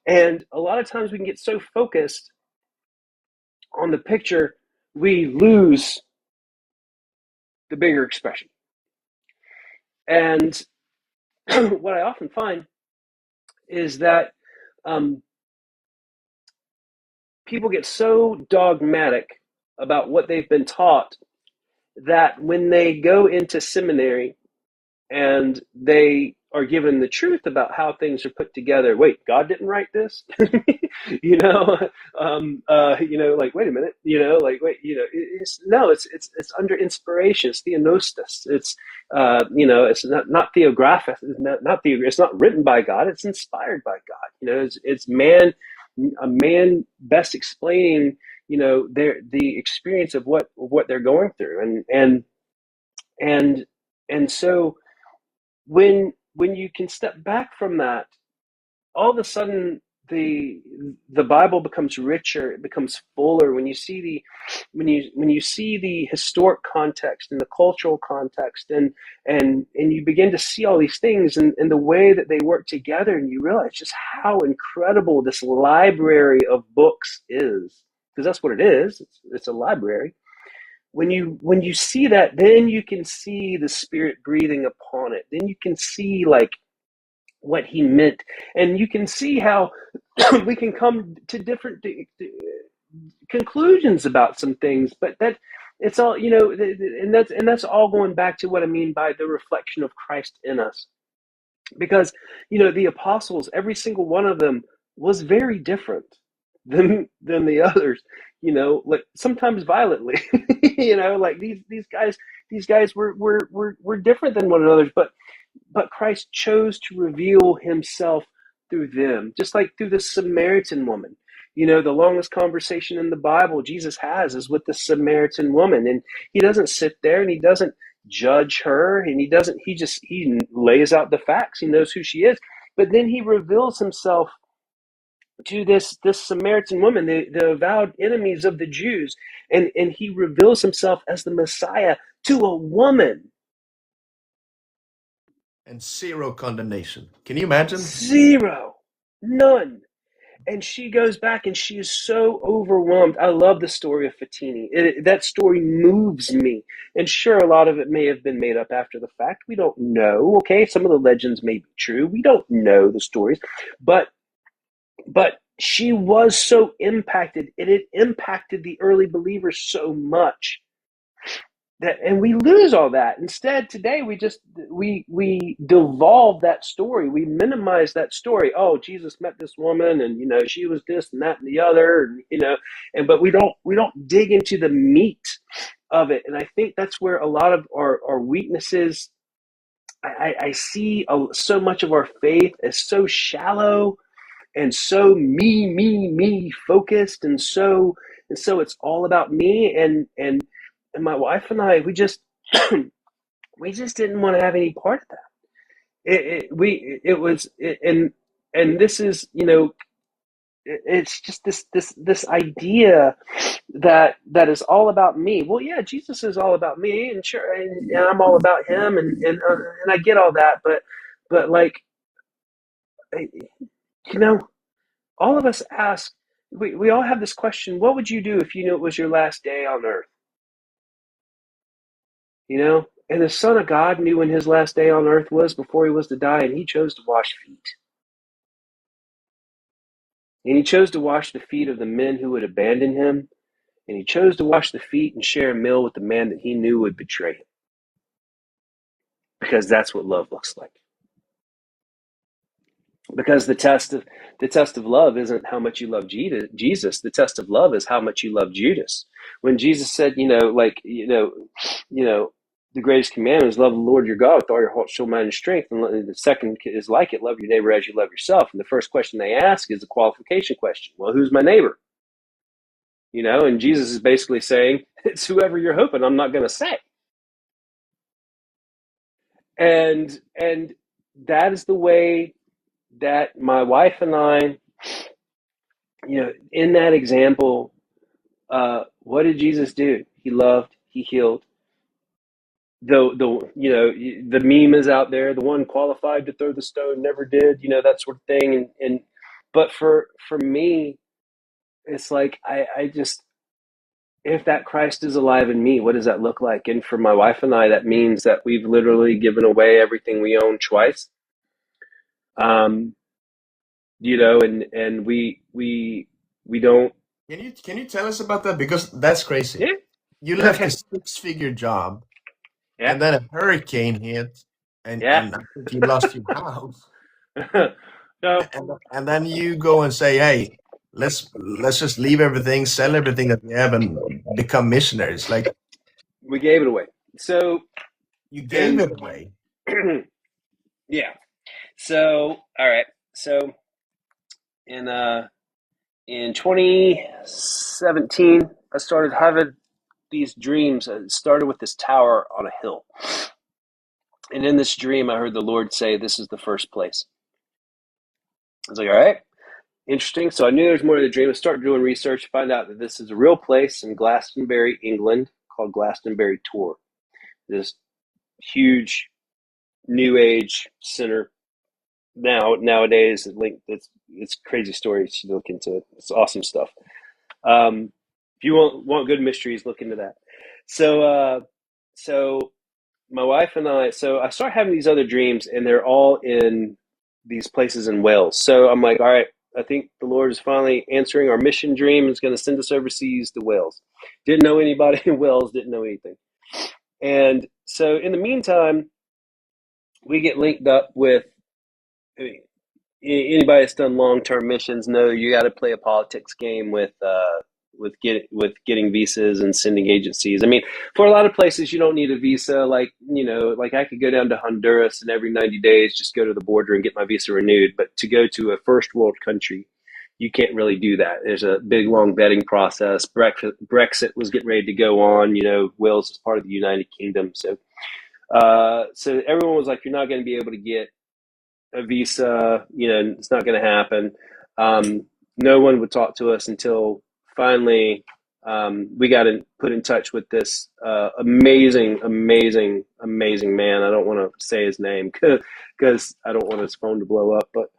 And a lot of times we can get so focused on the picture, we lose the bigger expression. And what I often find is that people get so dogmatic about what they've been taught that when they go into seminary and they are given the truth about how things are put together, wait, God didn't write this? Like, wait a minute, it's under inspiration. It's theonostas. It's not theographic. It's not written by God. It's inspired by God. It's a man best explaining the experience of what they're going through, and so when you can step back from that, all of a sudden the Bible becomes richer, it becomes fuller. When you see the historic context and the cultural context, and you begin to see all these things and the way that they work together, and you realize just how incredible this library of books is, because that's what it is. It's a library. When you see that, then you can see the Spirit breathing upon it. Then you can see what he meant, and you can see how we can come to different conclusions about some things. But that it's all, and that's all going back to what I mean by the reflection of Christ in us, because the apostles, every single one of them was very different than the others, like sometimes violently. Like these guys were different than one another, but Christ chose to reveal himself through them, just like through the Samaritan woman. The longest conversation in the Bible Jesus has is with the Samaritan woman, and he doesn't sit there and he doesn't judge her, and he lays out the facts. He knows who she is. But then he reveals himself to this Samaritan woman, the avowed enemies of the Jews, and he reveals himself as the Messiah to a woman. And zero condemnation. Can you imagine? Zero. None. And she goes back and she is so overwhelmed. I love the story of Fatini. That story moves me. And sure, a lot of it may have been made up after the fact. We don't know. Okay, some of the legends may be true. We don't know the stories. But she was so impacted, and it impacted the early believers so much that, and we lose all that. Instead, today we devolve that story. We minimize that story. Oh, Jesus met this woman, and she was this and that and the other, but we don't dig into the meat of it. And I think that's where a lot of our weaknesses. I see so much of our faith as so shallow and so me focused, and so it's all about me, and my wife and I, we just we just didn't want to have any part of that. And this is, it's just this idea that is all about me. Well, yeah, Jesus is all about me, and sure, and I'm all about him, and I get all that, but like, you know all of us ask, we all have this question: what would you do if you knew it was your last day on earth? And the Son of God knew when his last day on earth was before he was to die, and he chose to wash feet. And he chose to wash the feet of the men who would abandon him, and he chose to wash the feet and share a meal with the man that he knew would betray him, because that's what love looks like. Because the test of love isn't how much you love Jesus. The test of love is how much you love Judas. When Jesus said, the greatest commandment is love the Lord your God with all your heart, soul, mind, and strength. And the second is like it: love your neighbor as you love yourself. And the first question they ask is a qualification question. Well, who's my neighbor? And Jesus is basically saying, it's whoever you're hoping I'm not going to say. And that is the way that my wife and I, in that example, what did Jesus do? He loved, he healed. The meme is out there: the one qualified to throw the stone never did, that sort of thing. But for me, it's like, I just, if that Christ is alive in me, what does that look like? And for my wife and I, that means that we've literally given away everything we own twice. And we don't. Can you tell us about that? Because that's crazy. Yeah. You left a six-figure job, Yeah. and then a hurricane hit, and Yeah. I think you lost your house. No, And then you go and say, "Hey, let's just leave everything, sell everything that we have, and become missionaries." Like, we gave it away. So, you gave it away. yeah. So, all right. So, in 2017, I started having these dreams. It started with this tower on a hill. And in this dream, I heard the Lord say, "This is the first place." I was like, all right, interesting. So I knew there's more to the dream. I started doing research, find out that this is a real place in Glastonbury, England, called Glastonbury Tor. This huge new age center. Nowadays, it's crazy stories. You look into it. It's awesome stuff. If you want good mysteries, look into that. So my wife and I start having these other dreams, and they're all in these places in Wales. So I'm like, all right, I think the Lord is finally answering our mission dream. Is going to send us overseas to Wales. Didn't know anybody in Wales, didn't know anything. And so in the meantime, we get linked up with, anybody that's done long-term missions know you got to play a politics game with getting visas and sending agencies. I mean, for a lot of places, you don't need a visa. Like I could go down to Honduras and every 90 days just go to the border and get my visa renewed. But to go to a first world country, you can't really do that. There's a big long vetting process. Brexit was getting ready to go on. Wales is part of the United Kingdom, so everyone was like, you're not going to be able to get a visa. It's not going to happen. No one would talk to us until finally we got put in touch with this amazing man. I don't want to say his name because I don't want his phone to blow up, but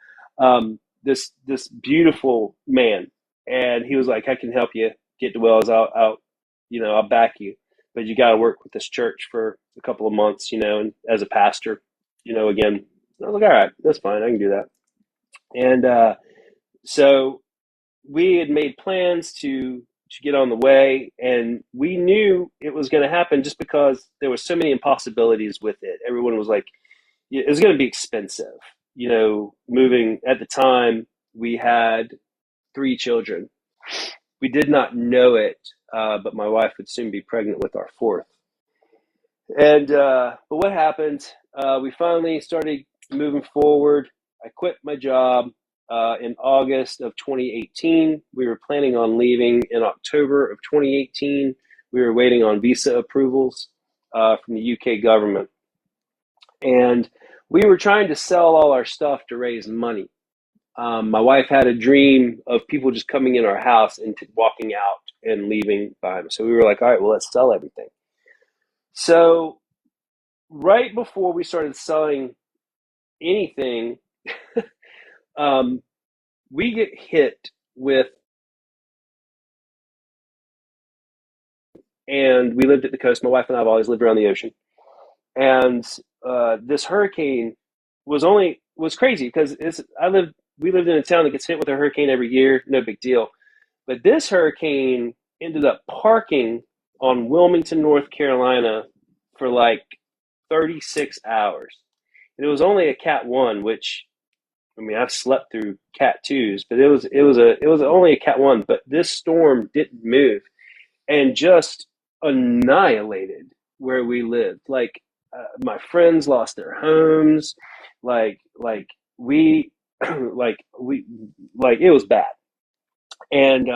this beautiful man, and he was like, I can help you get to Wells. I'll back you, but you got to work with this church for a couple of months, and as a pastor, again. I was like, all right, that's fine. I can do that. And so we had made plans to get on the way, and we knew it was going to happen just because there were so many impossibilities with it. Everyone was like, it was going to be expensive. Moving at the time, we had 3 children. We did not know it, but my wife would soon be pregnant with our 4th. And but what happened? We finally started moving forward. I quit my job in August of 2018. We were planning on leaving in October of 2018. We were waiting on visa approvals from the UK government. And we were trying to sell all our stuff to raise money. My wife had a dream of people just coming in our house and walking out and leaving behind. So we were like, all right, well, let's sell everything. So right before we started selling anything, we get hit with, and we lived at the coast. My wife and I have always lived around the ocean. And this hurricane was crazy because we lived in a town that gets hit with a hurricane every year, no big deal. But this hurricane ended up parking on Wilmington, North Carolina for like 36 hours. And it was only a Cat 1, which, I mean, I've slept through Cat 2s, but it was only a Cat 1. But this storm didn't move and just annihilated where we lived. Like my friends lost their homes. Like we it was bad. And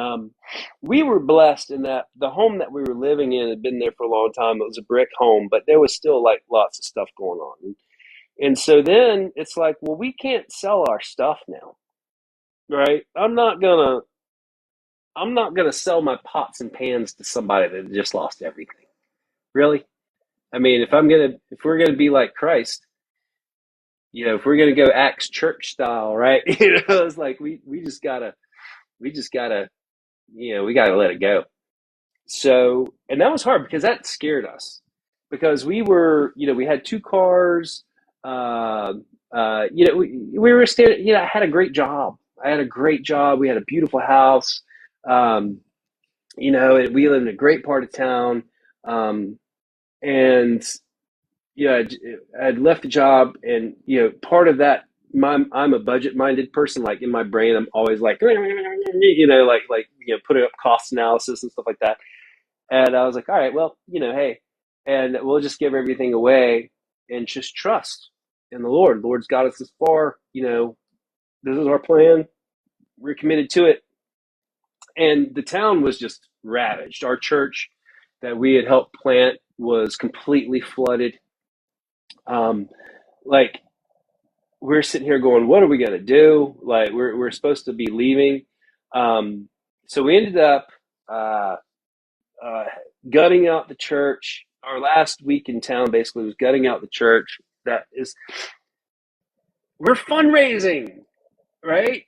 we were blessed in that the home that we were living in had been there for a long time. It was a brick home, but there was still like lots of stuff going on. And so then it's like, well, we can't sell our stuff now, right? I'm not gonna sell my pots and pans to somebody that just lost everything. Really? I mean, if we're gonna be like Christ, if we're gonna go Acts church style, right? It's like we just gotta we gotta let it go. So, and that was hard because that scared us because we had 2 cars. We were standing. I had a great job. We had a beautiful house. We lived in a great part of town. And I'd left the job, and part of that, I'm a budget-minded person. Like in my brain, I'm always like, putting up cost analysis and stuff like that. And I was like, all right, well, hey, and we'll just give everything away and just trust in the Lord. The Lord's got us this far. This is our plan. We're committed to it. And the town was just ravaged. Our church that we had helped plant was completely flooded. We're sitting here going, what are we going to do? Like, we're supposed to be leaving. So we ended up gutting out the church. Our last week in town basically was gutting out the church. We're fundraising, right?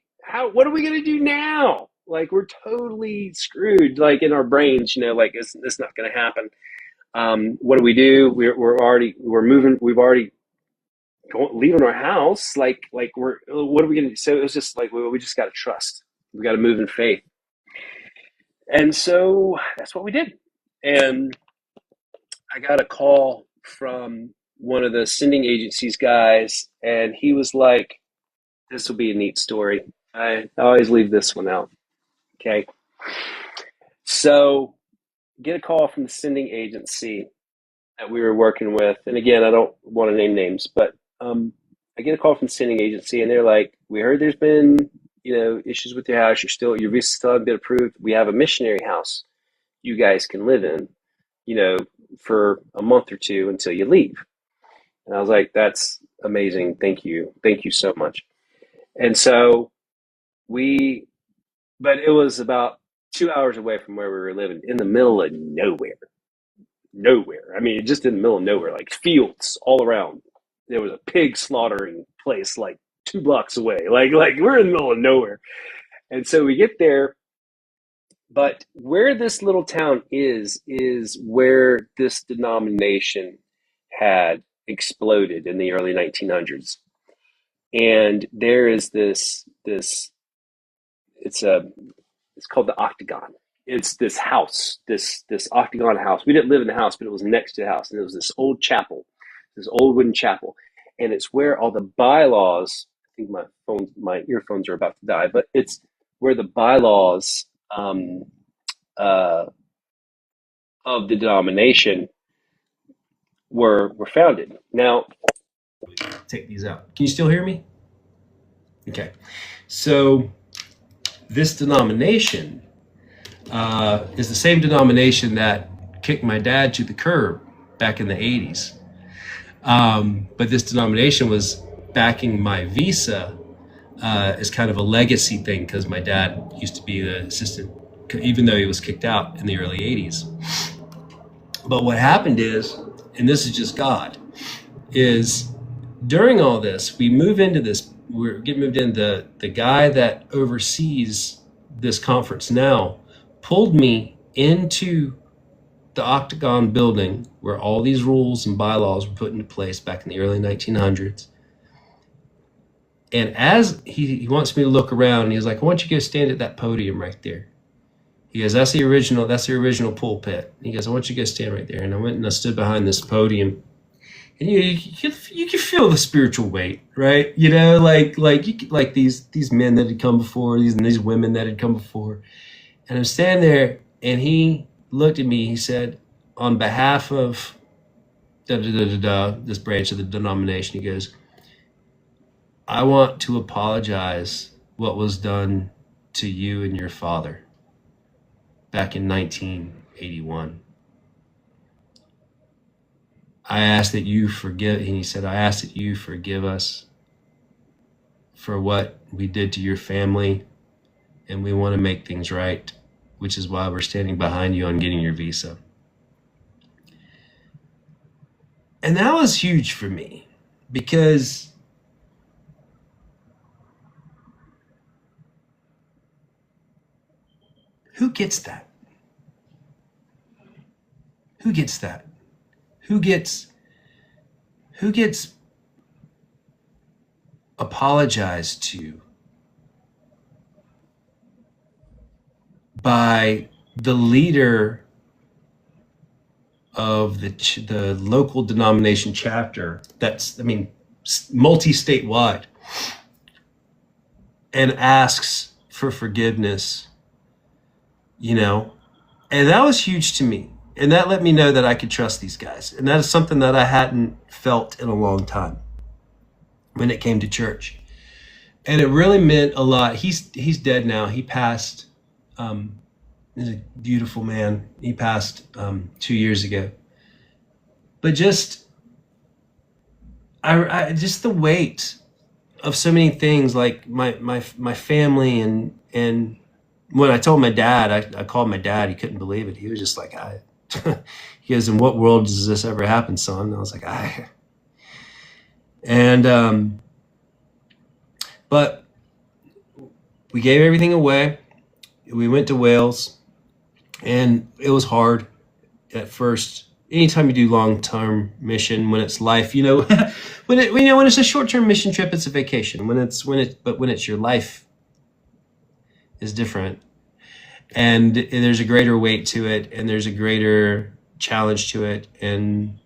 What are we going to do now? Like, we're totally screwed, like in our brains, like it's not going to happen. What do we do? We're moving. We've already leaving our house. What are we going to do? So it was just like, we just got to trust. We got to move in faith. And so that's what we did. And I got a call from one of the sending agencies guys, and he was like, this will be a neat story. I always leave this one out. Okay. So get a call from the sending agency that we were working with. And again, I don't want to name names, but I get a call from the sending agency, and they're like, we heard there's been, issues with your house. Your visa still hasn't been approved. We have a missionary house you guys can live in, for a month or 2 until you leave. And I was like, that's amazing. Thank you. Thank you so much. And so but it was about 2 hours away from where we were living, in the middle of nowhere. Nowhere. I mean, just in the middle of nowhere, like fields all around. There was a pig slaughtering place like 2 blocks away. Like we're in the middle of nowhere. And so we get there, but where this little town is where this denomination had exploded in the early 1900s. And there is this it's a it's called the Octagon. It's this house, this octagon house. We didn't live in the house, but it was next to the house, and it was this old chapel, this old wooden chapel, and it's where all the bylaws. I think my earphones are about to die, but it's where the bylaws uh, of the denomination were founded. Now, take these out. Can you still hear me? Okay, so this denomination is the same denomination that kicked my dad to the curb back in the 80s. But this denomination was backing my visa as kind of a legacy thing, because my dad used to be the assistant, even though he was kicked out in the early 80s. But what happened is, and this is just God, is during all this, we move into this, we're getting moved in, the guy that oversees this conference now pulled me into the Octagon building where all these rules and bylaws were put into place back in the early 1900s. And as he wants me to look around, and he's like, I want you to go stand at that podium right there. He goes, that's the original pulpit. He goes, I want you to go stand right there. And I went and I stood behind this podium. And you can feel the spiritual weight, right? You know, like these men that had come before, these women that had come before. And I'm standing there, and he looked at me. He said, on behalf of this branch of the denomination, he goes, I want to apologize what was done to you and your father back in 1981. I ask that you forgive, and he said, I ask that you forgive us for what we did to your family, and we want to make things right, which is why we're standing behind you on getting your visa. And that was huge for me, because who gets that? Who gets that? Who gets apologized to by the leader of the local denomination chapter that's, I mean, multi-statewide, and asks for forgiveness, you know? And that was huge to me. And that let me know that I could trust these guys. And that is something that I hadn't felt in a long time when it came to church. And it really meant a lot. He's dead now. He passed, he's a beautiful man. He passed 2 years ago. But just the weight of so many things, like my family, and when I told my dad, I called my dad, he couldn't believe it. He was just like, he goes, in what world does this ever happen, son? And I was like, but we gave everything away. We went to Wales, and it was hard at first. Anytime you do long-term mission, when it's life, you know, when it's a short-term mission trip, it's a vacation. When it's your life is different. And there's a greater weight to it, and there's a greater challenge to it, and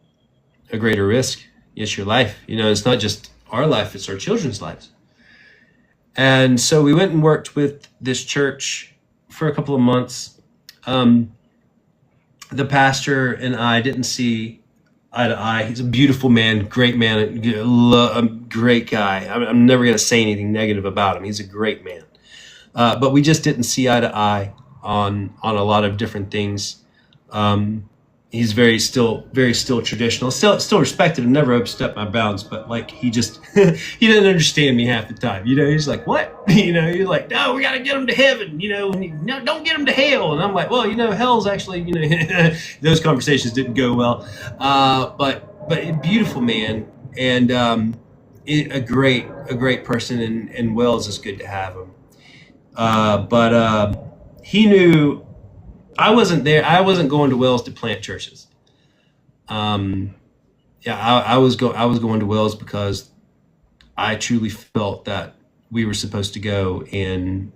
a greater risk. It's your life. You know, it's not just our life, it's our children's lives. And so we went and worked with this church for a couple of months. The pastor and I didn't see eye to eye. He's a beautiful man, great man, a great guy. I'm never going to say anything negative about him. He's a great man. But we just didn't see eye to eye on a lot of different things. he's very still traditional, still respected and never overstepped my bounds, but like he just he didn't understand me half the time. He's like, what? He's like, no, we got to get him to heaven, no, don't get him to hell. And I'm like, well, hell's actually, those conversations didn't go well. But a beautiful man, and a great person, and Wells is good to have him. But he knew I wasn't there. I wasn't going to Wells to plant churches. I was going to Wells because I truly felt that we were supposed to go and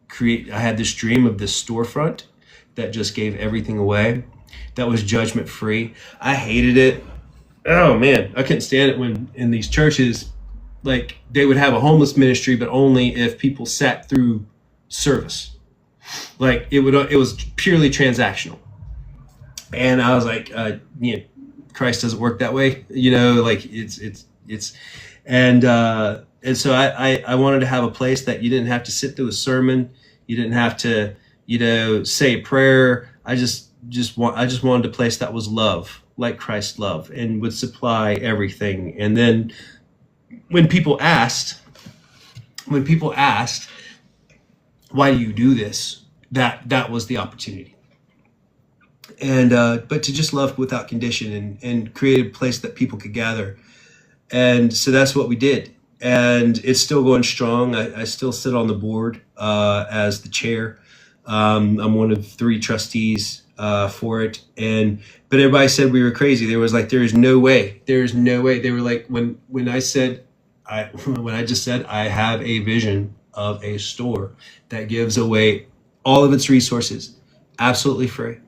create. I had this dream of this storefront that just gave everything away, that was judgment free. I hated it. Oh man, I couldn't stand it when in these churches, like they would have a homeless ministry, but only if people sat through service. Like it was purely transactional. And I was like, Christ doesn't work that way, like and so I wanted to have a place that you didn't have to sit through a sermon. You didn't have to, say a prayer. I just wanted a place that was love, like Christ's love, and would supply everything. And then when people asked, why do you do this? That was the opportunity. And but to just love without condition and create a place that people could gather. And so that's what we did. And it's still going strong. I still sit on the board as the chair. I'm one of 3 trustees for it. But everybody said we were crazy. There was like, there's no way. They were like, when I just said I have a vision of a store that gives away all of its resources absolutely free.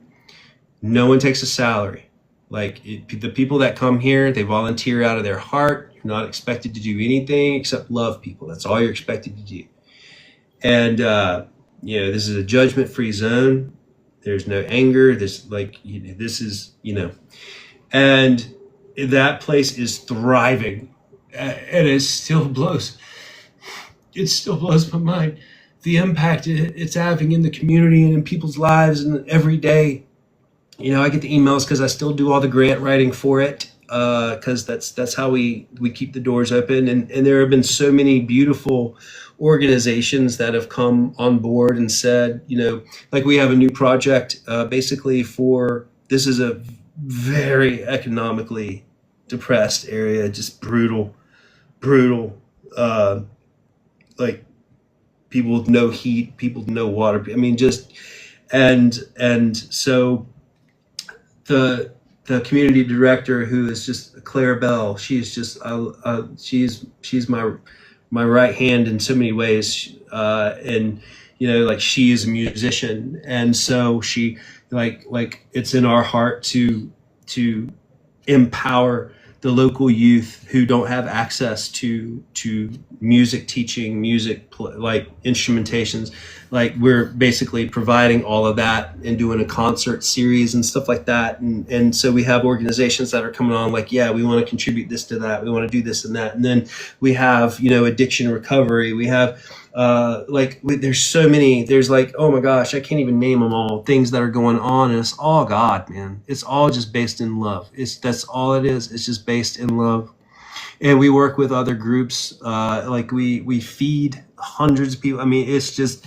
No one takes a salary. Like the people that come here, they volunteer out of their heart. You're not expected to do anything except love people. That's all you're expected to do. And this is a judgment-free zone. There's no anger. This is, and that place is thriving, and it still blows my mind, the impact it's having in the community and in people's lives and every day. I get the emails because I still do all the grant writing for it, because that's how we keep the doors open. And there have been so many beautiful organizations that have come on board and said, like we have a new project basically this is a very economically depressed area, just brutal, like people with no heat, people with no water. I mean, and so the community director, who is just Claire Bell, she's just she's my right hand in so many ways, and like she is a musician, and so she like it's in our heart to empower the local youth who don't have access to music teaching, like instrumentations. Like we're basically providing all of that and doing a concert series and stuff like that. And so we have organizations that are coming on like, yeah, we want to contribute this to that. We want to do this and that. And then we have, addiction recovery. We have there's so many, there's like, oh my gosh, I can't even name them all, things that are going on. And it's all God, man. It's all just based in love. That's all it is. It's just based in love. And we work with other groups. Like we feed hundreds of people. I mean, it's just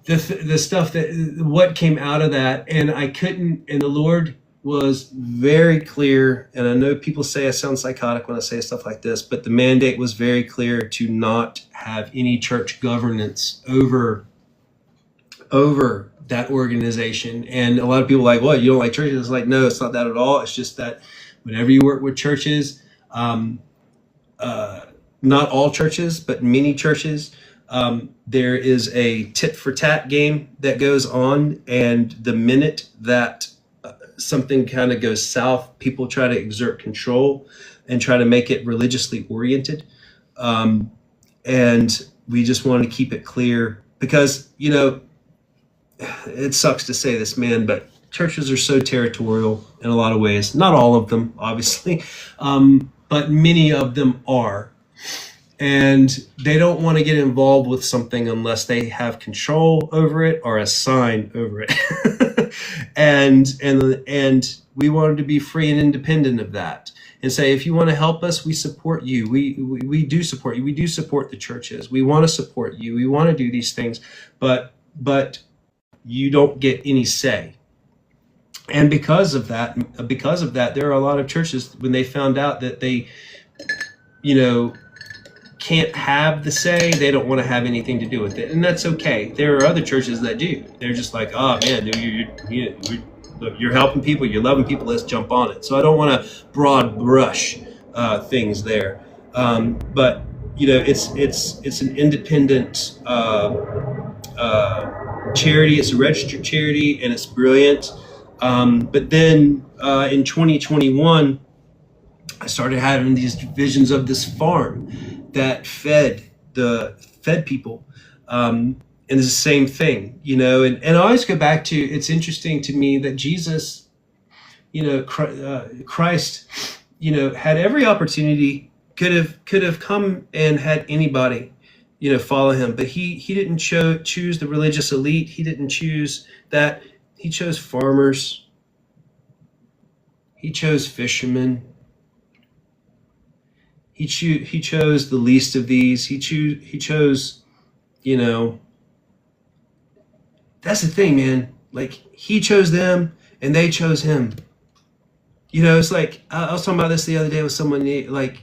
the stuff what came out of that. And the Lord was very clear. And I know people say I sound psychotic when I say stuff like this, but the mandate was very clear to not have any church governance over that organization. And a lot of people are like, what, you don't like churches? It's like, no, it's not that at all. It's just that whenever you work with churches, not all churches, but many churches, there is a tit for tat game that goes on. And the minute that something kind of goes south, people try to exert control and try to make it religiously oriented. And we just want to keep it clear because, it sucks to say this, man, but churches are so territorial in a lot of ways. Not all of them, obviously, but many of them are. and they don't want to get involved with something unless they have control over it or a sign over it. and we wanted to be free and independent of that, and say, if you want to help us, we support you. We do support you. We do support the churches. We want to support you. We want to do these things, but you don't get any say. And because of that, there are a lot of churches, when they found out that they, can't have the say, they don't want to have anything to do with it, and that's okay. There are other churches that do. They're just like, oh man, you're helping people, you're loving people, let's jump on it. So I don't want to broad brush things there, but it's an independent charity. It's a registered charity, and it's brilliant. But then in 2021, I started having these visions of this farm that fed people. And it's the same thing, and I always go back to, it's interesting to me that Jesus, Christ, had every opportunity, could have come and had anybody, follow him, but he didn't choose the religious elite. He didn't choose that. He chose farmers. He chose fishermen. He chose the least of these. He chose, that's the thing, man. Like, he chose them and they chose him. It's like, I was talking about this the other day with someone, like,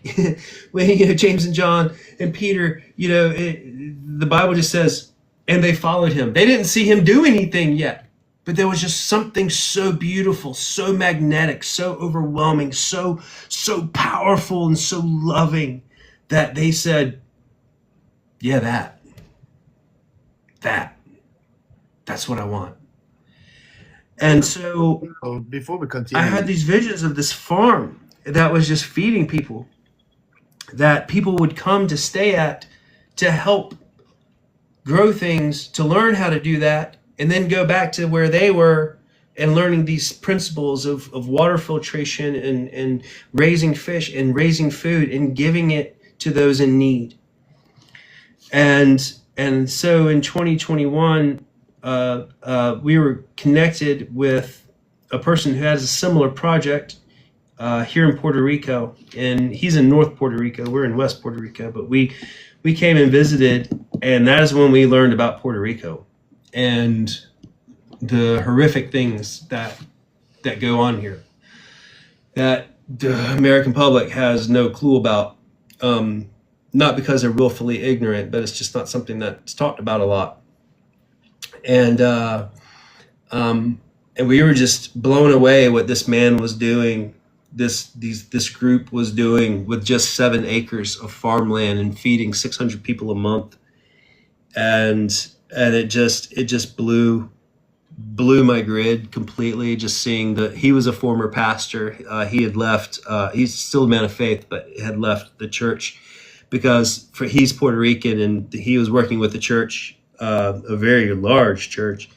when, James and John and Peter, the Bible just says, and they followed him. They didn't see him do anything yet, but there was just something so beautiful, so magnetic, so overwhelming, so powerful and so loving that they said, yeah, that's what I want. And so before we continue, I had these visions of this farm that was just feeding people, that people would come to stay at, to help grow things, to learn how to do that, and then go back to where they were and learning these principles of water filtration and raising fish and raising food and giving it to those in need. And so in 2021, we were connected with a person who has a similar project here in Puerto Rico, and he's in North Puerto Rico. We're in West Puerto Rico, but we came and visited, and that is when we learned about Puerto Rico and the horrific things that go on here, that the American public has no clue about. Not because they're willfully ignorant, but it's just not something that's talked about a lot. And we were just blown away what this man was doing. This group was doing with just 7 acres of farmland and feeding 600 people a month. And it just blew my grid completely. Just seeing that he was a former pastor. He had left. He's still a man of faith, but had left the church because he's Puerto Rican, and he was working with the church, a very large church.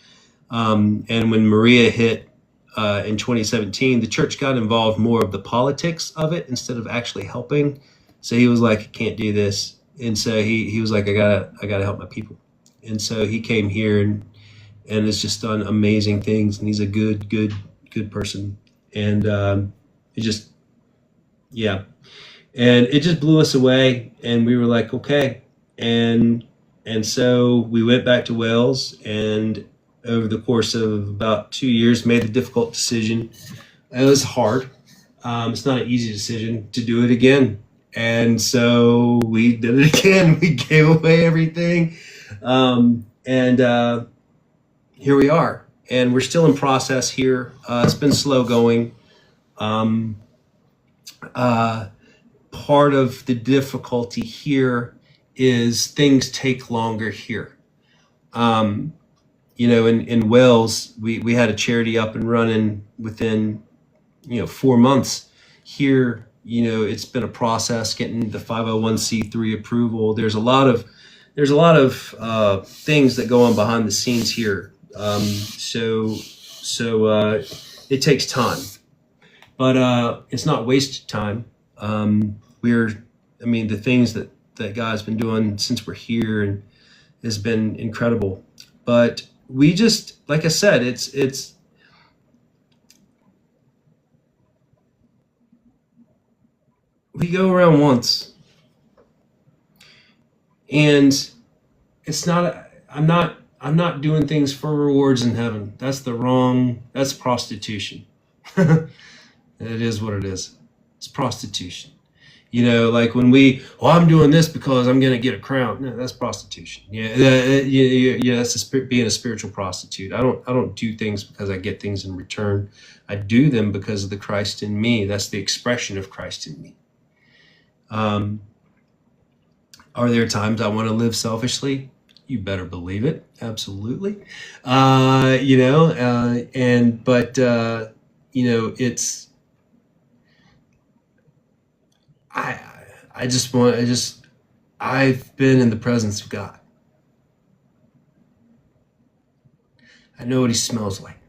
And when Maria hit in 2017, the church got involved more of the politics of it instead of actually helping. So he was like, I can't do this. And so he was like, I gotta help my people. And so he came here and has just done amazing things. And he's a good person. And it just blew us away. And we were like, okay. And so we went back to Wales, and over the course of about 2 years, made the difficult decision. It was hard. It's not an easy decision to do it again. And so we did it again. We gave away everything. Here we are. And we're still in process here. It's been slow going. Part of the difficulty here is things take longer here. In Wales, we had a charity up and running within, 4 months. Here, it's been a process getting the 501c3 approval. There's a lot of things that go on behind the scenes here. So it takes time, but it's not wasted time. The things that that God's been doing since we're here, and has been incredible. But we just, like I said, it's we go around once, and it's not. I'm not doing things for rewards in heaven. That's prostitution. It is what it is. It's prostitution. Like when I'm doing this because I'm going to get a crown. No, that's prostitution. Yeah, that's being a spiritual prostitute. I don't do things because I get things in return. I do them because of the Christ in me. That's the expression of Christ in me. Are there times I want to live selfishly? You better believe it. Absolutely. It's, I've been in the presence of God. I know what he smells like.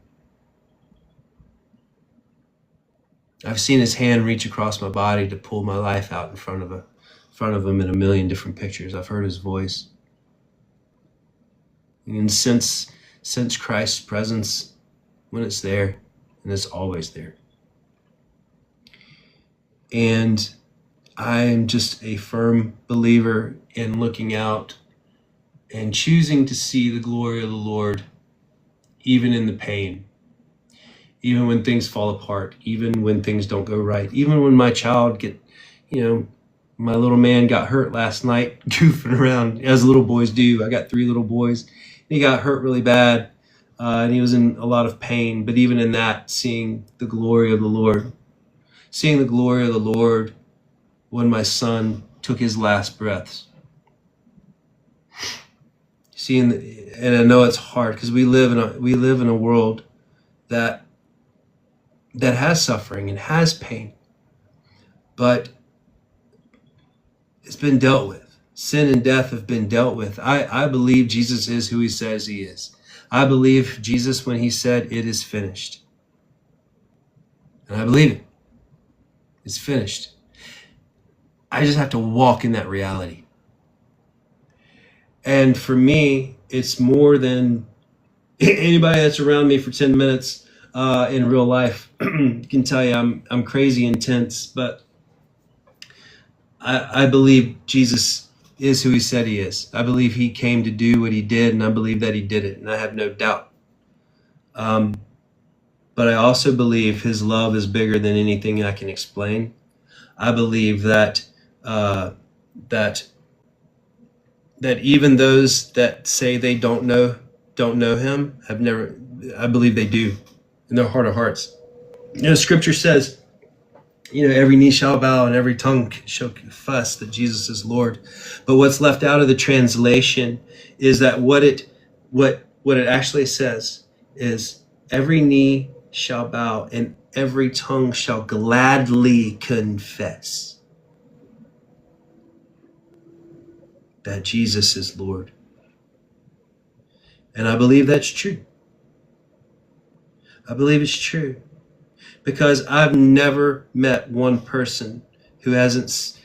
I've seen his hand reach across my body to pull my life out in front of him in a million different pictures. I've heard his voice. And since Christ's presence, when it's there, and it's always there. And I'm just a firm believer in looking out and choosing to see the glory of the Lord, even in the pain, even when things fall apart, even when things don't go right, even when my child my little man got hurt last night goofing around, as little boys do. I got 3 little boys. He got hurt really bad, and he was in a lot of pain. But even in that, seeing the glory of the Lord when my son took his last breaths. And I know it's hard because we live in a world that has suffering and has pain, but it's been dealt with. Sin and death have been dealt with. I believe Jesus is who he says he is. I believe Jesus when he said it is finished. And I believe it. It's finished. I just have to walk in that reality. And for me, it's more than anybody that's around me for 10 minutes in real life can tell you I'm crazy intense, but I believe Jesus is who he said he is. I believe he came to do what he did, and I believe that he did it, and I have no doubt. But I also believe his love is bigger than anything I can explain. I believe that even those that say they don't know him have never. I believe they do in their heart of hearts. Scripture says, every knee shall bow and every tongue shall confess that Jesus is Lord. But what's left out of the translation is that what it actually says is every knee shall bow and every tongue shall gladly confess that Jesus is Lord. And I believe that's true. I believe it's true. Because I've never met one person who hasn't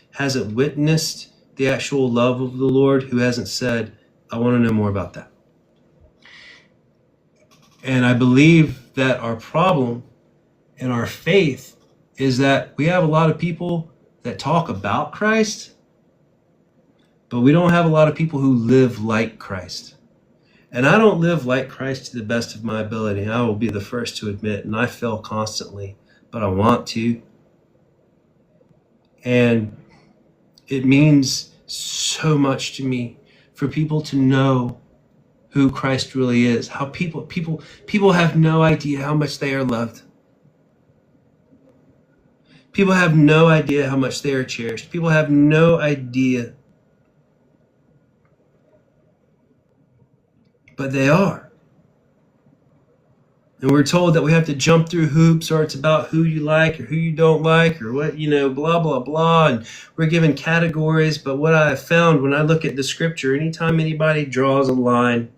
witnessed the actual love of the Lord, who hasn't said, I want to know more about that. And I believe that our problem in our faith is that we have a lot of people that talk about Christ, but we don't have a lot of people who live like Christ. And I don't live like Christ to the best of my ability. I will be the first to admit, and I fail constantly, but I want to. And it means so much to me for people to know who Christ really is. How people have no idea how much they are loved. People have no idea how much they are cherished. People have no idea. But they are. And we're told that we have to jump through hoops, or it's about who you like or who you don't like, or what, blah, blah, blah. And we're given categories. But what I have found when I look at the scripture, anytime anybody draws a line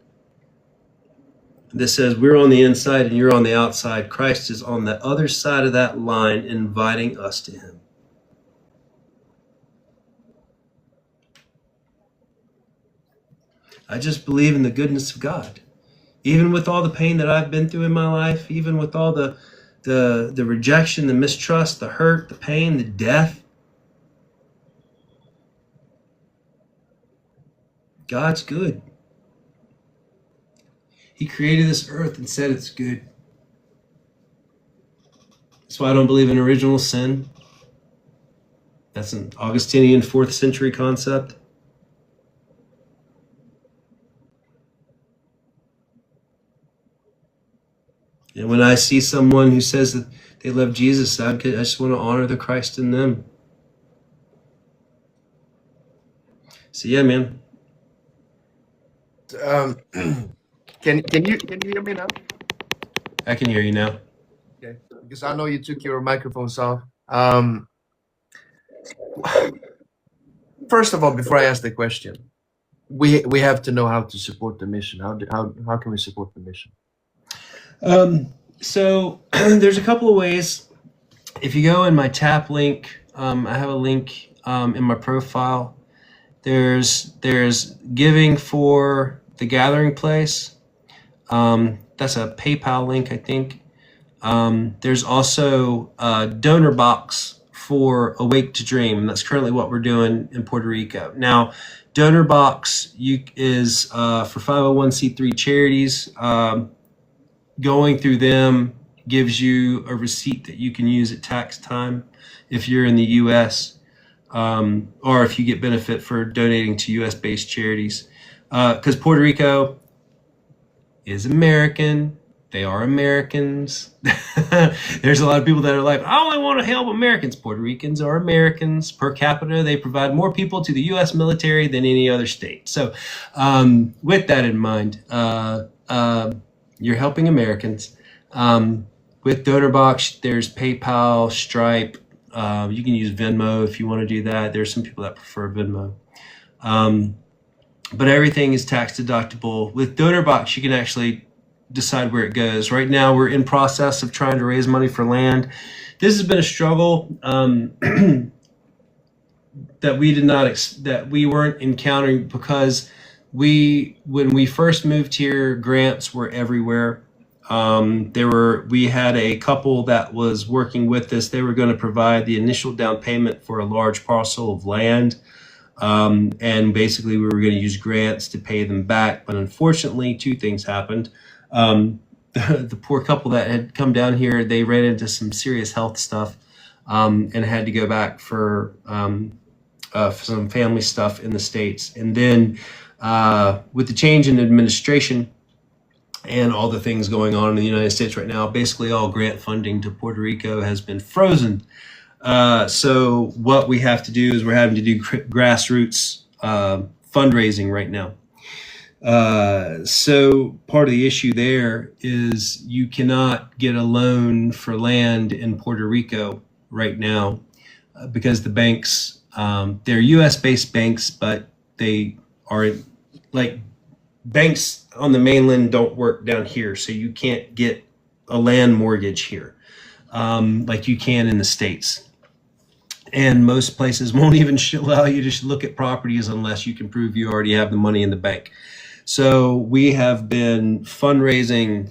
that says we're on the inside and you're on the outside, Christ is on the other side of that line, inviting us to him. I just believe in the goodness of God. Even with all the pain that I've been through in my life, even with all the rejection, the mistrust, the hurt, the pain, the death, God's good. He created this earth and said it's good. That's why I don't believe in original sin. That's an Augustinian 4th century concept. And when I see someone who says that they love Jesus, I just want to honor the Christ in them. So yeah, man. Can you hear me now? I can hear you now. Okay, because I know you took your microphones off. First of all, before I ask the question, we have to know how to support the mission. How can we support the mission? So there's a couple of ways. If you go in my tap link, I have a link in my profile. There's giving for the gathering place. That's a PayPal link, I think. There's also a donor box for Awake to Dream, and that's currently what we're doing in Puerto Rico. Now, donor box is for 501c3 charities. Going through them gives you a receipt that you can use at tax time if you're in the U.S. Or if you get benefit for donating to U.S.-based charities. Because Puerto Rico is American. They are Americans. There's a lot of people that are like, I only want to help Americans. Puerto Ricans are Americans. Per capita, they provide more people to the U.S. military than any other state. So with that in mind, you're helping Americans. With DonorBox, there's PayPal, Stripe. You can use Venmo if you want to do that. There's some people that prefer Venmo. But everything is tax deductible. With DonorBox, you can actually decide where it goes. Right now, we're in process of trying to raise money for land. This has been a struggle that we weren't encountering because when we first moved here, grants were everywhere. We had a couple that was working with us. They were going to provide the initial down payment for a large parcel of land. And basically we were going to use grants to pay them back. But unfortunately, two things happened. The poor couple that had come down here, they ran into some serious health stuff, and had to go back for some family stuff in the States. And then, with the change in administration and all the things going on in the United States right now, basically all grant funding to Puerto Rico has been frozen. So what we have to do is we're having to do grassroots fundraising right now. So part of the issue there is you cannot get a loan for land in Puerto Rico right now because the banks, they're US-based banks, but they are like banks on the mainland don't work down here. So you can't get a land mortgage here like you can in the States. And most places won't even allow you to look at properties unless you can prove you already have the money in the bank. So we have been fundraising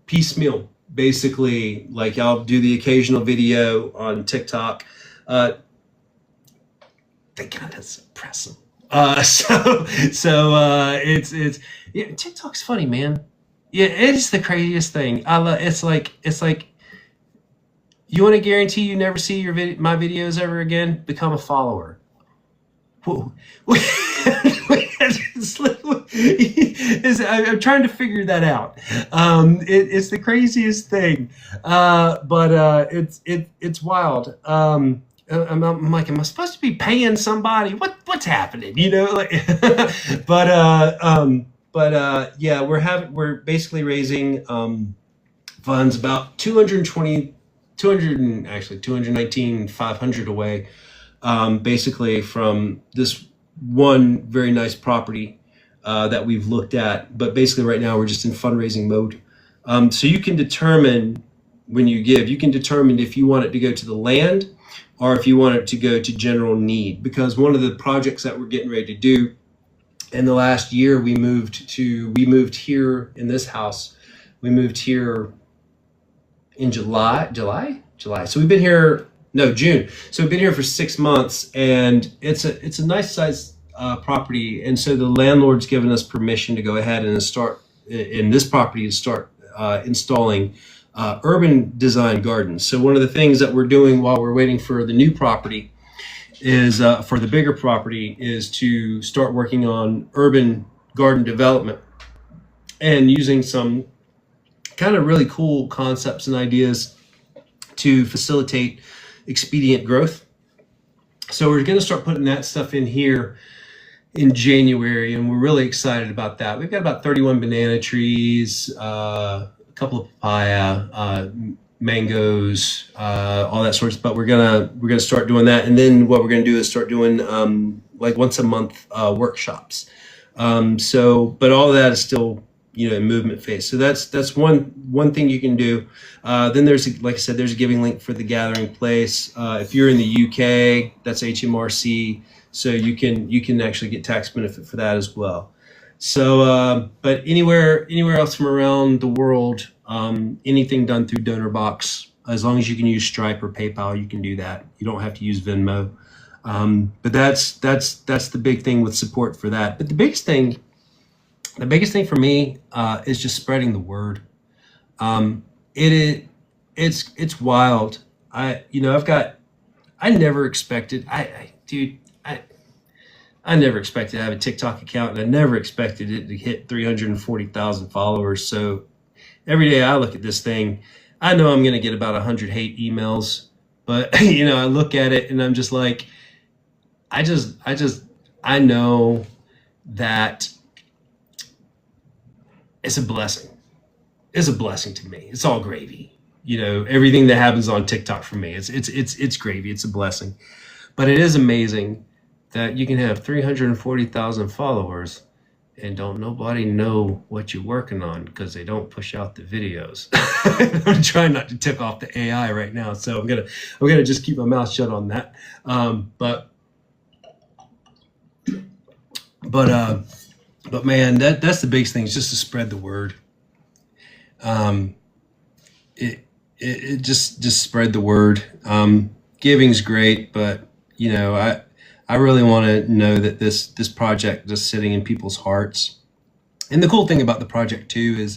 piecemeal, basically. Like I'll do the occasional video on TikTok. They kind of suppress them. It's yeah, TikTok's funny, man. Yeah, it's the craziest thing. It's like. You want to guarantee you never see my videos ever again? Become a follower. Whoa. I'm trying to figure that out. It's the craziest thing, but it's wild. I'm like, am I supposed to be paying somebody? What's happening? You know, like, yeah, we're basically raising funds about 219,500 away, basically from this one very nice property that we've looked at. But basically right now we're just in fundraising mode. So you can determine when you give, you can determine if you want it to go to the land or if you want it to go to general need. Because one of the projects that we're getting ready to do in the last year, we moved here in this house. We moved here in July. So we've been here, no, June. So we've been here for 6 months, and it's a nice size property. And so the landlord's given us permission to go ahead and start in this property and start installing urban design gardens. So one of the things that we're doing while we're waiting for the new property is for the bigger property is to start working on urban garden development and using some kind of really cool concepts and ideas to facilitate expedient growth. So we're going to start putting that stuff in here in January, and we're really excited about that. We've got about 31 banana trees, a couple of papaya, mangoes, all that sorts. But we're gonna start doing that, and then what we're gonna do is start doing like once a month workshops. But all of that is still in movement phase. So that's one thing you can do. Then there's, like I said, there's a giving link for the gathering place. If you're in the UK, that's HMRC. So you can actually get tax benefit for that as well. So, but anywhere else from around the world, anything done through DonorBox, as long as you can use Stripe or PayPal, you can do that. You don't have to use Venmo. But that's the big thing with support for that. But the biggest thing for me is just spreading the word. It's wild. I never expected. I never expected to have a TikTok account, and I never expected it to hit 340,000 followers. So every day I look at this thing, I know I'm going to get about 100 hate emails, but I look at it and I'm just like, I know that it's a blessing. It's a blessing to me. It's all gravy. Everything that happens on TikTok for me, it's gravy. It's a blessing. But it is amazing that you can have 340,000 followers and don't nobody know what you're working on because they don't push out the videos. I'm trying not to tick off the AI right now, so I'm gonna just keep my mouth shut on that. But man, that's the biggest thing, is just to spread the word. It just spread the word. Giving's great, but I really want to know that this project is sitting in people's hearts. And the cool thing about the project too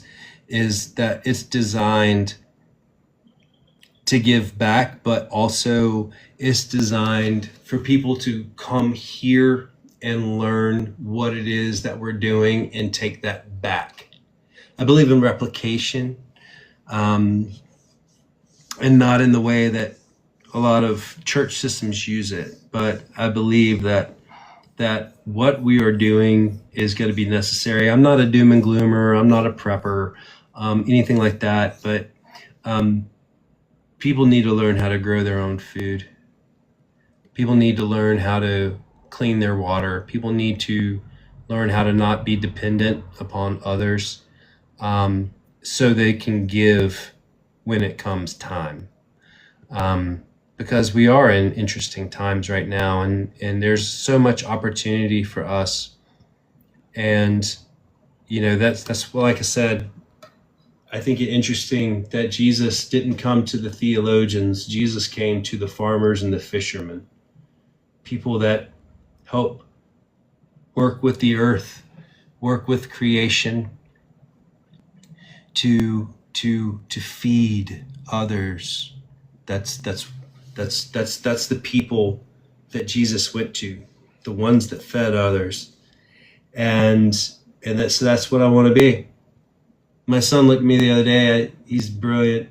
is that it's designed to give back, but also it's designed for people to come here and learn what it is that we're doing and take that back. I believe in replication, and not in the way that a lot of church systems use it, but I believe that what we are doing is going to be necessary. I'm not a doom and gloomer. I'm not a prepper, anything like that. But people need to learn how to grow their own food. People need to learn how to clean their water. People need to learn how to not be dependent upon others, so they can give when it comes time. Because we are in interesting times right now, and there's so much opportunity for us. And that's like I said, I think it interesting that Jesus didn't come to the theologians. Jesus came to the farmers and the fishermen, people that help work with the earth, work with creation, to feed others. That's the people that Jesus went to, the ones that fed others. And that's what I want to be. My son looked at me the other day. He's brilliant.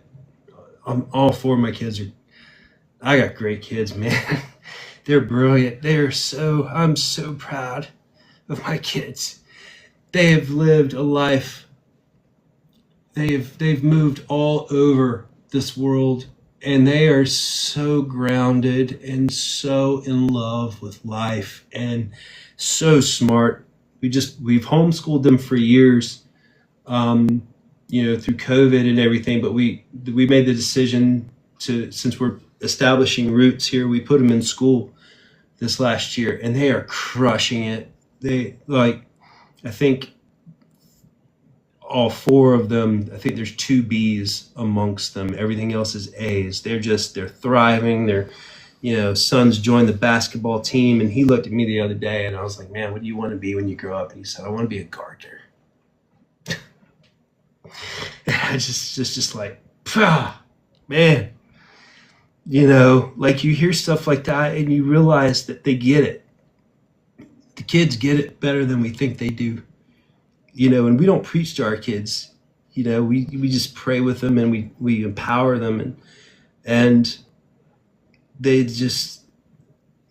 All four of my kids I got great kids, man. They're brilliant. I'm so proud of my kids. They have lived a life. They've moved all over this world, and they are so grounded and so in love with life and so smart. We've homeschooled them for years, through COVID and everything. But we made the decision since we're establishing roots here, we put them in school this last year, and they are crushing it. I think all four of them, I think there's two B's amongst them. Everything else is A's. They're thriving. Son's joined the basketball team, and he looked at me the other day, and I was like, man, what do you want to be when you grow up? And he said, I want to be a gardener. And I just like, man, like you hear stuff like that and you realize that they get it. The kids get it better than we think they do. And we don't preach to our kids. We just pray with them, and we empower them, and they just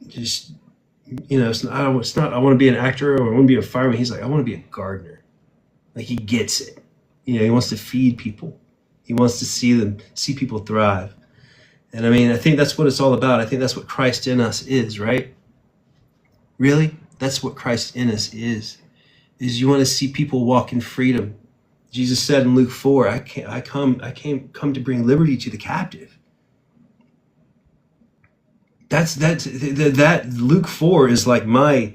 it's not I want to be an actor or I want to be a fireman. He's like, I want to be a gardener. Like, he gets it. He wants to feed people. He wants to see people thrive. And I think that's what it's all about. I think that's what Christ in us is, right? Really? That's what Christ in us is you want to see people walk in freedom. Jesus said in Luke 4, I come to bring liberty to the captive. That Luke 4 is like my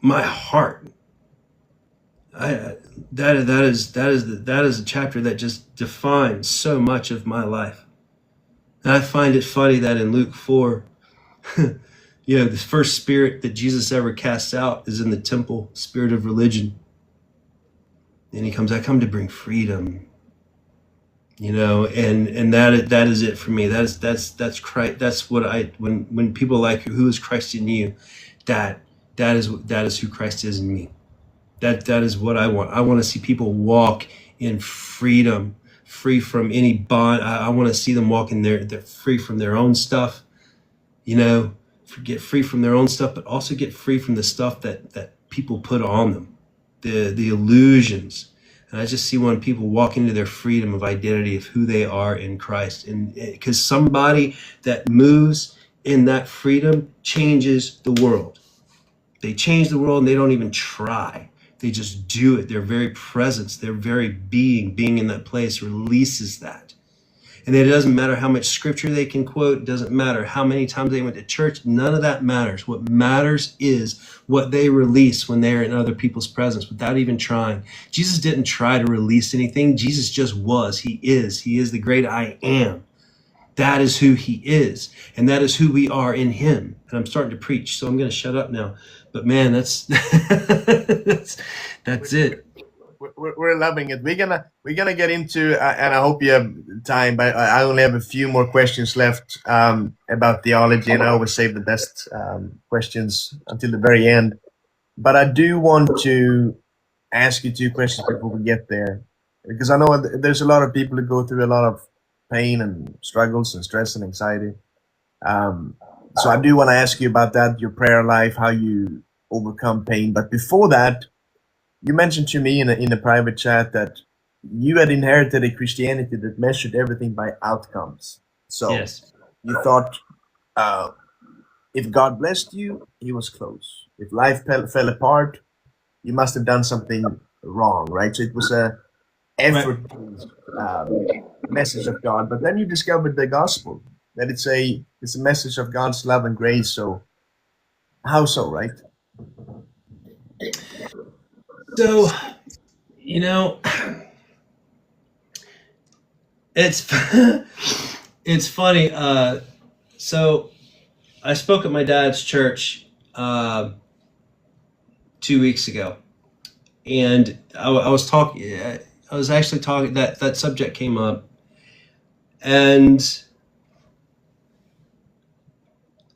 heart. That is a chapter that just defines so much of my life. And I find it funny that in Luke 4, the first spirit that Jesus ever casts out is in the temple, spirit of religion. And he comes, I come to bring freedom. And that is it for me. That's Christ. That's what when people are like, who is Christ in you? That is who Christ is in me. That is what I want. I want to see people walk in freedom, free from any bond. I want to see them walk in they're free from their own stuff, get free from their own stuff, but also get free from the stuff that people put on them, the illusions. And I just see when people walk into their freedom of identity of who they are in Christ. And because somebody that moves in that freedom changes the world. They change the world and they don't even try. They just do it. Their very presence, their very being in that place releases that. And it doesn't matter how much scripture they can quote. It doesn't matter how many times they went to church. None of that matters. What matters is what they release when they're in other people's presence without even trying. Jesus didn't try to release anything. Jesus just was. He is. He is the great I am. That is who he is. And that is who we are in him. And I'm starting to preach, so I'm going to shut up now. But man, that's that's it. We're loving it. We're gonna get into, and I hope you have time, but I only have a few more questions left about theology, and I always save the best questions until the very end. But I do want to ask you two questions before we get there, because I know there's a lot of people who go through a lot of pain and struggles and stress and anxiety. So I do want to ask you about that, your prayer life, how you overcome pain. But before that, you mentioned to me in a private chat that you had inherited a Christianity that measured everything by outcomes. So Yes. you thought if God blessed you, he was close. If life fell apart, you must have done something wrong, right? So it was a effort message of God. But then you discovered the gospel, that it's a message of God's love and grace. So how so, right? So, it's it's funny. So I spoke at my dad's church 2 weeks ago, and I was talking. I was actually talking that subject came up, and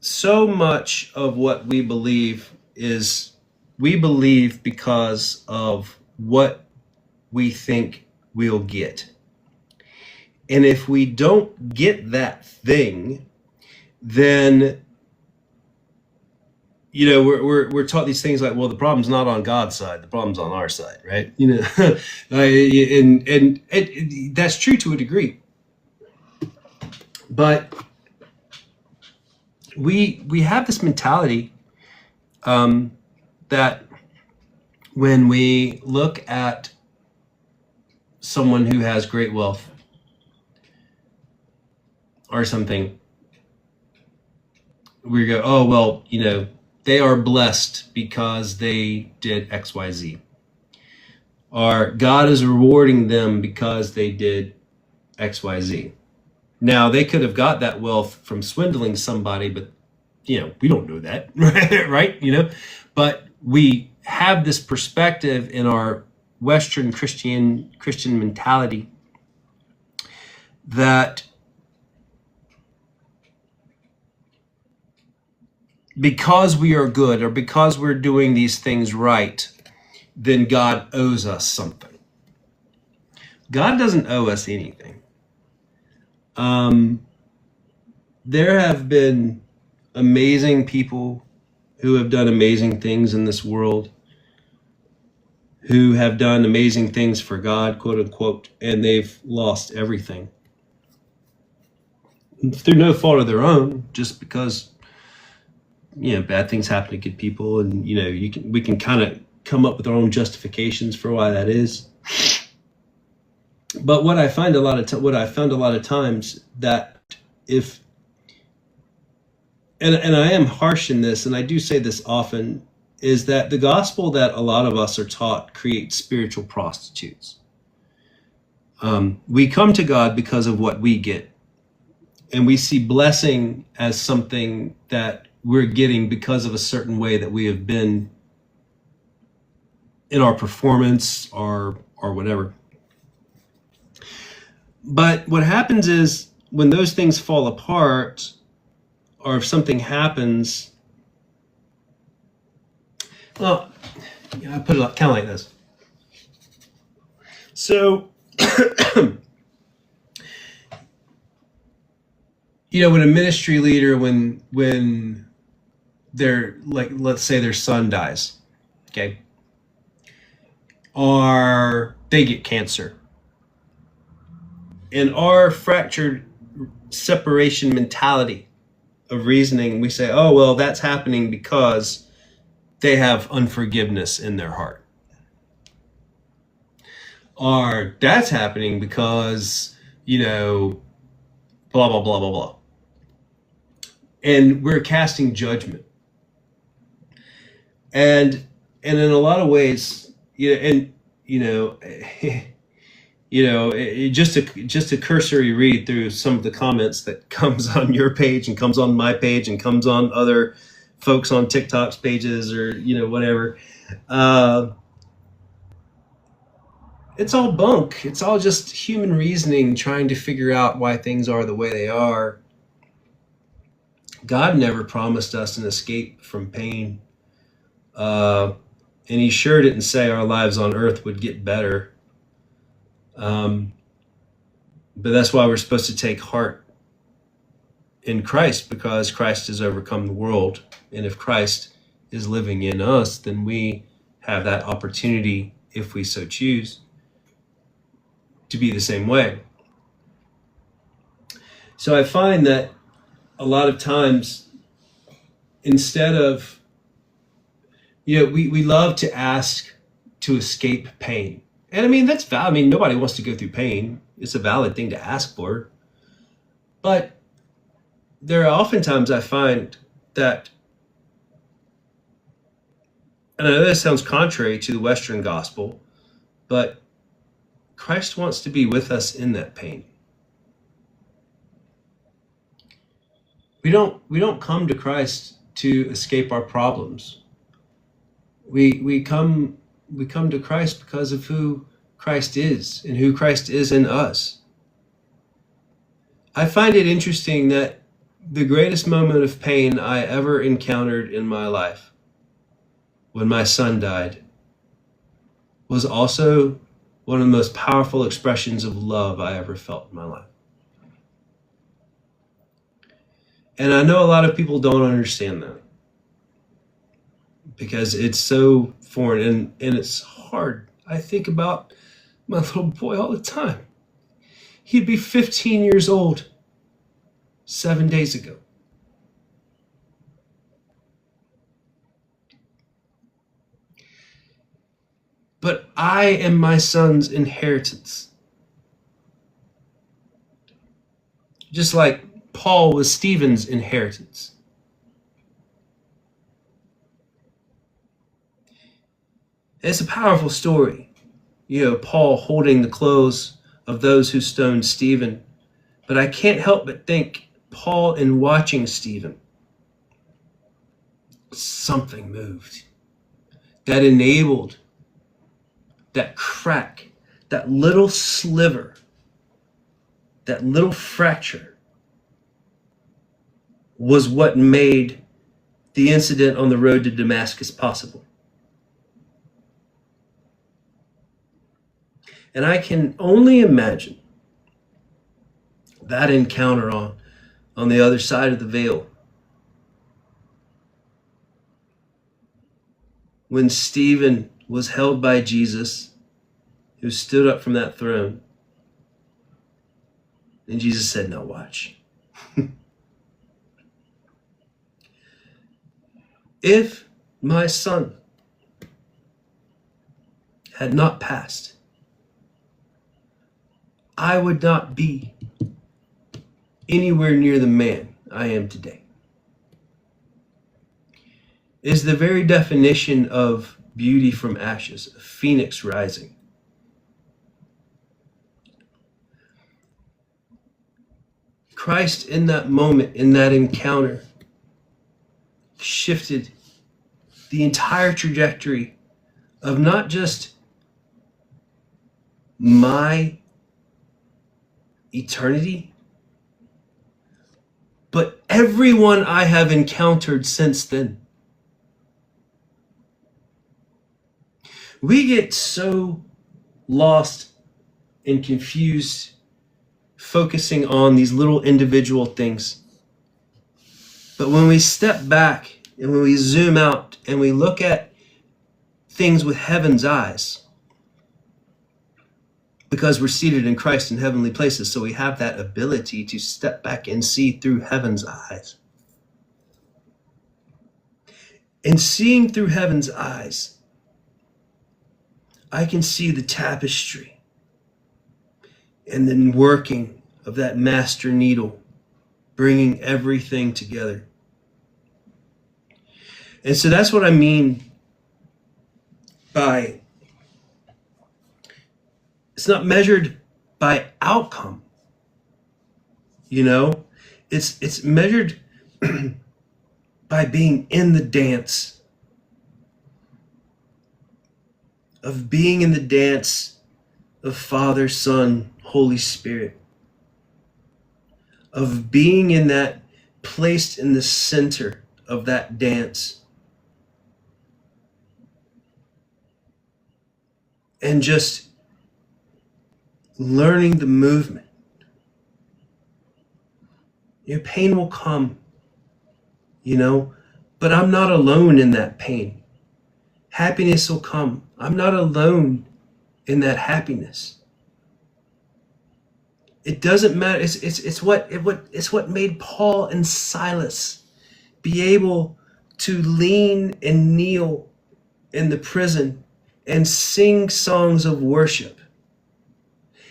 so much of what we believe is we believe because of what we think we'll get. And if we don't get that thing, then we're taught these things like, well, the problem's not on God's side, the problem's on our side, right? And that's true to a degree. But we have this mentality that when we look at someone who has great wealth or something, we go, oh, well, they are blessed because they did XYZ. Or God is rewarding them because they did XYZ. Now, they could have got that wealth from swindling somebody, but we don't know that, right? But we have this perspective in our Western Christian mentality that because we are good or because we're doing these things right, then God owes us something. God doesn't owe us anything. There have been amazing people who have done amazing things in this world, who have done amazing things for God, quote unquote, and they've lost everything through no fault of their own, just because bad things happen to good people, and we can kind of come up with our own justifications for why that is. But what I found a lot of times that if and I am harsh in this, and I do say this often, is that the gospel that a lot of us are taught creates spiritual prostitutes. We come to God because of what we get, and we see blessing as something that we're getting because of a certain way that we have been in our performance or whatever. But what happens is when those things fall apart, or if something happens, well, I put it kind of like this. So, when a ministry leader, when they're let's say their son dies, okay, or they get cancer, in our fractured separation mentality of reasoning, we say, oh, well, that's happening because they have unforgiveness in their heart. Or that's happening because, blah, blah, blah, blah, blah. And we're casting judgment. And in a lot of ways, just a cursory read through some of the comments that comes on your page and comes on my page and comes on other folks on TikTok's pages or whatever. It's all bunk. It's all just human reasoning trying to figure out why things are the way they are. God never promised us an escape from pain. And he sure didn't say our lives on earth would get better. But that's why we're supposed to take heart in Christ, because Christ has overcome the world. And if Christ is living in us, then we have that opportunity, if we so choose, to be the same way. So I find that a lot of times, instead of, we love to ask to escape pain. And I mean, that's valid. I mean, nobody wants to go through pain. It's a valid thing to ask for. But there are oftentimes I find that, and I know this sounds contrary to the Western gospel, but Christ wants to be with us in that pain. We don't come to Christ to escape our problems. We come to Christ because of who Christ is and who Christ is in us. I find it interesting that the greatest moment of pain I ever encountered in my life, when my son died, was also one of the most powerful expressions of love I ever felt in my life. And I know a lot of people don't understand that, because it's so foreign and it's hard. I think about my little boy all the time. He'd be 15 years old 7 days ago. But I am my son's inheritance. Just like Paul was Stephen's inheritance. It's a powerful story. Paul holding the clothes of those who stoned Stephen. But I can't help but think Paul, in watching Stephen, something moved that enabled that crack, that little sliver, that little fracture was what made the incident on the road to Damascus possible. And I can only imagine that encounter on the other side of the veil, when Stephen was held by Jesus, who stood up from that throne. And Jesus said, "Now watch." If my son had not passed, I would not be anywhere near the man I am today. Is the very definition of beauty from ashes, a phoenix rising. Christ, in that moment, in that encounter, shifted the entire trajectory of not just my eternity, but everyone I have encountered since then. We get so lost and confused focusing on these little individual things. But when we step back and when we zoom out and we look at things with heaven's eyes, because we're seated in Christ in heavenly places, so we have that ability to step back and see through heaven's eyes. And seeing through heaven's eyes, I can see the tapestry and then working of that master needle, bringing everything together. And so that's what I mean by, it's not measured by outcome, it's measured by being in the dance, of being in the dance of Father, Son, Holy Spirit, of being in that, placed in the center of that dance, and just learning the movement. Pain will come, but I'm not alone in that pain. Happiness will come. I'm not alone in that happiness. It doesn't matter. It's what made Paul and Silas be able to lean and kneel in the prison and sing songs of worship.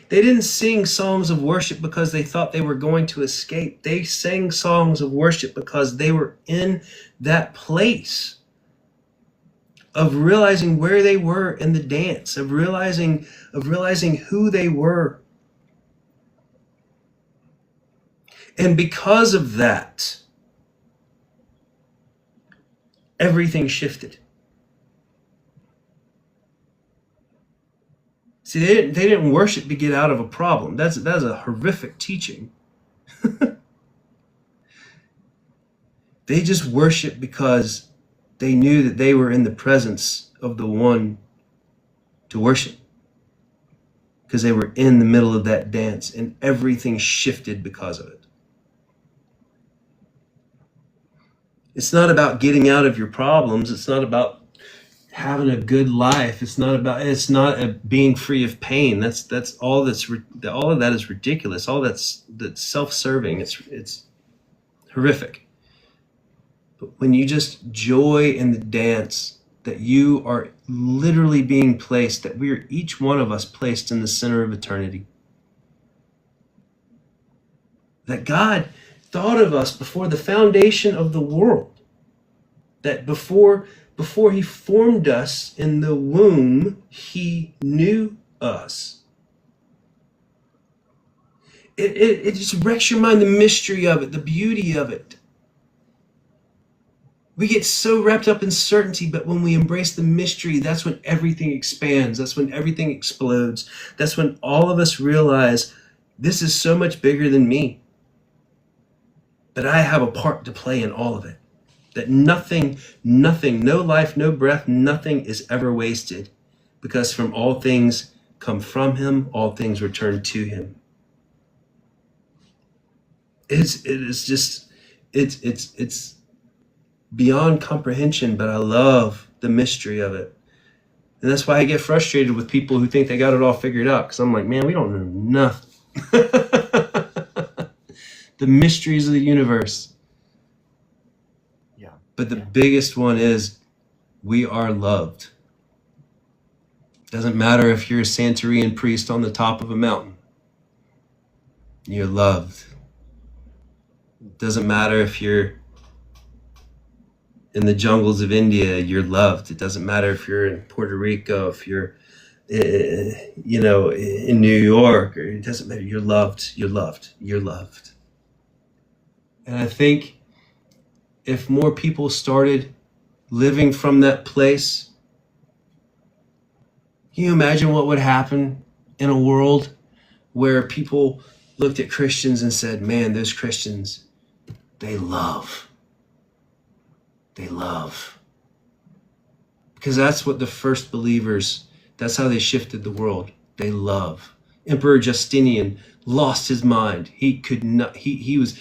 They didn't sing songs of worship because they thought they were going to escape. They sang songs of worship because they were in that place of realizing where they were in the dance, of realizing who they were. And because of that, everything shifted. See, they didn't worship to get out of a problem. That's a horrific teaching. They just worshiped because they knew that they were in the presence of the one to worship, because they were in the middle of that dance and everything shifted because of it. It's not about getting out of your problems. It's not about having a good life. It's not being free of pain. That's all all of that is ridiculous. All that's self-serving. It's horrific. But when you just joy in the dance, that you are literally being placed, that we are each one of us placed in the center of eternity, that God thought of us before the foundation of the world, that before Before he formed us in the womb, he knew us. It just wrecks your mind, the mystery of it, the beauty of it. We get so wrapped up in certainty, but when we embrace the mystery, that's when everything expands. That's when everything explodes. That's when all of us realize this is so much bigger than me. But I have a part to play in all of it. That nothing, no life, no breath, nothing is ever wasted. Because from all things come from him, all things return to him. It's beyond comprehension, but I love the mystery of it. And that's why I get frustrated with people who think they got it all figured out, because I'm like, man, we don't know nothing. The mysteries of the universe. Yeah. But the biggest one is we are loved. Doesn't matter if you're a Santeurian priest on the top of a mountain. You're loved. Doesn't matter if you're in the jungles of India, you're loved. It doesn't matter if you're in Puerto Rico, if you're, in New York, or it doesn't matter. You're loved. You're loved. You're loved. And I think if more people started living from that place, can you imagine what would happen in a world where people looked at Christians and said, man, those Christians, they love. They love. Because that's what the first believers, that's how they shifted the world. They love. Emperor Justinian lost his mind. He could not, he was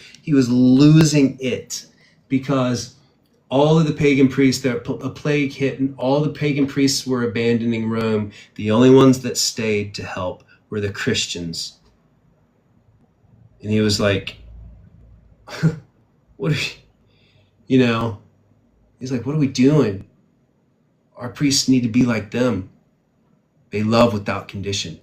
losing it because all of the pagan priests, a plague hit and all the pagan priests were abandoning Rome. The only ones that stayed to help were the Christians. And he was like, what are he's like, what are we doing? Our priests need to be like them. They love without condition.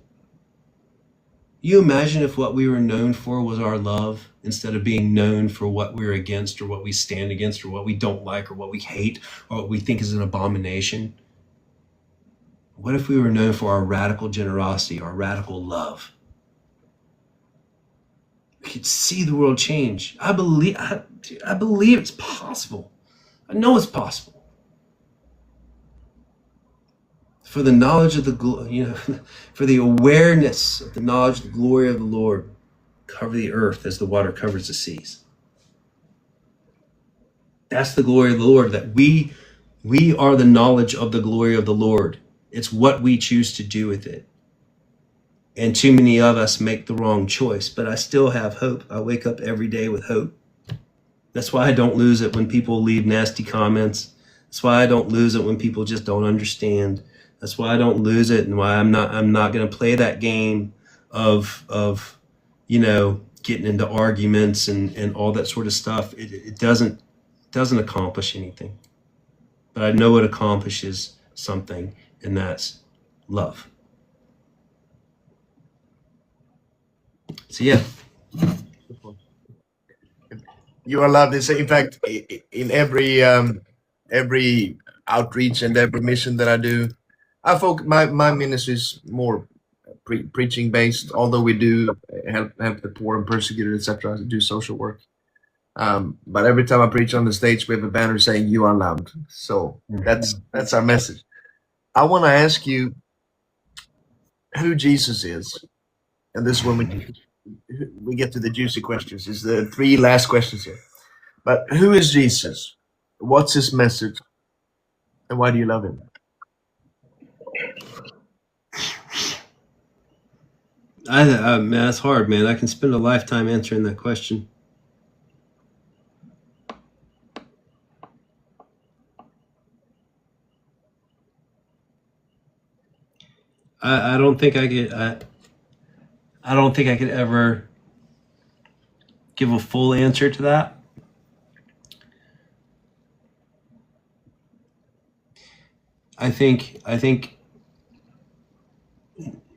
You imagine if what we were known for was our love instead of being known for what we're against or what we stand against or what we don't like or what we hate or what we think is an abomination? What if we were known for our radical generosity, our radical love? We could see the world change. I believe it's possible. I know it's possible. For the knowledge of for the awareness of the knowledge of the glory of the Lord, cover the earth as the water covers the seas. That's the glory of the Lord, that we are the knowledge of the glory of the Lord. It's what we choose to do with it. And too many of us make the wrong choice, but I still have hope. I wake up every day with hope. That's why I don't lose it when people leave nasty comments. That's why I don't lose it when people just don't understand. That's why I don't lose it, and why I'm not going to play that game of getting into arguments and all that sort of stuff. It doesn't accomplish anything. But I know it accomplishes something, and that's love. So yeah. You are loved. In fact, in every outreach and every mission that I do, my ministry is more preaching based. Although we do help the poor and persecuted, etc., do social work. But every time I preach on the stage, we have a banner saying "You are loved." So that's our message. I want to ask you who Jesus is, and this is when we get to the juicy questions. It's the 3 last questions here. But who is Jesus? What's his message? And why do you love him? Man, that's hard, man. I can spend a lifetime answering that question. I don't think I could. I don't think I could ever give a full answer to that. I think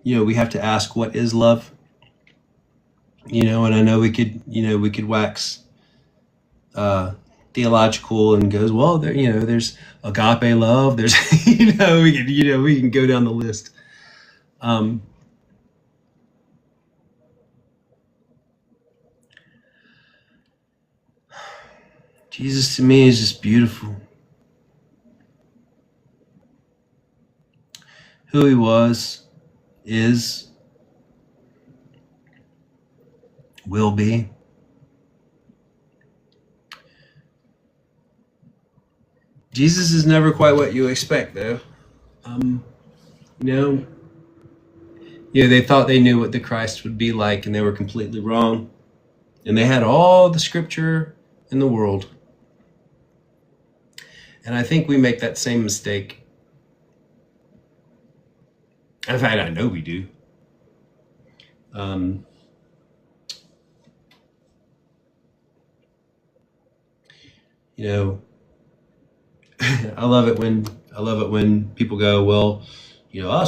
we have to ask, what is love? And I know we could wax theological and goes, well, there, there's agape love. There's, we can go down the list. Jesus to me is just beautiful. Who he was, is, will be. Jesus is never quite what you expect, though. They thought they knew what the Christ would be like, and they were completely wrong. And they had all the scripture in the world. And I think we make that same mistake. In fact, I know we do. I love it when people go, well, I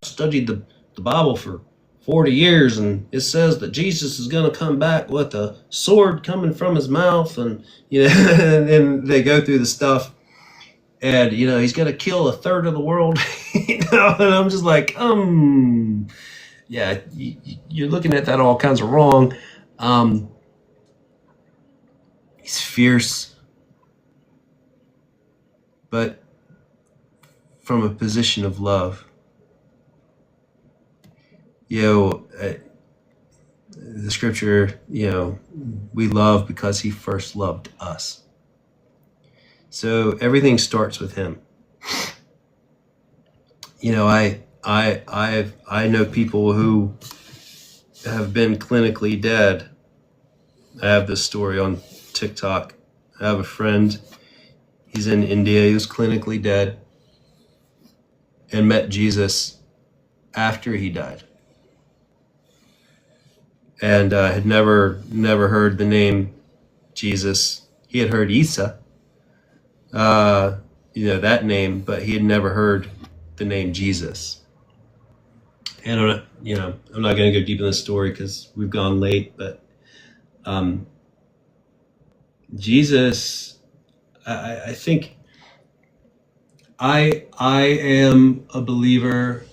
studied the Bible for 40 years, and it says that Jesus is going to come back with a sword coming from his mouth, and and they go through the stuff, and he's going to kill a third of the world, and I'm just like, yeah, you're looking at that all kinds of wrong. He's fierce, but from a position of love. The scripture, we love because he first loved us. So everything starts with him. I know people who have been clinically dead. I have this story on TikTok. I have a friend. He's in India. He was clinically dead and met Jesus after he died. And had never heard the name Jesus. He had heard Isa, that name, but he had never heard the name Jesus. And I'm not going to go deep in the story because we've gone late, but Jesus, I think I am a believer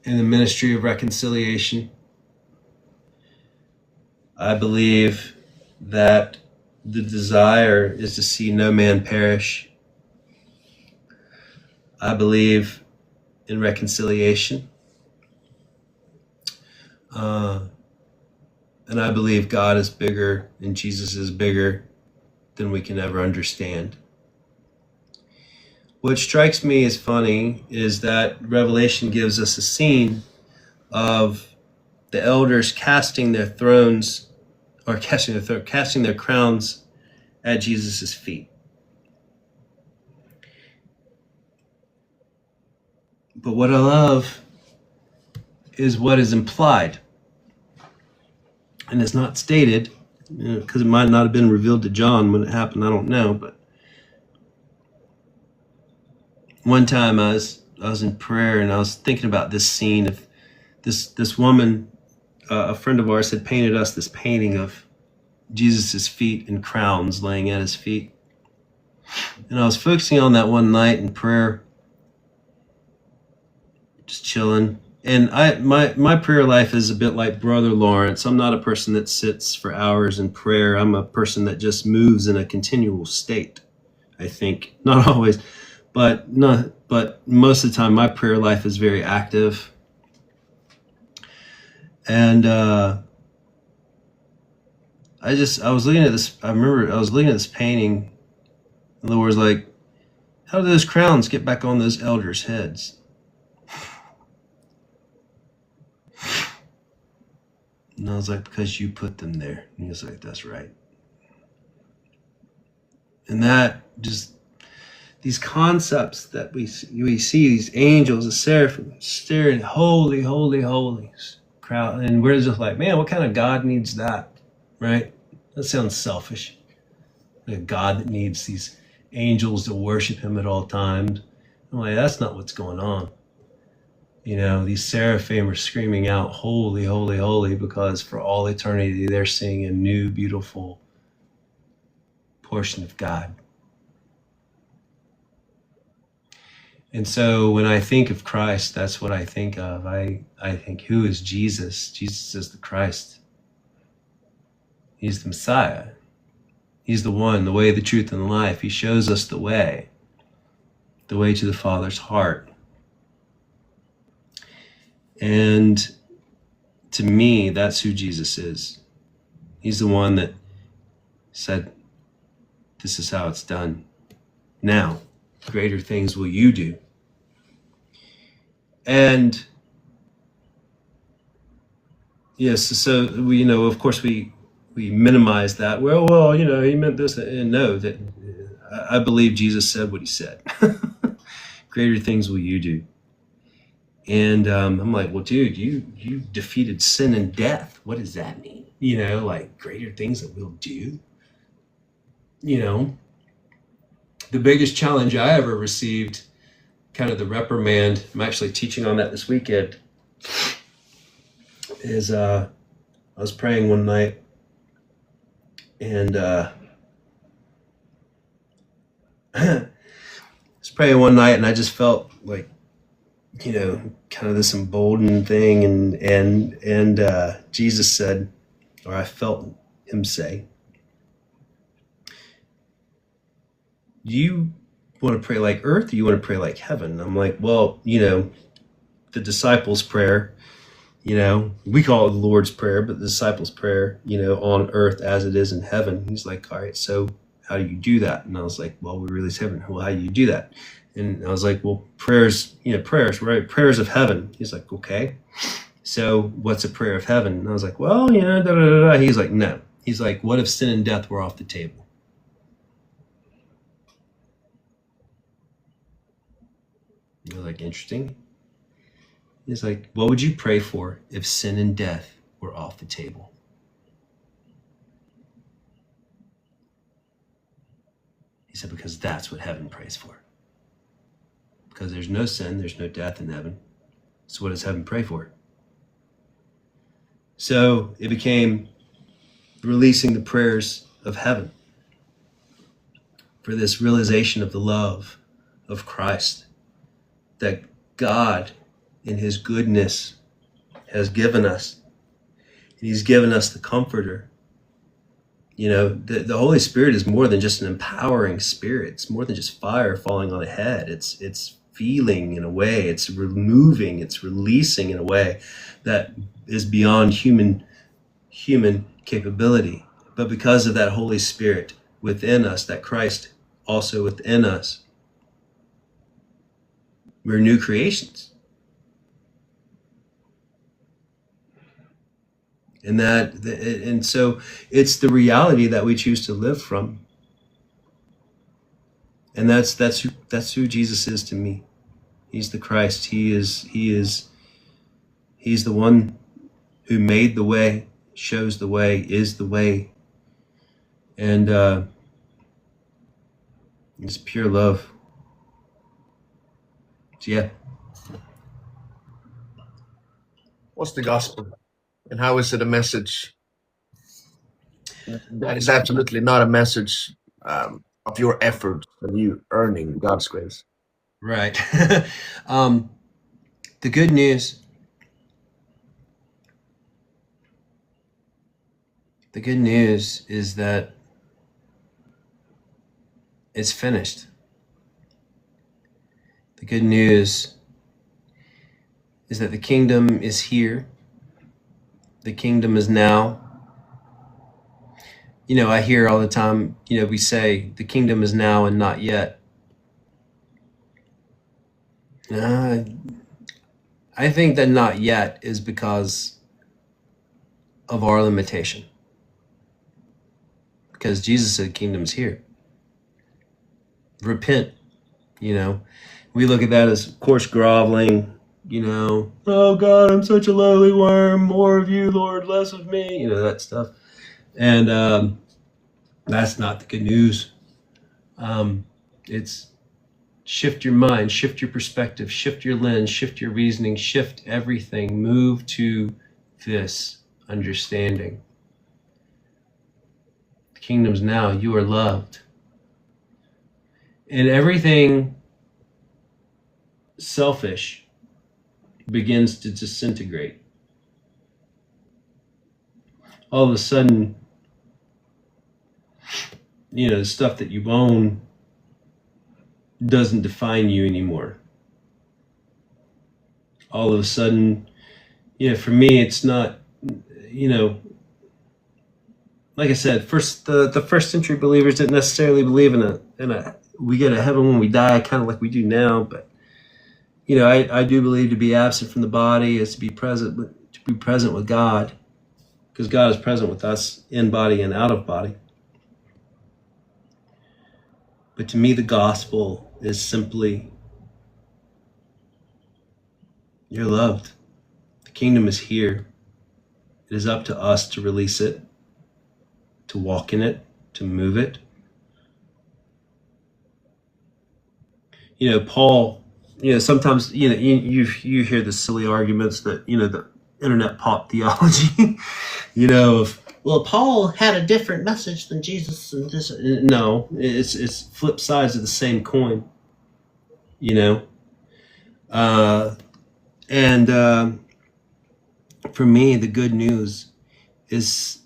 in the ministry of reconciliation. I believe that the desire is to see no man perish. I believe in reconciliation. And I believe God is bigger and Jesus is bigger than we can ever understand. What strikes me as funny is that Revelation gives us a scene of the elders casting their crowns at Jesus' feet. But what I love is what is implied. And it's not stated, because it might not have been revealed to John when it happened, I don't know. But one time I was in prayer and I was thinking about this scene of this woman. A friend of ours had painted us this painting of Jesus' feet and crowns laying at his feet. And I was focusing on that one night in prayer, just chilling. And my prayer life is a bit like Brother Lawrence. I'm not a person that sits for hours in prayer. I'm a person that just moves in a continual state, I think. Not always, but most of the time my prayer life is very active. And I was looking at this. I remember I was looking at this painting, and the Lord was like, "How do those crowns get back on those elders' heads?" And I was like, "Because you put them there." And he was like, "That's right." And that just these concepts that we see these angels, the seraphim, staring, holy, holy, holy. Crowd, and we're just like, man, what kind of God needs that, right? That sounds selfish. A God that needs these angels to worship him at all times. I'm like, that's not what's going on. These seraphim are screaming out, holy, holy, holy, because for all eternity they're seeing a new, beautiful portion of God. And so when I think of Christ, that's what I think of. I think, who is Jesus? Jesus is the Christ. He's the Messiah. He's the one, the way, the truth, and the life. He shows us the way to the Father's heart. And to me, that's who Jesus is. He's the one that said, this is how it's done. Now, greater things will you do. And yes, so we, of course we minimize that. Well, he meant this. And no, that I believe Jesus said what he said. Greater things will you do. And I'm like, well, dude, you defeated sin and death. What does that mean? Like greater things that we'll do. The biggest challenge I ever received, kind of the reprimand, I'm actually teaching on that this weekend, is I was praying one night, and I just felt like, kind of this emboldened thing, and Jesus said, or I felt him say, do you want to pray like earth, or you want to pray like heaven? I'm like, well, the disciples' prayer, we call it the Lord's Prayer, but the disciples' prayer, on earth as it is in heaven. He's like, all right, so how do you do that? And I was like, well, we release heaven. Well, how do you do that? And I was like, well, prayers, right? Prayers of heaven. He's like, okay, so what's a prayer of heaven? And I was like, well, da, da, da, da. He's like, no. He's like, what if sin and death were off the table? I was like, interesting. He's like, what would you pray for if sin and death were off the table? He said, because that's what heaven prays for. Because there's no sin, there's no death in heaven. So what does heaven pray for? So it became releasing the prayers of heaven for this realization of the love of Christ that God in his goodness has given us. And he's given us the Comforter. The Holy Spirit is more than just an empowering spirit. It's more than just fire falling on a head. It's feeling in a way. It's removing. It's releasing in a way that is beyond human capability. But because of that Holy Spirit within us, that Christ also within us, we're new creations. And so it's the reality that we choose to live from. And that's who Jesus is to me. He's the Christ. He's the one who made the way, shows the way, is the way. And it's pure love. So yeah. What's the gospel? And how is it a message that is absolutely not a message of your effort and you earning God's grace? Right. The good news is that it's finished. The good news is that the kingdom is here. The kingdom is now. I hear all the time, we say the kingdom is now and not yet. I think that not yet is because of our limitation. Because Jesus said the kingdom's here. Repent, We look at that as, of course, groveling, oh God, I'm such a lowly worm, more of you, Lord, less of me, that stuff. And that's not the good news. It's shift your mind, shift your perspective, shift your lens, shift your reasoning, shift everything, move to this understanding. The kingdom's now, you are loved. And everything selfish begins to disintegrate. All of a sudden, the stuff that you own doesn't define you anymore. All of a sudden, for me, it's not, like I said, the first century believers didn't necessarily believe in a we get to heaven when we die, kind of like we do now. But I do believe to be absent from the body is to be present with God, because God is present with us in body and out of body. But to me, the gospel is simply, you're loved. The kingdom is here. It is up to us to release it, to walk in it, to move it. Paul, sometimes, you hear the silly arguments that, the internet pop theology, well, Paul had a different message than Jesus. And this, no, it's flip sides of the same coin, and for me, the good news is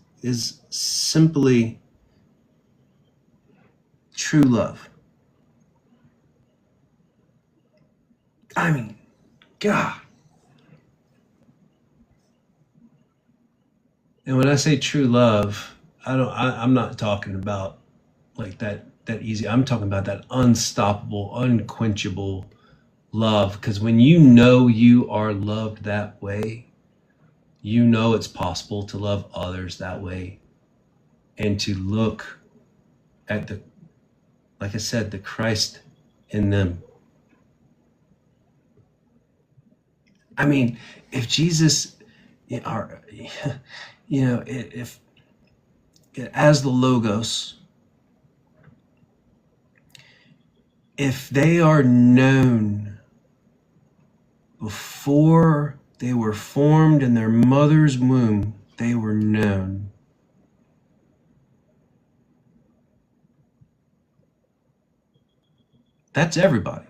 simply true love. I mean, God. And when I say true love, I'm not talking about like that easy. I'm talking about that unstoppable, unquenchable love. Because when you are loved that way, it's possible to love others that way, and to look at like I said, the Christ in them. I mean, if Jesus if as the Logos, if they are known before they were formed in their mother's womb, they were known. That's everybody.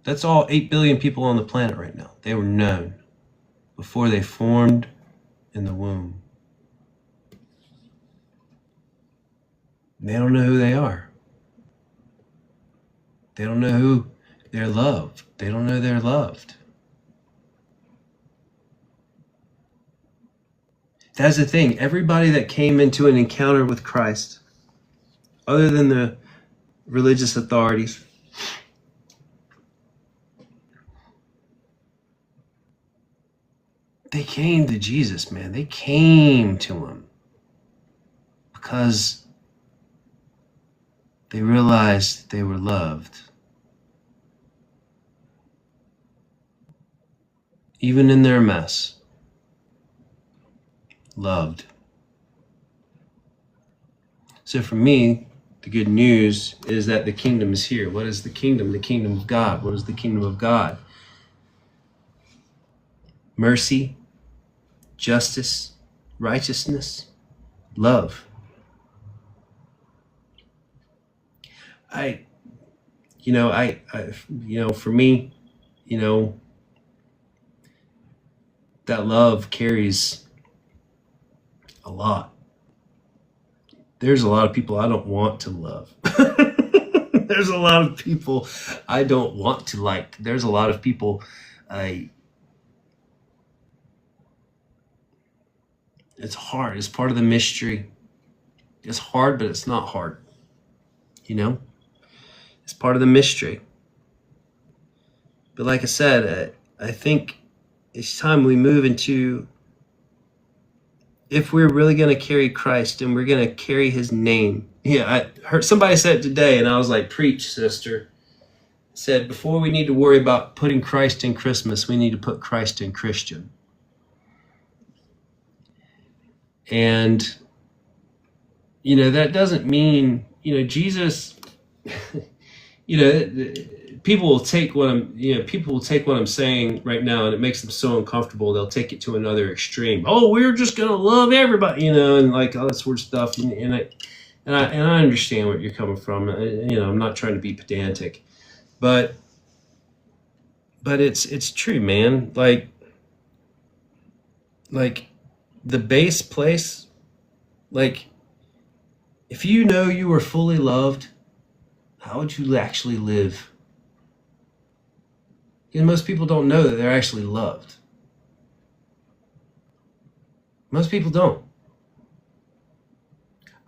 That's all 8 billion people on the planet right now. They were known before they formed in the womb. They don't know who they are. They don't know who they're loved. They don't know they're loved. That's the thing. Everybody that came into an encounter with Christ, other than the religious authorities, they came to Jesus, man. They came to him because they realized they were loved. Even in their mess, loved. So for me, the good news is that the kingdom is here. What is the kingdom? The kingdom of God. What is the kingdom of God? Mercy, justice, righteousness, love. For me, that love carries a lot. There's a lot of people I don't want to love. There's a lot of people I don't want to like. There's a lot of people it's hard. It's part of the mystery. It's hard, but it's not hard. It's part of the mystery. But like I said, I think it's time we move into, if we're really going to carry Christ and we're going to carry his name. Yeah, I heard somebody said it today, and I was like, preach, sister. Said, before we need to worry about putting Christ in Christmas, we need to put Christ in Christian. And, that doesn't mean, Jesus, people will take what I'm saying right now, and it makes them so uncomfortable. They'll take it to another extreme. Oh, we're just going to love everybody, and like all that sort of stuff. And I understand where you're coming from. I'm not trying to be pedantic, but it's true, man. Like the base place, like if you know you were fully loved, how would you actually live? Because most people don't know that they're actually loved. Most people don't.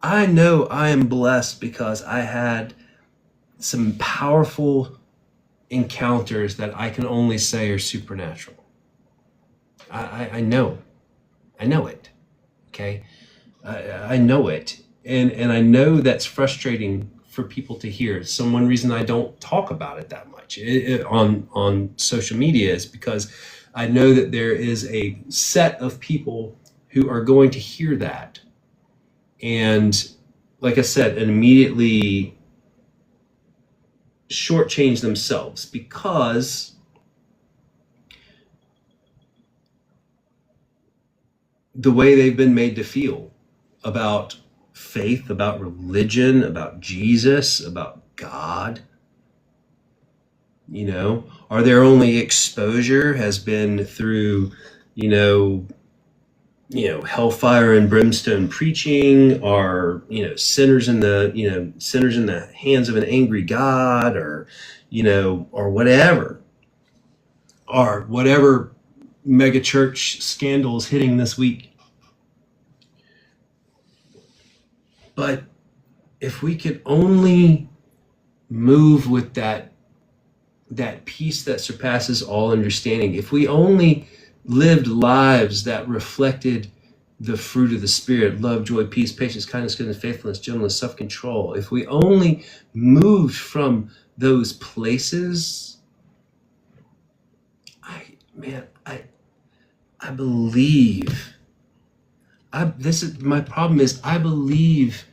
I know I am blessed because I had some powerful encounters that I can only say are supernatural. I know it. Okay, I know it, and I know that's frustrating for people to hear. So one reason I don't talk about it that much on social media is because I know that there is a set of people who are going to hear that, and like I said, and immediately shortchange themselves because the way they've been made to feel about faith, about religion, about Jesus, about God, or their only exposure has been through, hellfire and brimstone preaching, or sinners in the hands of an angry God, or or whatever mega church scandals hitting this week. But if we could only move with that peace that surpasses all understanding, if we only lived lives that reflected the fruit of the Spirit, love, joy, peace, patience, kindness, goodness, faithfulness, gentleness, self-control, if we only moved from those places, I believe. This is my problem. Is I believe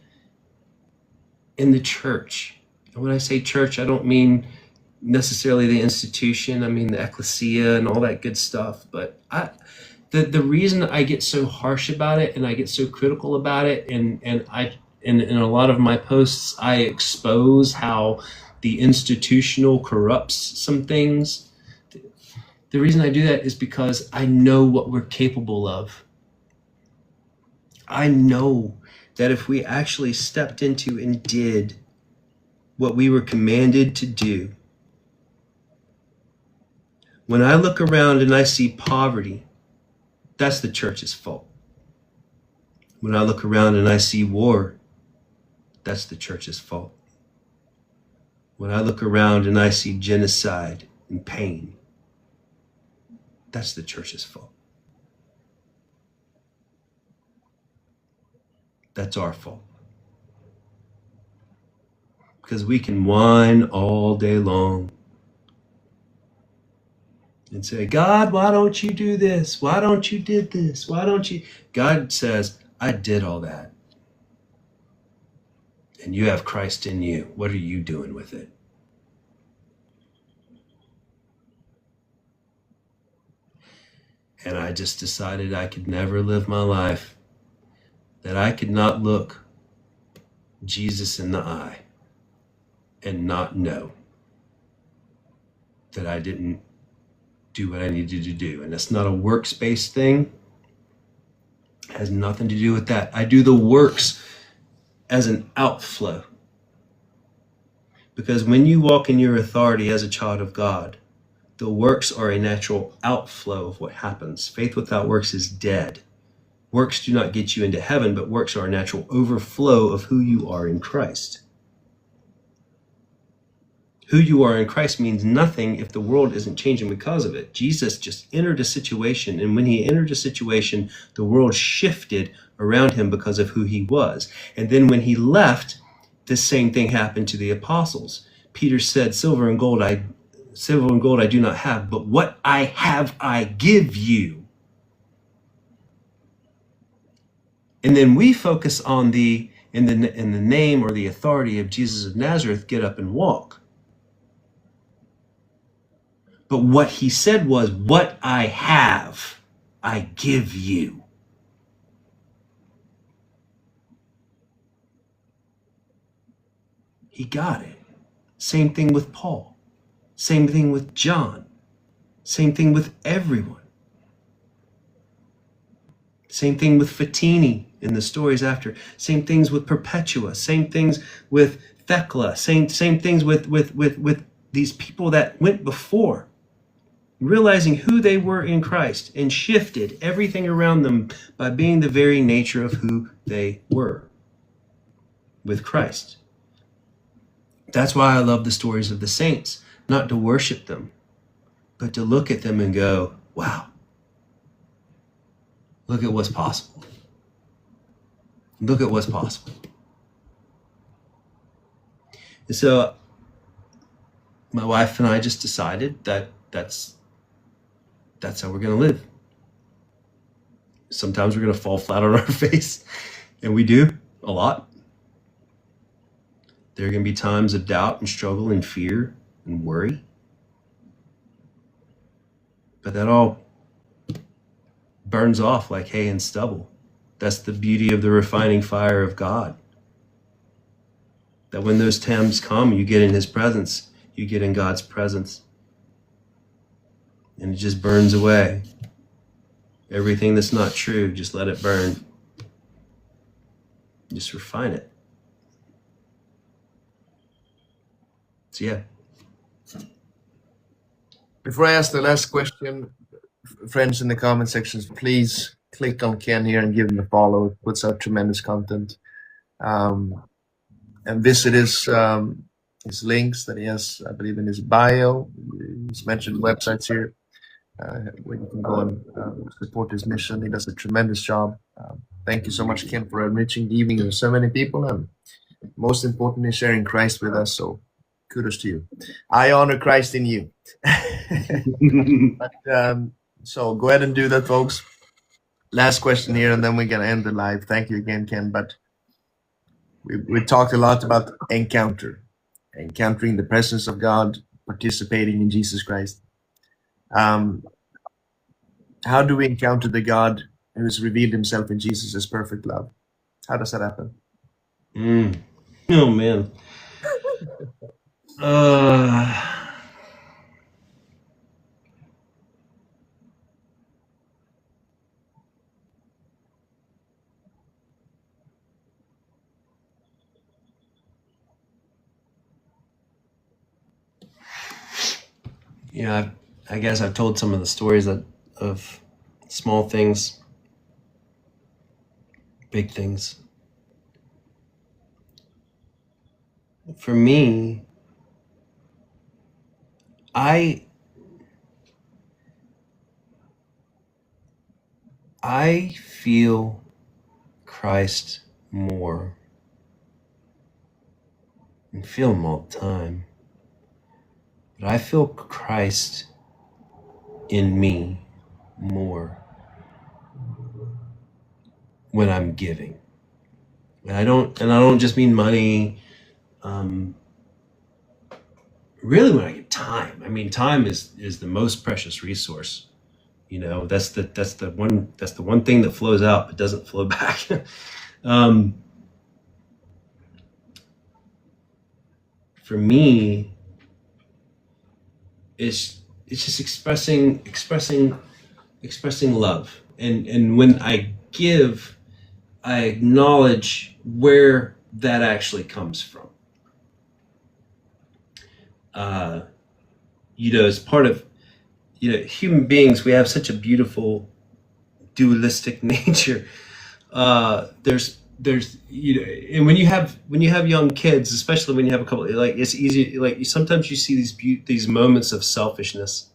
in the church. And when I say church, I don't mean necessarily the institution. I mean the ecclesia and all that good stuff. But the reason I get so harsh about it and I get so critical about it, and in a lot of my posts, I expose how the institutional corrupts some things. The reason I do that is because I know what we're capable of. I know that if we actually stepped into and did what we were commanded to do, when I look around and I see poverty, that's the church's fault. When I look around and I see war, that's the church's fault. When I look around and I see genocide and pain, that's the church's fault. That's our fault. Because we can whine all day long and say, God, why don't you do this? Why don't you did this? Why don't you? God says, I did all that. And you have Christ in you. What are you doing with it? And I just decided I could never live my life that I could not look Jesus in the eye and not know that I didn't do what I needed to do. And that's not a works-based thing. It has nothing to do with that. I do the works as an outflow. Because when you walk in your authority as a child of God, the works are a natural outflow of what happens. Faith without works is dead. Works do not get you into heaven, but works are a natural overflow of who you are in Christ. Who you are in Christ means nothing if the world isn't changing because of it. Jesus just entered a situation, and when he entered a situation, the world shifted around him because of who he was. And then when he left, the same thing happened to the apostles. Peter said, silver and gold I do not have, but what I have I give you. And then we focus on in the name or the authority of Jesus of Nazareth, get up and walk. But what he said was, what I have, I give you. He got it. Same thing with Paul. Same thing with John. Same thing with everyone. Same thing with Fatini in the stories after. Same things with Perpetua. Same things with Thecla. Same things with these people that went before, realizing who they were in Christ and shifted everything around them by being the very nature of who they were with Christ. That's why I love the stories of the saints, not to worship them, but to look at them and go, wow, look at what's possible. Look at what's possible. And so my wife and I just decided that that's how we're going to live. Sometimes we're going to fall flat on our face, and we do a lot. There are going to be times of doubt and struggle and fear and worry. But that all burns off like hay and stubble. That's the beauty of the refining fire of God. That when those times come, you get in his presence, you get in God's presence. And it just burns away. Everything that's not true, just let it burn. Just refine it. So yeah. Before I ask the last question, friends in the comment sections, please click on Ken here and give him a follow. It puts out tremendous content. And visit his links that he has, I believe, in his bio. He's mentioned websites here where you can go and support his mission. He does a tremendous job. Thank you so much, Ken, for enriching the evening of so many people, and most importantly, sharing Christ with us. So kudos to you. I honor Christ in you. So go ahead and do that, folks. Last question here, and then we're going to end the live. Thank you again, Ken. But we talked a lot about encountering the presence of God, participating in Jesus Christ. How do we encounter the God who has revealed himself in Jesus as perfect love? How does that happen? Oh, man. Yeah, I guess I've told some of the stories of small things, big things. For me, I feel Christ more and feel him all the time. But I feel Christ in me more when I'm giving. And I don't just mean money. Really, when I get time. I mean, time is the most precious resource. You know, that's the one thing that flows out but doesn't flow back. For me, it's just expressing love. And when I give, I acknowledge where that actually comes from. As part of, human beings, we have such a beautiful dualistic nature. There's and when you have young kids, especially when you have a couple, like, it's easy, like, sometimes you see these moments of selfishness.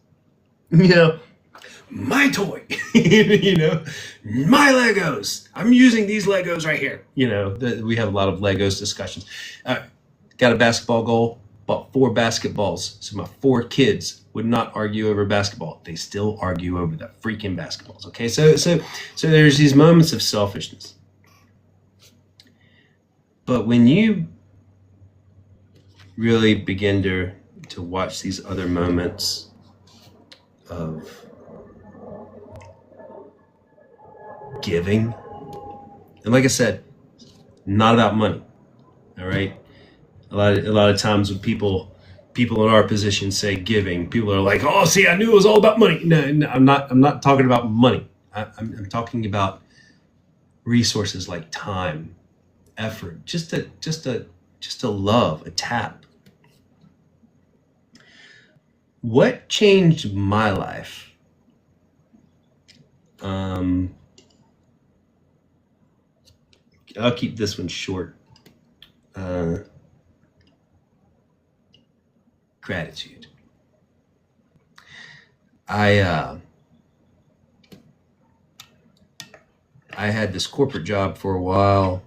My toy, my Legos. I'm using these Legos right here. We have a lot of Legos discussions. Got a basketball goal, bought 4 basketballs. So my 4 kids would not argue over basketball. They still argue over the freaking basketballs. Okay, so there's these moments of selfishness. But when you really begin to watch these other moments of giving, and like I said, not about money, all right? A lot of times when people in our position say giving, people are like, "Oh, see, I knew it was all about money." No, I'm not. I'm not talking about money. I'm talking about resources like time, effort, just a love, a tap. What changed my life? I'll keep this one short. Gratitude. I had this corporate job for a while.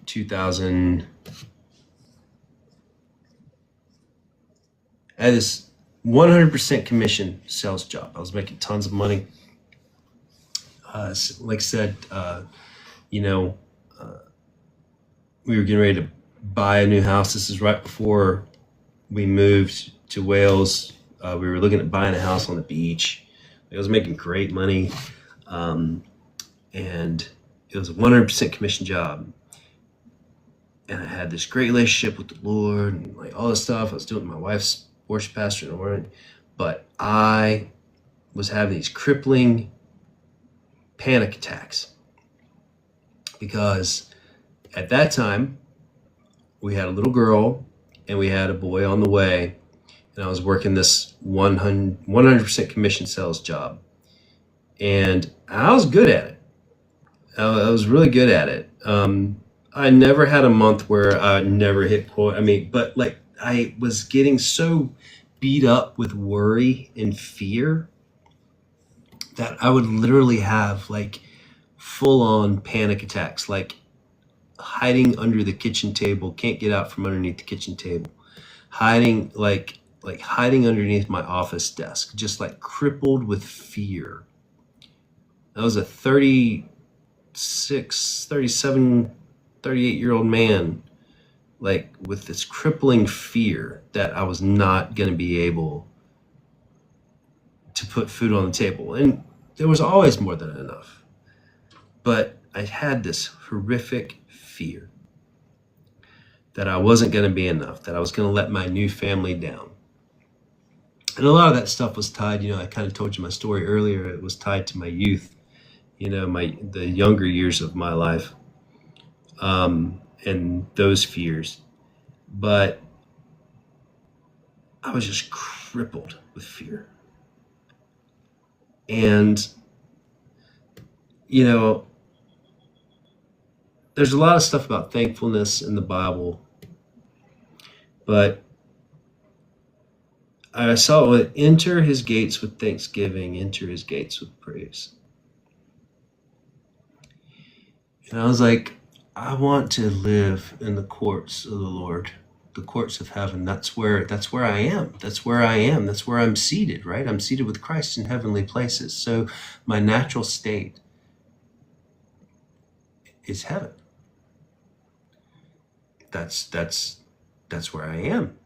2000. I had this 100% commission sales job. I was making tons of money. Like I said, we were getting ready to buy a new house. This is right before we moved to Wales. We were looking at buying a house on the beach. I was making great money. And it was a 100% commission job. And I had this great relationship with the Lord and like all this stuff. I was doing my wife's worship pastor in the morning, but I was having these crippling panic attacks because at that time we had a little girl and we had a boy on the way, and I was working this 100% commission sales job, and I was good at it. I was really good at it. I never had a month where I never hit quote. But like I was getting so beat up with worry and fear that I would literally have like full on panic attacks, like hiding under the kitchen table, can't get out from underneath the kitchen table, hiding like hiding underneath my office desk, just like crippled with fear. I was a 36, 37, 38-year-old man, like with this crippling fear that I was not going to be able to put food on the table. And there was always more than enough. But I had this horrific fear that I wasn't going to be enough, that I was going to let my new family down. And a lot of that stuff was tied, I kind of told you my story earlier. It was tied to my youth, the younger years of my life. And those fears, but I was just crippled with fear. And, there's a lot of stuff about thankfulness in the Bible, but I saw it, enter his gates with thanksgiving, enter his gates with praise. And I was like, I want to live in the courts of the Lord, the courts of heaven. That's where I am. That's where I am. That's where I'm seated, right? I'm seated with Christ in heavenly places. So my natural state is heaven. That's where I am.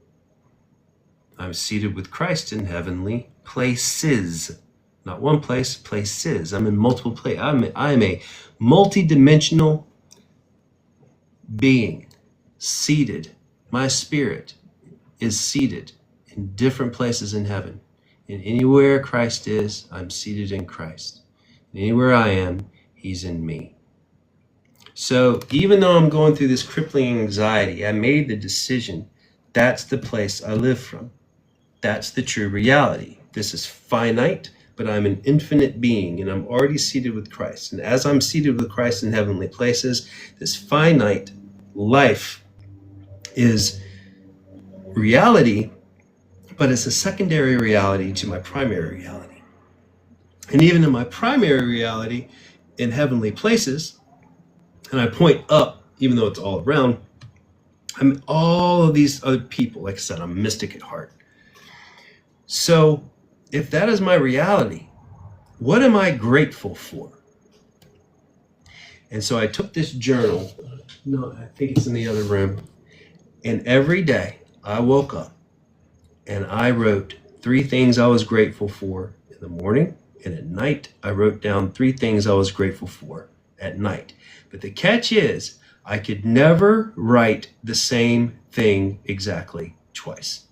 I'm seated with Christ in heavenly places. Not one place, places. I'm in multiple places. I'm a multi-dimensional being, seated. My spirit is seated in different places in heaven. And anywhere Christ is, I'm seated in Christ. And anywhere I am, he's in me. So even though I'm going through this crippling anxiety, I made the decision, that's the place I live from. That's the true reality. This is finite, but I'm an infinite being, and I'm already seated with Christ. And as I'm seated with Christ in heavenly places, this finite life is reality, but it's a secondary reality to my primary reality. And even in my primary reality in heavenly places, and I point up, even though it's all around, I'm all of these other people. Like I said, I'm a mystic at heart. So if that is my reality, what am I grateful for? And so I took this journal. No, I think it's in the other room. And every day I woke up and I wrote 3 things I was grateful for in the morning. And at night, I wrote down 3 things I was grateful for at night. But the catch is, I could never write the same thing exactly twice.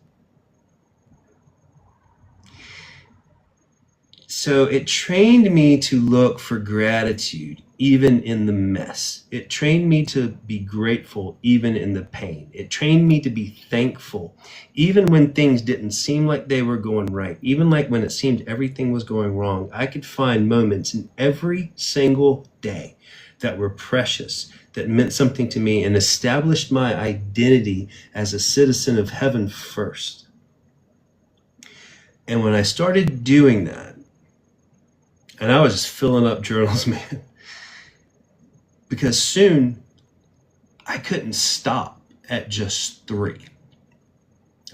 So it trained me to look for gratitude even in the mess. It trained me to be grateful even in the pain. It trained me to be thankful even when things didn't seem like they were going right. Even like when it seemed everything was going wrong, I could find moments in every single day that were precious, that meant something to me, and established my identity as a citizen of heaven first. And when I started doing that, and I was just filling up journals, man, because soon I couldn't stop at just 3.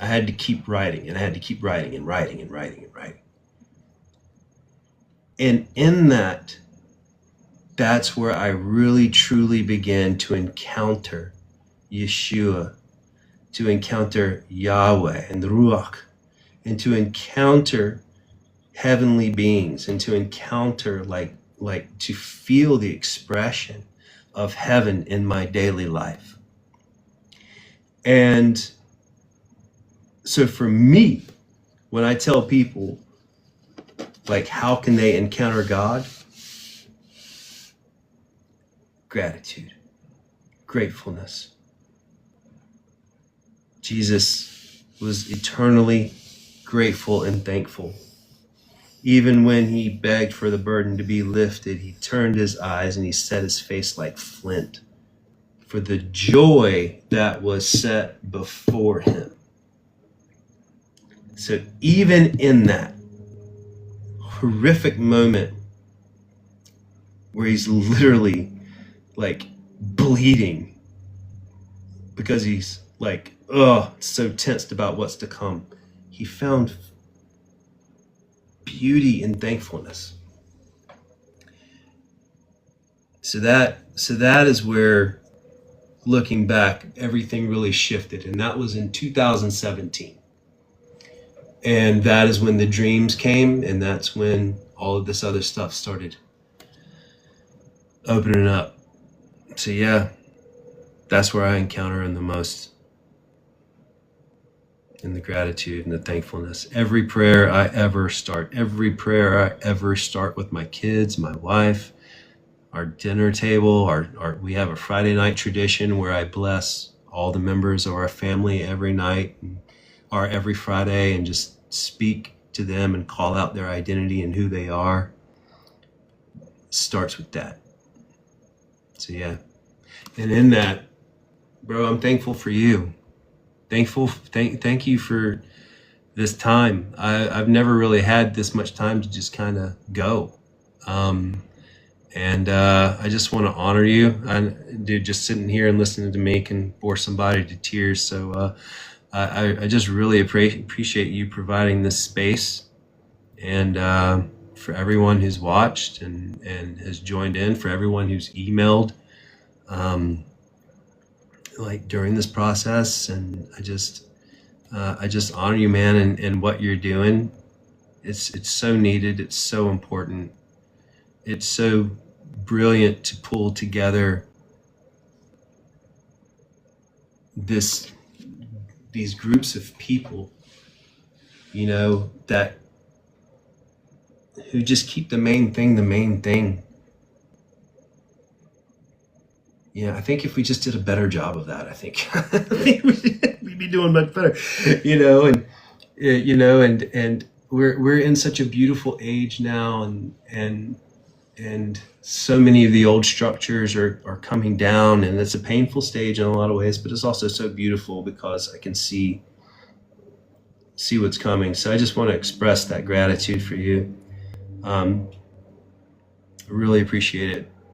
I had to keep writing, and I had to keep writing and writing and writing and writing. And in that, that's where I really truly began to encounter Yeshua, to encounter Yahweh and the Ruach, and to encounter heavenly beings, and to encounter like to feel the expression of heaven in my daily life. And so for me, when I tell people, like, how can they encounter God? Gratitude, gratefulness. Jesus was eternally grateful and thankful. Even when he begged for the burden to be lifted, he turned his eyes and he set his face like flint for the joy that was set before him. So even in that horrific moment where he's literally like bleeding because he's like, so tensed about what's to come, he found beauty and thankfulness. So that is where, looking back, everything really shifted, and that was in 2017. And that is when the dreams came, and that's when all of this other stuff started opening up. So yeah, that's where I encounter him the most, in the gratitude and the thankfulness. Every prayer I ever start with my kids, my wife, our dinner table, we have a Friday night tradition where I bless all the members of our family every night, or every Friday, and just speak to them and call out their identity and who they are. It starts with that. So yeah. And in that, bro, I'm thankful for you. Thank you for this time. I've never really had this much time to just kind of go. And I just want to honor you. Dude, just sitting here and listening to me can bore somebody to tears. So I just really appreciate you providing this space. And for everyone who's watched and has joined in, for everyone who's emailed, like during this process, and I just honor you, man, and what you're doing. It's so needed. It's so important. It's so brilliant to pull together these groups of people, that who just keep the main thing. Yeah, I think if we just did a better job of that, I think we'd be doing much better, and we're in such a beautiful age now, and so many of the old structures are coming down, and it's a painful stage in a lot of ways, but it's also so beautiful because I can see what's coming. So I just want to express that gratitude for you. I really appreciate it.